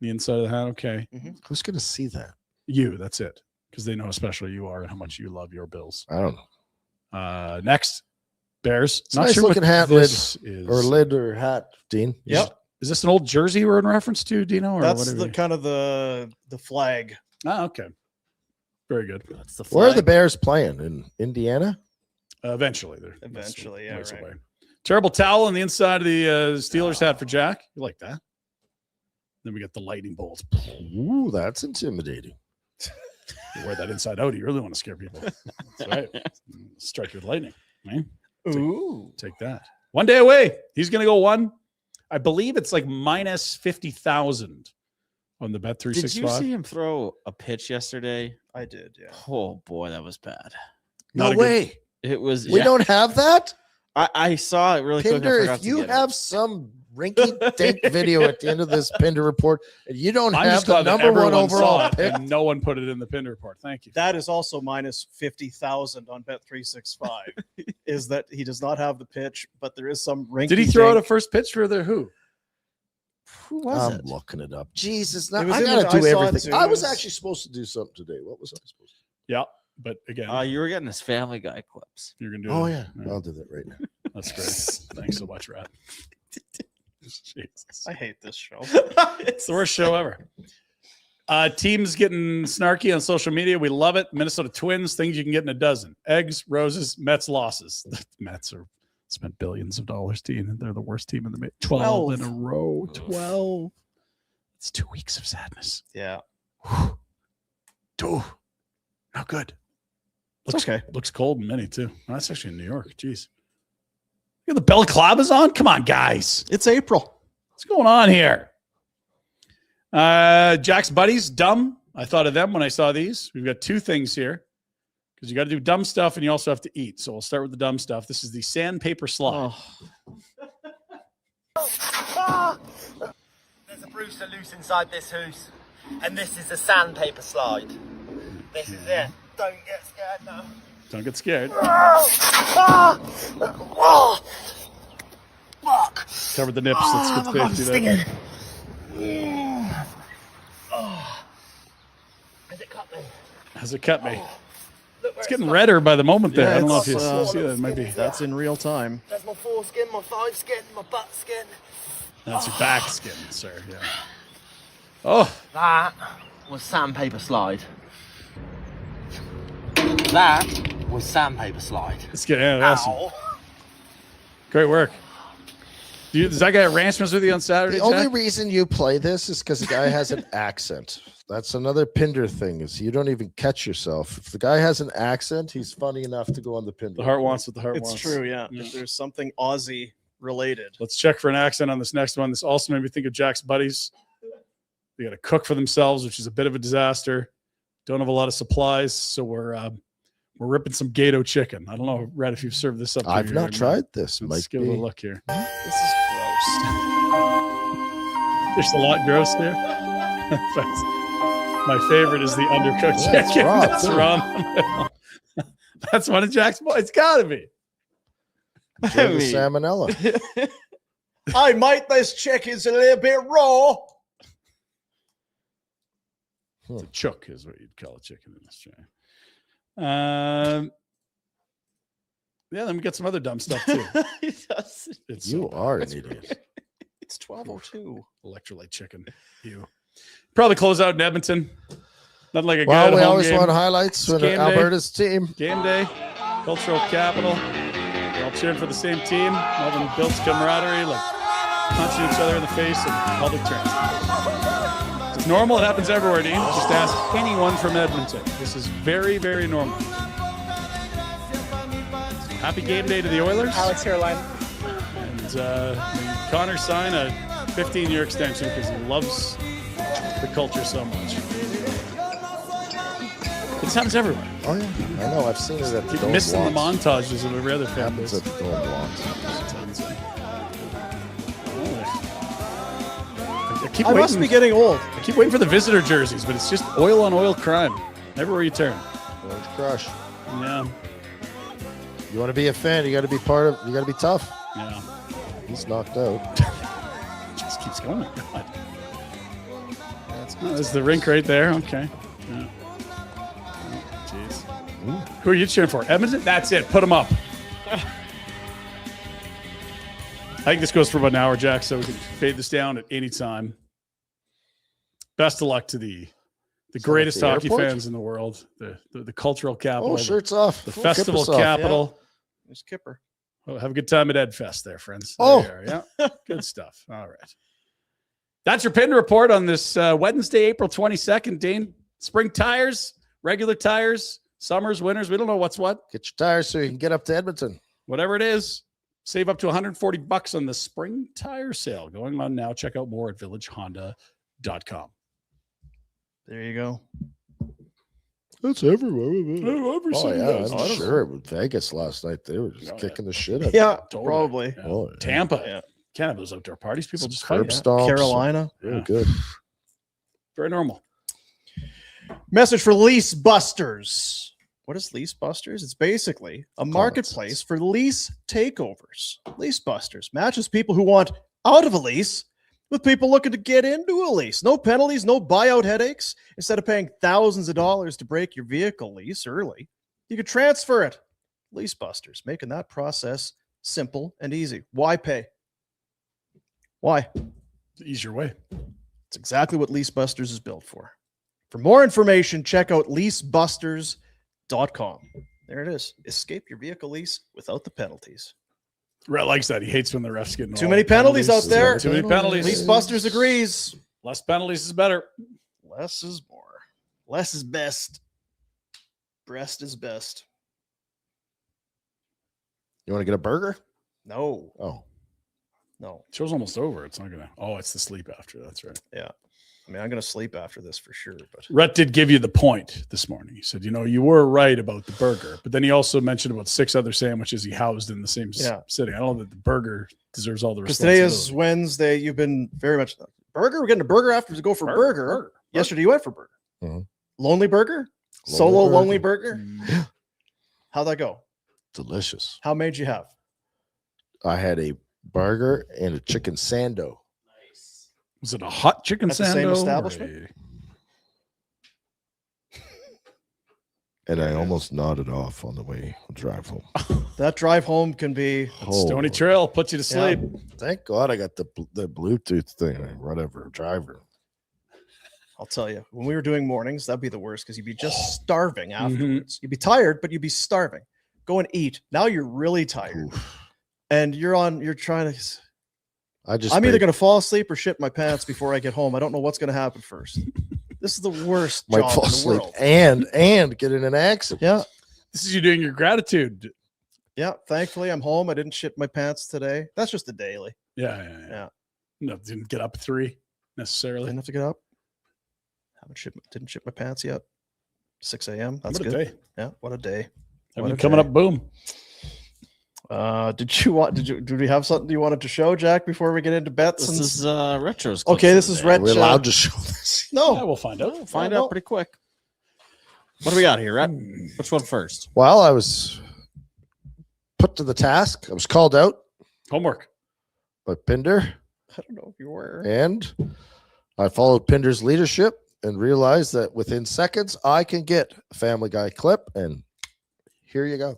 The inside of the hat. Okay. Who's going to see that? You, that's it. Because they know how special you are and how much you love your Bills. I don't know. Next, Bears. It's a nice looking hat this is. Or lid or hat, Dean. Yep. Is this an old jersey we're in reference to, Dino? Or That's whatever? the kind of the flag. Okay. Very good. That's the Where are the flag. Bears playing? In Indiana? Eventually. Eventually, yeah, ways right. away. Terrible towel on the inside of the Steelers hat for Jack. You like that? Then we got the lightning bolts. Ooh, that's intimidating. You wear that inside out. You really want to scare people. That's right. Strike you with lightning. Man. Ooh. Take that. 1 day away. He's going to go 1. I believe it's like minus 50,000 on the Bet Did you 365. see him throw a pitch yesterday? I did, yeah. Oh boy, that was bad. No Not a good- way. It was. We yeah. don't have that? I saw it really quick. Pinder, I forgot if to you get it. have some rinky-dink video at the end of this Pinder report, and you don't I'm have just the glad that number one everyone saw overall it pick, and no one put it in the Pinder report. Thank you. That is also minus 50,000 on Bet365. Is that he does not have the pitch, but there is some rinky. Did he throw out a first pitch for the who? Who was I'm it? looking it up. Jesus, now It was I in gotta the- do I saw it everything. too. I It was was- actually supposed to do something today. What was I supposed to do? Yeah, but again, You were getting his Family Guy clips. you're gonna do. Oh it. yeah, I'll do that right now. That's great. Thanks so much, Rad. Jesus. I hate this show. It's the worst show ever. Teams getting snarky on social media. We love it. Minnesota Twins, things you can get in a dozen. Eggs, roses, Mets losses. The Mets are spent billions of dollars, Dean. They're the worst team in the 12 in a row. 12. It's 2 weeks of sadness. Yeah. Two. Not good. It's okay. Looks cold in many, too. Oh, that's actually in New York. Jeez. Look at the balaclavas on. Come on, guys. It's April. What's going on here? Jack's buddies, dumb. I thought of them when I saw these. We've got 2 things here because you got to do dumb stuff and you also have to eat. So we'll start with the dumb stuff. This is the sandpaper slide. There's a Brewster loose inside this hoose, and this is a sandpaper slide. This is it. Don't get scared now. Don't get scared. Fuck. Cover the nips. That's good safety there. Has it cut me? Has it cut me? It's getting redder by the moment there. Yeah, I don't know if it's, you see that. It might be. That's in real time. That's my foreskin, my thigh skin, my butt skin. That's your back skin, sir. Yeah. Oh, That was sandpaper slide. That was sandpaper slide. it's getting awesome. Ow. Great work. Does that guy at Ranchman's with you on Saturday? The only Jack? reason you play this is because the guy has an accent. That's another Pinder thing, is you don't even catch yourself. If the guy has an accent, he's funny enough to go on the Pinder. The heart wants what the heart It's wants. true, yeah. If there's something Aussie related. Let's check for an accent on this next one. This also made me think of Jack's buddies. They got to cook for themselves, which is a bit of a disaster. Don't have a lot of supplies, so we're ripping some Gato chicken. I don't know, Rhett, if you've served this up. to I've you not or tried this. Let's Might give it a be. look here. This is gross. There's a lot gross there. My favorite is the undercooked Yeah, it's chicken. raw, That's too. raw. That's one of Jack's boys. It's got to be. Enjoy the salmonella. I might. This chicken's a little bit raw. It's a chook is what you'd call a chicken in this tray. Yeah, then we got some other dumb stuff too. It's You so are bad. an idiot. It's 12:02. Electrolyte chicken. You probably close out in Edmonton. Nothing like a Well, good we home always game. want highlights It's when game day. Alberta's team. Game day, cultural capital. We're all cheering for the same team. Nothing builds camaraderie, like punching each other in the face and public transport. It's normal. It happens everywhere, Dean. Just ask anyone from Edmonton. This is very, very normal. Happy game day to the Oilers. Alex Hairline. And Connor signed a 15-year extension because he loves the culture so much. It happens everywhere. Oh yeah, I know. I've seen it at the Keep Dome missing the Blocks. montages of every other fan Happens base. at the Dome Blocks. I keep I must be waiting. getting old. I keep waiting for the visitor jerseys, but it's just oil on oil crime everywhere you turn. Orange Crush. Yeah, You want to be a fan, you got to be part of. You got to be tough. yeah. He's knocked out. It just keeps going. God. There's the rink right there. Okay. Yeah. Oh, jeez. Who are you cheering for? Edmonton? That's it. Put them up. I think this goes for about an hour, Jack, so we can fade this down at any time. Best of luck to the greatest the hockey airport? fans in the world, the cultural capital, Oh, shirts off. the Full festival Kipper's off. capital. There's Kipper. Oh, have a good time at EdFest there, friends. Oh. There you are. Yeah. Good stuff. All right. That's your Pinder Report on this Wednesday, April 22nd, Dane. Spring tires, regular tires, summers, winters. We don't know what's what. Get your tires so you can get up to Edmonton. Whatever it is, save up to $140 on the spring tire sale going on now. Check out more at villagehonda.com. There you go. It's everywhere. Oh, Oh yeah, I'm sure. With Vegas last night, they were just Oh, yeah. kicking the shit out. Yeah, Totally. probably. Yeah. Oh, yeah. Tampa. Yeah. Can't have those outdoor parties. People Some just curb fight. stomps. Carolina. Real Yeah. good. Very normal. Message for Lease Busters. What is Lease Busters? It's basically a marketplace for lease takeovers. Lease Busters matches people who want out of a lease with people looking to get into a lease. No penalties, no buyout headaches. Instead of paying thousands of dollars to break your vehicle lease early, you could transfer it. Lease Busters, making that process simple and easy. Why pay? Why? Ease your way. It's exactly what Lease Busters is built for. For more information, check out leasebusters.com. There it is. Escape your vehicle lease without the penalties. Rhett likes that. He hates when the refs get Too all many the penalties out there. Too many penalties. Lease Busters agrees. Less penalties is better. Less is more. Less is best. Breast is best. You want to get a burger? No. Oh, No. Show's almost over. It's not gonna. Oh, it's the sleep after. That's right. Yeah. I mean, I'm going to sleep after this for sure. But Rhett did give you the point this morning. He said, you were right about the burger, but then he also mentioned about 6 other sandwiches he housed in the same sitting. I don't know that the burger deserves all the because today responsibility. is Wednesday, you've been very much burger. We're getting a burger after to go for burger. Yesterday you went for burger. Mhm. Lonely burger? Solo lonely burger? How'd that go? Delicious. How many did you have? I had a burger and a chicken sando. Was it a hot chicken At the sando? same establishment? And I almost nodded off on the way drive home. That drive home can be Stony Trail puts you to sleep. Thank God I got the Bluetooth thing, or whatever, driver. I'll tell you, when we were doing mornings, that'd be the worst because you'd be just starving afterwards. You'd be tired, but you'd be starving. Go and eat. Now you're really tired. And you're trying to. I'm either going to fall asleep or shit my pants before I get home. I don't know what's going to happen first. This is the worst might job fall in the asleep world. and get in an accident. Yeah. This is you doing your gratitude. Yeah. Thankfully, I'm home. I didn't shit my pants today. That's just a daily. Yeah. No, didn't get up at 3 necessarily. Didn't have to get up. Didn't shit my pants yet. 6 a.m. That's What a good. day. Yeah. What a day. Everything coming up, boom. Did we have something you wanted to show, Jack, before we get into bets? This is retros. Okay, this is We're Rhett. allowed to show this. No, Yeah, we'll find out. We'll find out pretty quick. What do we got here, Rhett? Which one first? Well, I was put to the task. I was called out Homework. by Pinder, I don't know if you were. and I followed Pinder's leadership and realized that within seconds I can get a Family Guy clip, and here you go.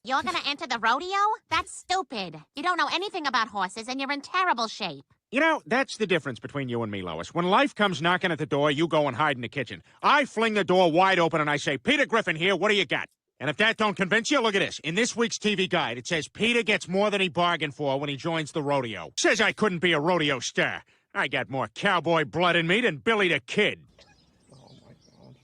You're gonna enter the rodeo? That's stupid. You don't know anything about horses and you're in terrible shape. You know, that's the difference between you and me, Lois. When life comes knocking at the door, you go and hide in the kitchen. I fling the door wide open and I say, Peter Griffin here, what do you got? And if that don't convince you, look at this. In this week's TV guide, it says Peter gets more than he bargained for when he joins the rodeo. Says I couldn't be a rodeo star. I got more cowboy blood in me than Billy the Kid. Oh my god.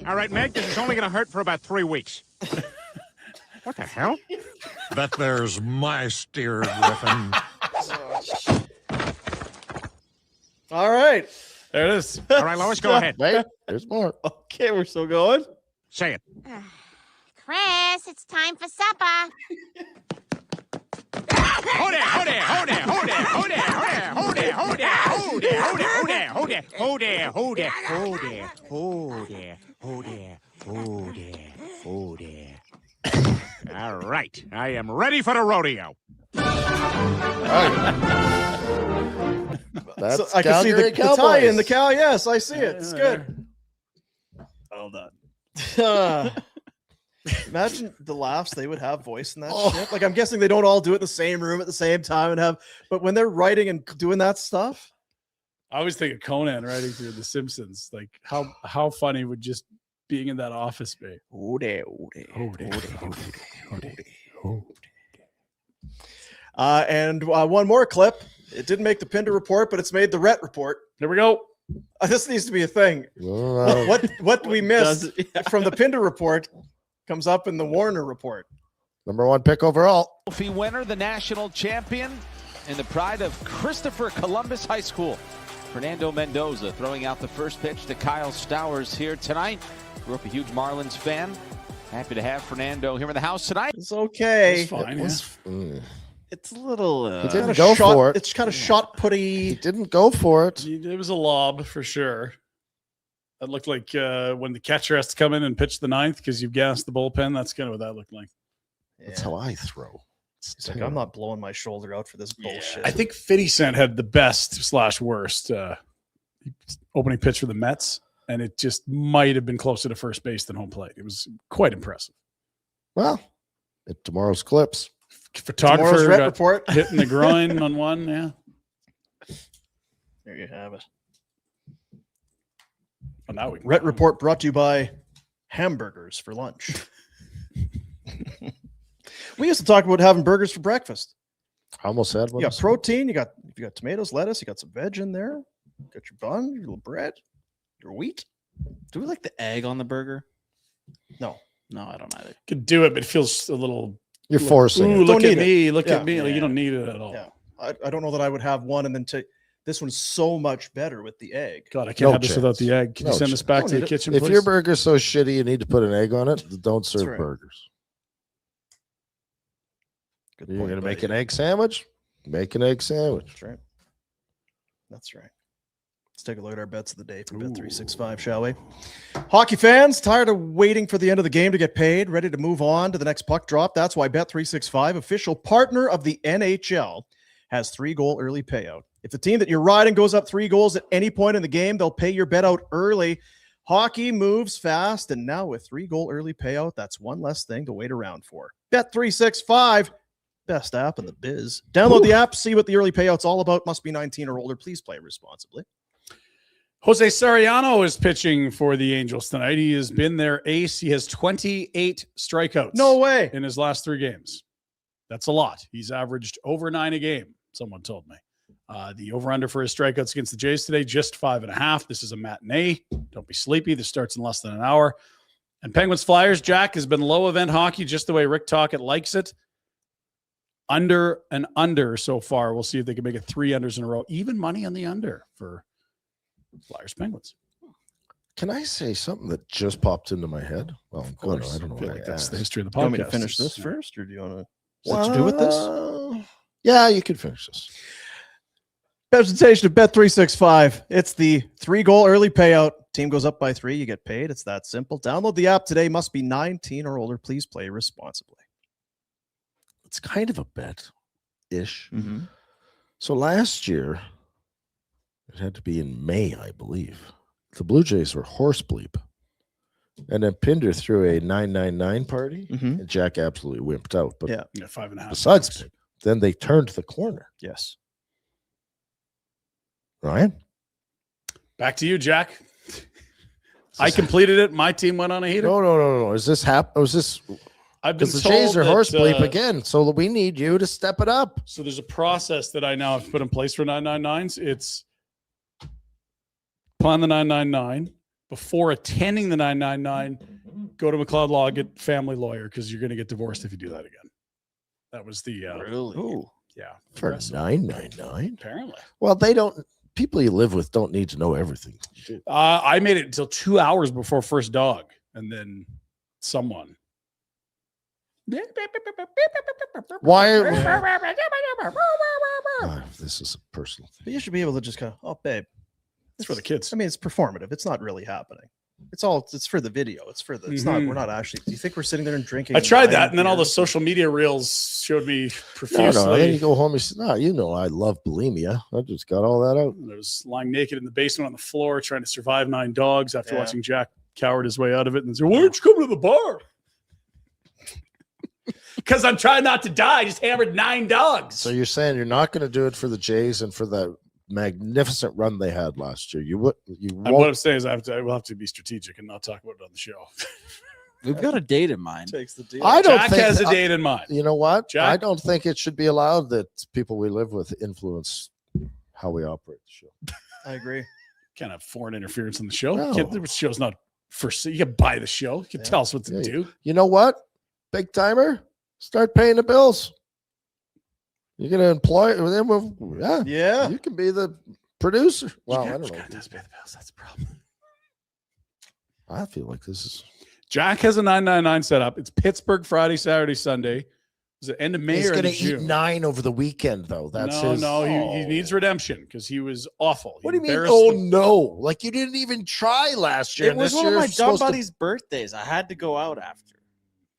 All right, Meg, this is only going to hurt for about 3 weeks. What the hell? That there's my steer, Griffin. All right. There it is. All right, Lois, go ahead. Wait, there's more. Okay, we're still going. Say it. Chris, it's time for supper. Hold there, hold there, hold there, hold there, hold there, hold there, hold there, hold there, hold there, hold there, hold there, hold there, hold there, hold there, hold there, hold there, hold there. All right, I am ready for the rodeo. That's So I can see the tie in the cow. Yes, I see it. It's good. Well done. Imagine the laughs they would have voicing that shit. Like, I'm guessing they don't all do it in the same room at the same time and have, but when they're writing and doing that stuff. I always think of Conan writing through The Simpsons. Like how funny would just being in that office be? And one more clip. It didn't make the Pinder Report, but it's made the Rhett Report. There we go. This needs to be a thing. What we missed from the Pinder Report comes up in the Warner Report. Number 1 pick overall. Trophy winner, the national champion, and the pride of Christopher Columbus High School. Fernando Mendoza throwing out the first pitch to Kyle Stowers here tonight. Grew up a huge Marlins fan. Happy to have Fernando here in the house tonight. It's okay. It's fine. It's a little. He didn't go for it. It's kind of shot putty. He didn't go for it. It was a lob for sure. That looked like when the catcher has to come in and pitch the ninth because you've gassed the bullpen. That's kind of what that looked like. That's how I throw. He's like, I'm not blowing my shoulder out for this bullshit. I think 50 had the best / worst opening pitch for the Mets, and it just might have been closer to first base than home plate. It was quite impressive. Well, at tomorrow's clips. Photographer Rhett got Report. hit in the groin on one. Yeah. There you have it. Well, now we Rhett Report brought to you by hamburgers for lunch. We used to talk about having burgers for breakfast. I almost had one. You got protein. You got tomatoes, lettuce. You got some veg in there. You got your bun, your little bread, your wheat. Do we like the egg on the burger? No, I don't either. could do it, but it feels a little. You're forcing Ooh, it. look Don't at need me! Look Yeah. at me! Like, you don't need it at all. Yeah. I don't know that I would have one and then take This one's so much better with the egg. God, I can't No have this without the egg. Can you No send this chance. back Don't to the need it. kitchen, If please? your burger's so shitty you need to put an egg on it, don't serve right. burgers. Good You're point, going to make buddy. an egg sandwich? Make an egg sandwich. That's right. That's right. Let's take a look at our bets of the day for Bet365, shall we? Hockey fans, tired of waiting for the end of the game to get paid, ready to move on to the next puck drop? That's why Bet365, official partner of the NHL, has 3-goal early payout. If the team that you're riding goes up 3 goals at any point in the game, they'll pay your bet out early. Hockey moves fast, and now with 3-goal early payout, that's one less thing to wait around for. Bet365, best app in the biz. Download the app, see what the early payout's all about. Must be 19 or older. Please play responsibly. Jose Soriano is pitching for the Angels tonight. He has been their ace. He has 28 strikeouts. No way. In his last 3 games. That's a lot. He's averaged over 9 a game, someone told me. The over-under for his strikeouts against the Jays today, just 5.5. This is a matinee. Don't be sleepy. This starts in less than an hour. And Penguins Flyers, Jack, has been low-event hockey just the way Rick Tocchet likes it. Under and under so far. We'll see if they can make it 3 unders in a row. Even money on the under for Flyers Penguins. Can I say something that just popped into my head? Well, I'm going to. I don't know. I feel why like I that's asked. the history of the You podcast. want me to finish this Yeah. first, or do you want to? What to do with this? Yeah, you could finish this. Presentation of Bet365. It's the 3-goal early payout. Team goes up by 3, you get paid. It's that simple. Download the app today. Must be 19 or older. Please play responsibly. It's kind of a bet-ish. Mm-hmm. So last year, it had to be in May, I believe. The Blue Jays were horse bleep. And then Pinder threw a 999 party, and Jack absolutely wimped out. But Yeah. Yeah, 5.5. besides, then they turned the corner. Yes. Ryan? Back to you, Jack. I completed it. My team went on a heater. No. Is this Was this? I've been Because told the Jays are that, horse bleep again, so we need you to step it up. So there's a process that I now have put in place for 999s. It's plan the 999 before attending the 999. Go to McLeod Law, get family lawyer because you're going to get divorced if you do that again. That was the Really? Ooh. yeah For progressive. 999. Apparently. Well, they don't. People you live with don't need to know everything. I made it until 2 hours before first dog, and then someone. Why? This is a personal thing. But you should be able to just kind of, oh, babe. It's for the kids. I mean, it's performative. It's not really happening. It's for the video. It's for the, it's not, we're not actually, do you think we're sitting there and drinking? I tried that, wine and then all the beers? social media reels showed me No, profusely. no. Then you go home and say, "No, you know I love bulimia. I just got all that out." I was lying naked in the basement on the floor trying to survive 9 dogs after Yeah. watching Jack coward his way out of it and said, "Why aren't you coming to the bar?" Because I'm trying not to die. I just hammered 9 dogs. So you're saying you're not going to do it for the Jays and for the magnificent run they had last year. You would. You What won't. I'm saying is I will have to be strategic and not talk about it on the show. We've got a date in mind. Takes the deal. I don't Jack think has a date in mind. You know what? Jack? I don't think it should be allowed that people we live with influence how we operate the show. I agree. Can't have foreign interference in the show. No. The show's not for. You can buy the show. You can tell us what to Yeah, do. You know what? Big timer. Start paying the bills. You're going to employ them. Yeah. You can be the producer. Well, I don't know. Does pay the bills. That's the problem. I feel like this is. Jack has a 999 set up. It's Pittsburgh Friday, Saturday, Sunday. Is it end of May He's or going end to of eat June? 9 over the weekend, though. That's no, his. no. He needs redemption because he was awful. What do you mean? embarrassed Oh the- no! Like you didn't even try last year. It and was this one of year my you're dumb supposed to- buddy's birthdays. I had to go out after.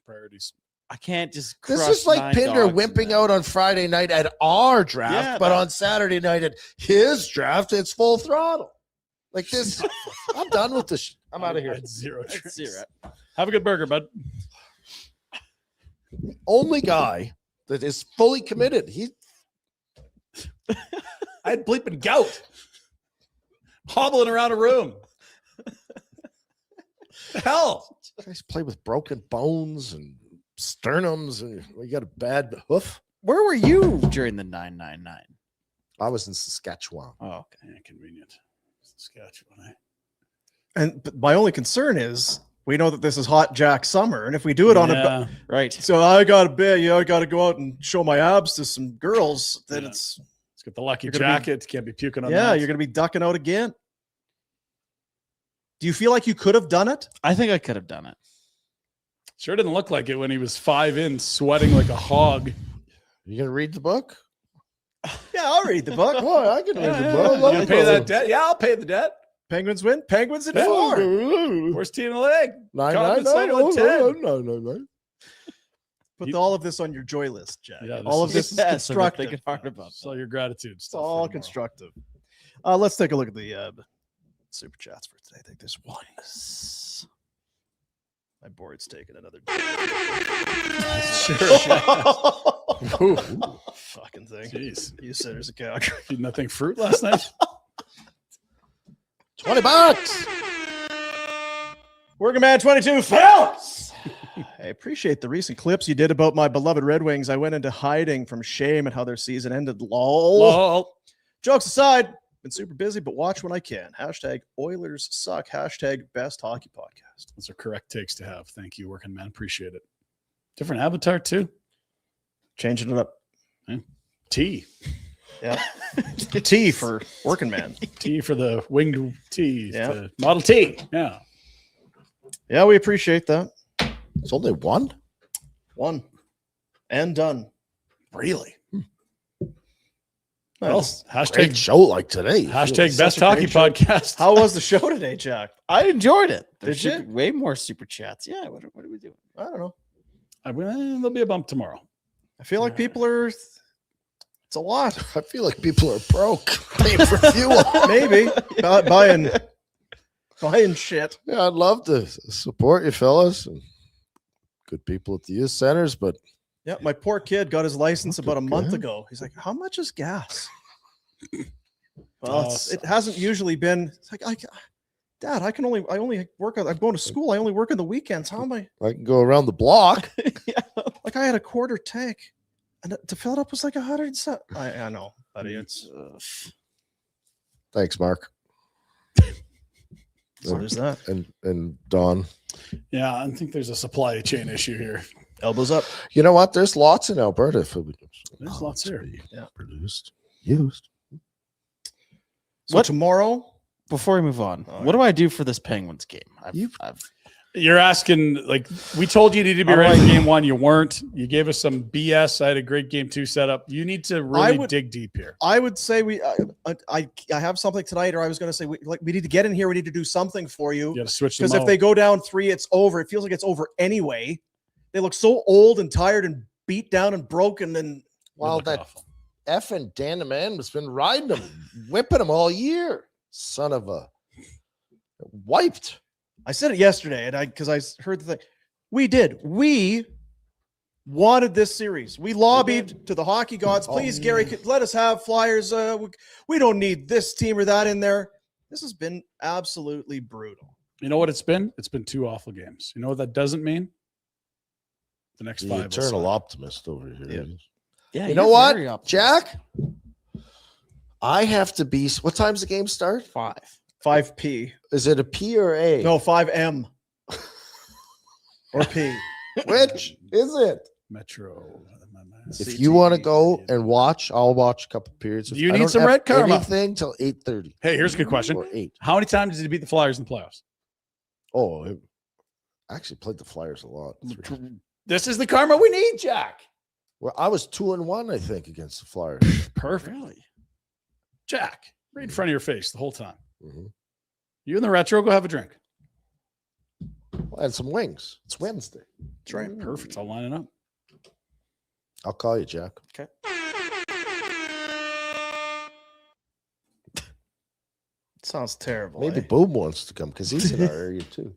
Priorities. I can't just. This crush is like 9 Pinder dogs in wimping that. out on Friday night at our draft, Yeah, but that- on Saturday night at his draft, it's full throttle. Like this, I'm done with this. I'm out of here. That's zero. That's tricks. zero. Have a good burger, bud. Only guy that is fully committed. I had bleeping gout. Hobbling around a room. The hell? Guys play with broken bones and sternums, and you got a bad hoof. Where were you during the 999? I was in Saskatchewan. Oh, okay. Yeah, convenient. Saskatchewan. Eh? And but my only concern is we know that this is hot Jack summer, and if we do it on a Yeah. Right. so I got to go out and show my abs to some girls, then Yeah. it's It's got the lucky You're gonna jacket. Can't be puking on Yeah, that. you're going to be ducking out again. Do you feel like you could have done it? I think I could have done it. Sure didn't look like it when he was 5 in, sweating like a hog. You gonna read the book? Yeah, I'll read the book. Oh, I can read the book. You gonna pay that debt? Yeah, I'll pay the debt. Penguins win. Penguins in Yeah. 4. Worst team in the league. 9-9-9. Columbus Oh, 10. no. Put all of this on your joy list, Jack. Yeah, all of this is constructive. Thinking hard about So your gratitude. It's stuff all for tomorrow. constructive. Let's take a look at the super chats for today. I think there's one. My board's taking another. Ooh, Fucking thing. jeez. You said there's a couch. Eat nothing fruit last night. $20. Working Man 22 fellas. I appreciate the recent clips you did about my beloved Red Wings. I went into hiding from shame at how their season ended. Lol. Jokes aside, been super busy, but watch when I can. Hashtag Oilers suck. Hashtag best hockey podcast. Those are correct takes to have. Thank you, working man. Appreciate it. Different avatar too. Changing it up. T. Yeah. T for working man. T for the winged T. Yeah. The Model T. Yeah. Yeah, we appreciate that. It's only one. One. And done. Really? Well, Great Hashtag show like today. Hashtag Such best a great hockey show. podcast. How was the show today, Jack? I enjoyed it. Did There's you? way more super chats. Yeah. What are we doing? I don't know. There'll be a bump tomorrow. I feel like people are. It's a lot. I feel like people are broke. Paying for fuel. Maybe buying shit. Yeah, I'd love to support you fellas and good people at the youth centers, but Yeah, my poor kid got his license about a month Okay. ago. He's like, "How much is gas?" Well, Oh, it hasn't usually been. It's like, Dad, I only work. I'm going to school. I only work on the weekends. How am I? I can go around the block. Like I had a quarter tank, and to fill it up was like 100. I know, buddy. It's Thanks, Mark. so there's that. And Don. Yeah, I think there's a supply chain issue here. Elbows up. You know what? There's lots in Alberta. There's lots here. Yeah. Produced, used. So What- tomorrow? Before we move on, what do I do for this Penguins game? You're asking, like, we told you to be ready for game 1. You weren't. You gave us some BS. I had a great game 2 set up. You need to really dig deep here. I would say I have something tonight, or I was going to say we need to get in here. We need to do something for you. You got to switch Because them if they out. go down 3, it's over. It feels like it's over anyway. They look so old and tired and beat down and broken. And Well, look that awful. effing Dan the man has been riding them, whipping them all year. Son of a wiped. I said it yesterday, and because I heard the thing. We wanted this series. We lobbied to the hockey gods. Please, Gary, let us have Flyers. We don't need this team or that in there. This has been absolutely brutal. You know what it's been? It's been 2 awful games. You know what that doesn't mean? The next The 5. will eternal suck. optimist over here. Yeah, You know what, Jack? I have to be. What time's the game start? 5P. Is it a P or A? No, 5M. Or P. Which is it? Metro. If you want to go and watch, I'll watch a couple periods. You I need don't some have red karma. Anything till 8:30 Hey, here's a good question. or 8. How many times did he beat the Flyers in the playoffs? Oh, I actually played the Flyers a lot. This is the karma we need, Jack. Well, I was 2-1, I think, against the Flyers. Perfect. Really? Jack, right in front of your face the whole time. Mm-hmm. You and the retro, go have a drink. I had some wings. It's Wednesday. That's right. Perfect. I'll line it up. I'll call you, Jack. Okay. Sounds terrible. Maybe Boom wants to come because he's in our area too.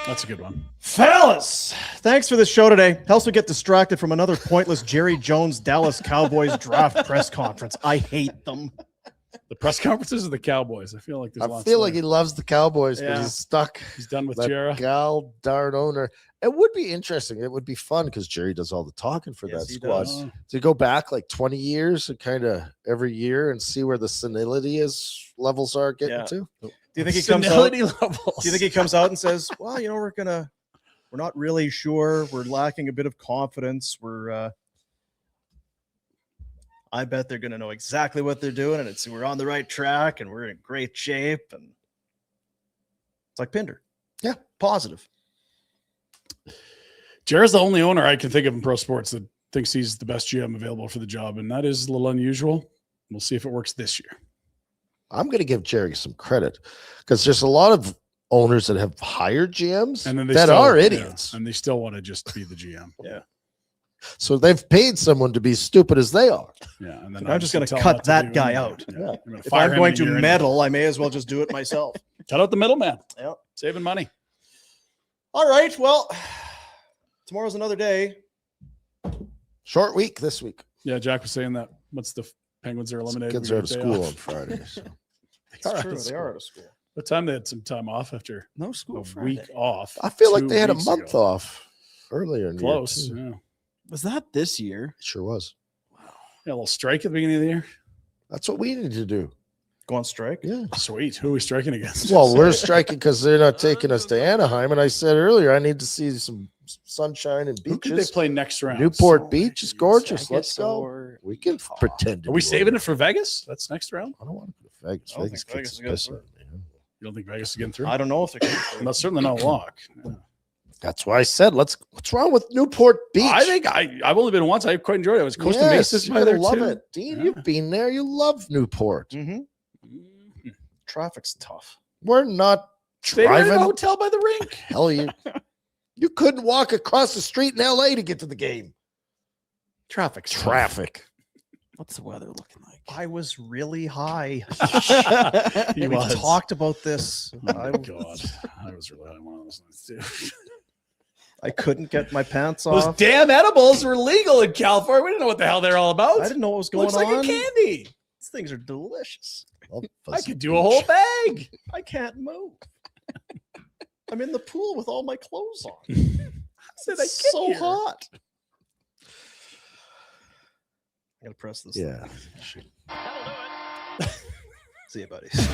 That's a good one. Fellas, thanks for this show today. Helps me get distracted from another pointless Jerry Jones Dallas Cowboys draft press conference. I hate them. The press conferences of the Cowboys. I feel like there's I lots feel there. like he loves the Cowboys, but Yeah. he's stuck. He's done with That Jera. gal darn owner. It would be interesting. It would be fun because Jerry does all the talking for Yes, that he squad. does. To go back like 20 years and kind of every year and see where the senility levels are getting Yeah. to. Do you think he comes out? Senility levels. Do you think he comes out and says, "Well, we're not really sure. We're lacking a bit of confidence. We're I bet they're going to know exactly what they're doing, and we're on the right track, and we're in great shape. And it's like Pinder. Yeah. Positive. Jared's the only owner I can think of in pro sports that thinks he's the best GM available for the job, and that is a little unusual. We'll see if it works this year. I'm going to give Jerry some credit because there's a lot of owners that have hired GMs And then they that still, are idiots. and they still want to just be the GM. Yeah. So they've paid someone to be stupid as they are. Yeah. And then I'm just going to tell cut not that do guy anything. out. Yeah. Yeah. You're gonna If fire I'm him going in a to year anyway. meddle, I may as well just do it myself. Cut out the middleman. Yep. Saving money. All right. Well, tomorrow's another day. Short week this week. Yeah, Jack was saying that. Once the Penguins are eliminated, Kids we are get out of a day school off. on Friday. So. It's true. They are out of school. What time they had some time off after No school a week off? I feel like 2 they had a weeks month ago. off earlier. In the year, Close. too. Yeah. Was that this year? It sure was. Yeah, a little strike at the beginning of the year. That's what we need to do. Go on strike? Yeah. Sweet. Who are we striking against? Well, we're striking because they're not taking us to Anaheim. And I said earlier, I need to see some sunshine and Who could they beaches. play next round? Newport Beach is gorgeous. Vegas Let's go. or- We can pretend. Are we saving it for Vegas? That's next round. I don't want to go to Vegas. I don't Vegas think Vegas kicks is gonna piss do out it. of me, huh? You don't think Vegas is getting through? I don't know if they're going Well, that's certainly not a lock. Yeah. That's why I said, what's wrong with Newport Beach? I think I've only been once. I quite enjoyed it. I was Costa Yes, Mesa's you're by gonna there love too. it. Dean, Yeah. you've been there. You love Newport. Mm-hmm. Traffic's tough. We're not Stay right in a driving. hotel by the rink. Hell, you couldn't walk across the street in LA to get to the game. Traffic's tough. Traffic. What's the weather looking like? I was really high. He we was. talked about this. Oh my God, I was really on one of those nights too. I couldn't get my pants Those off. damn edibles were legal in California. We didn't know what the hell they're all about. I didn't know what was going Looks like on. a candy. These things are delicious. Well, I fuzzy could do a whole beach. bag. I can't move. I'm in the pool with all my clothes on. Did I It's get so here? hot. I gotta press this. Yeah. See you, buddies.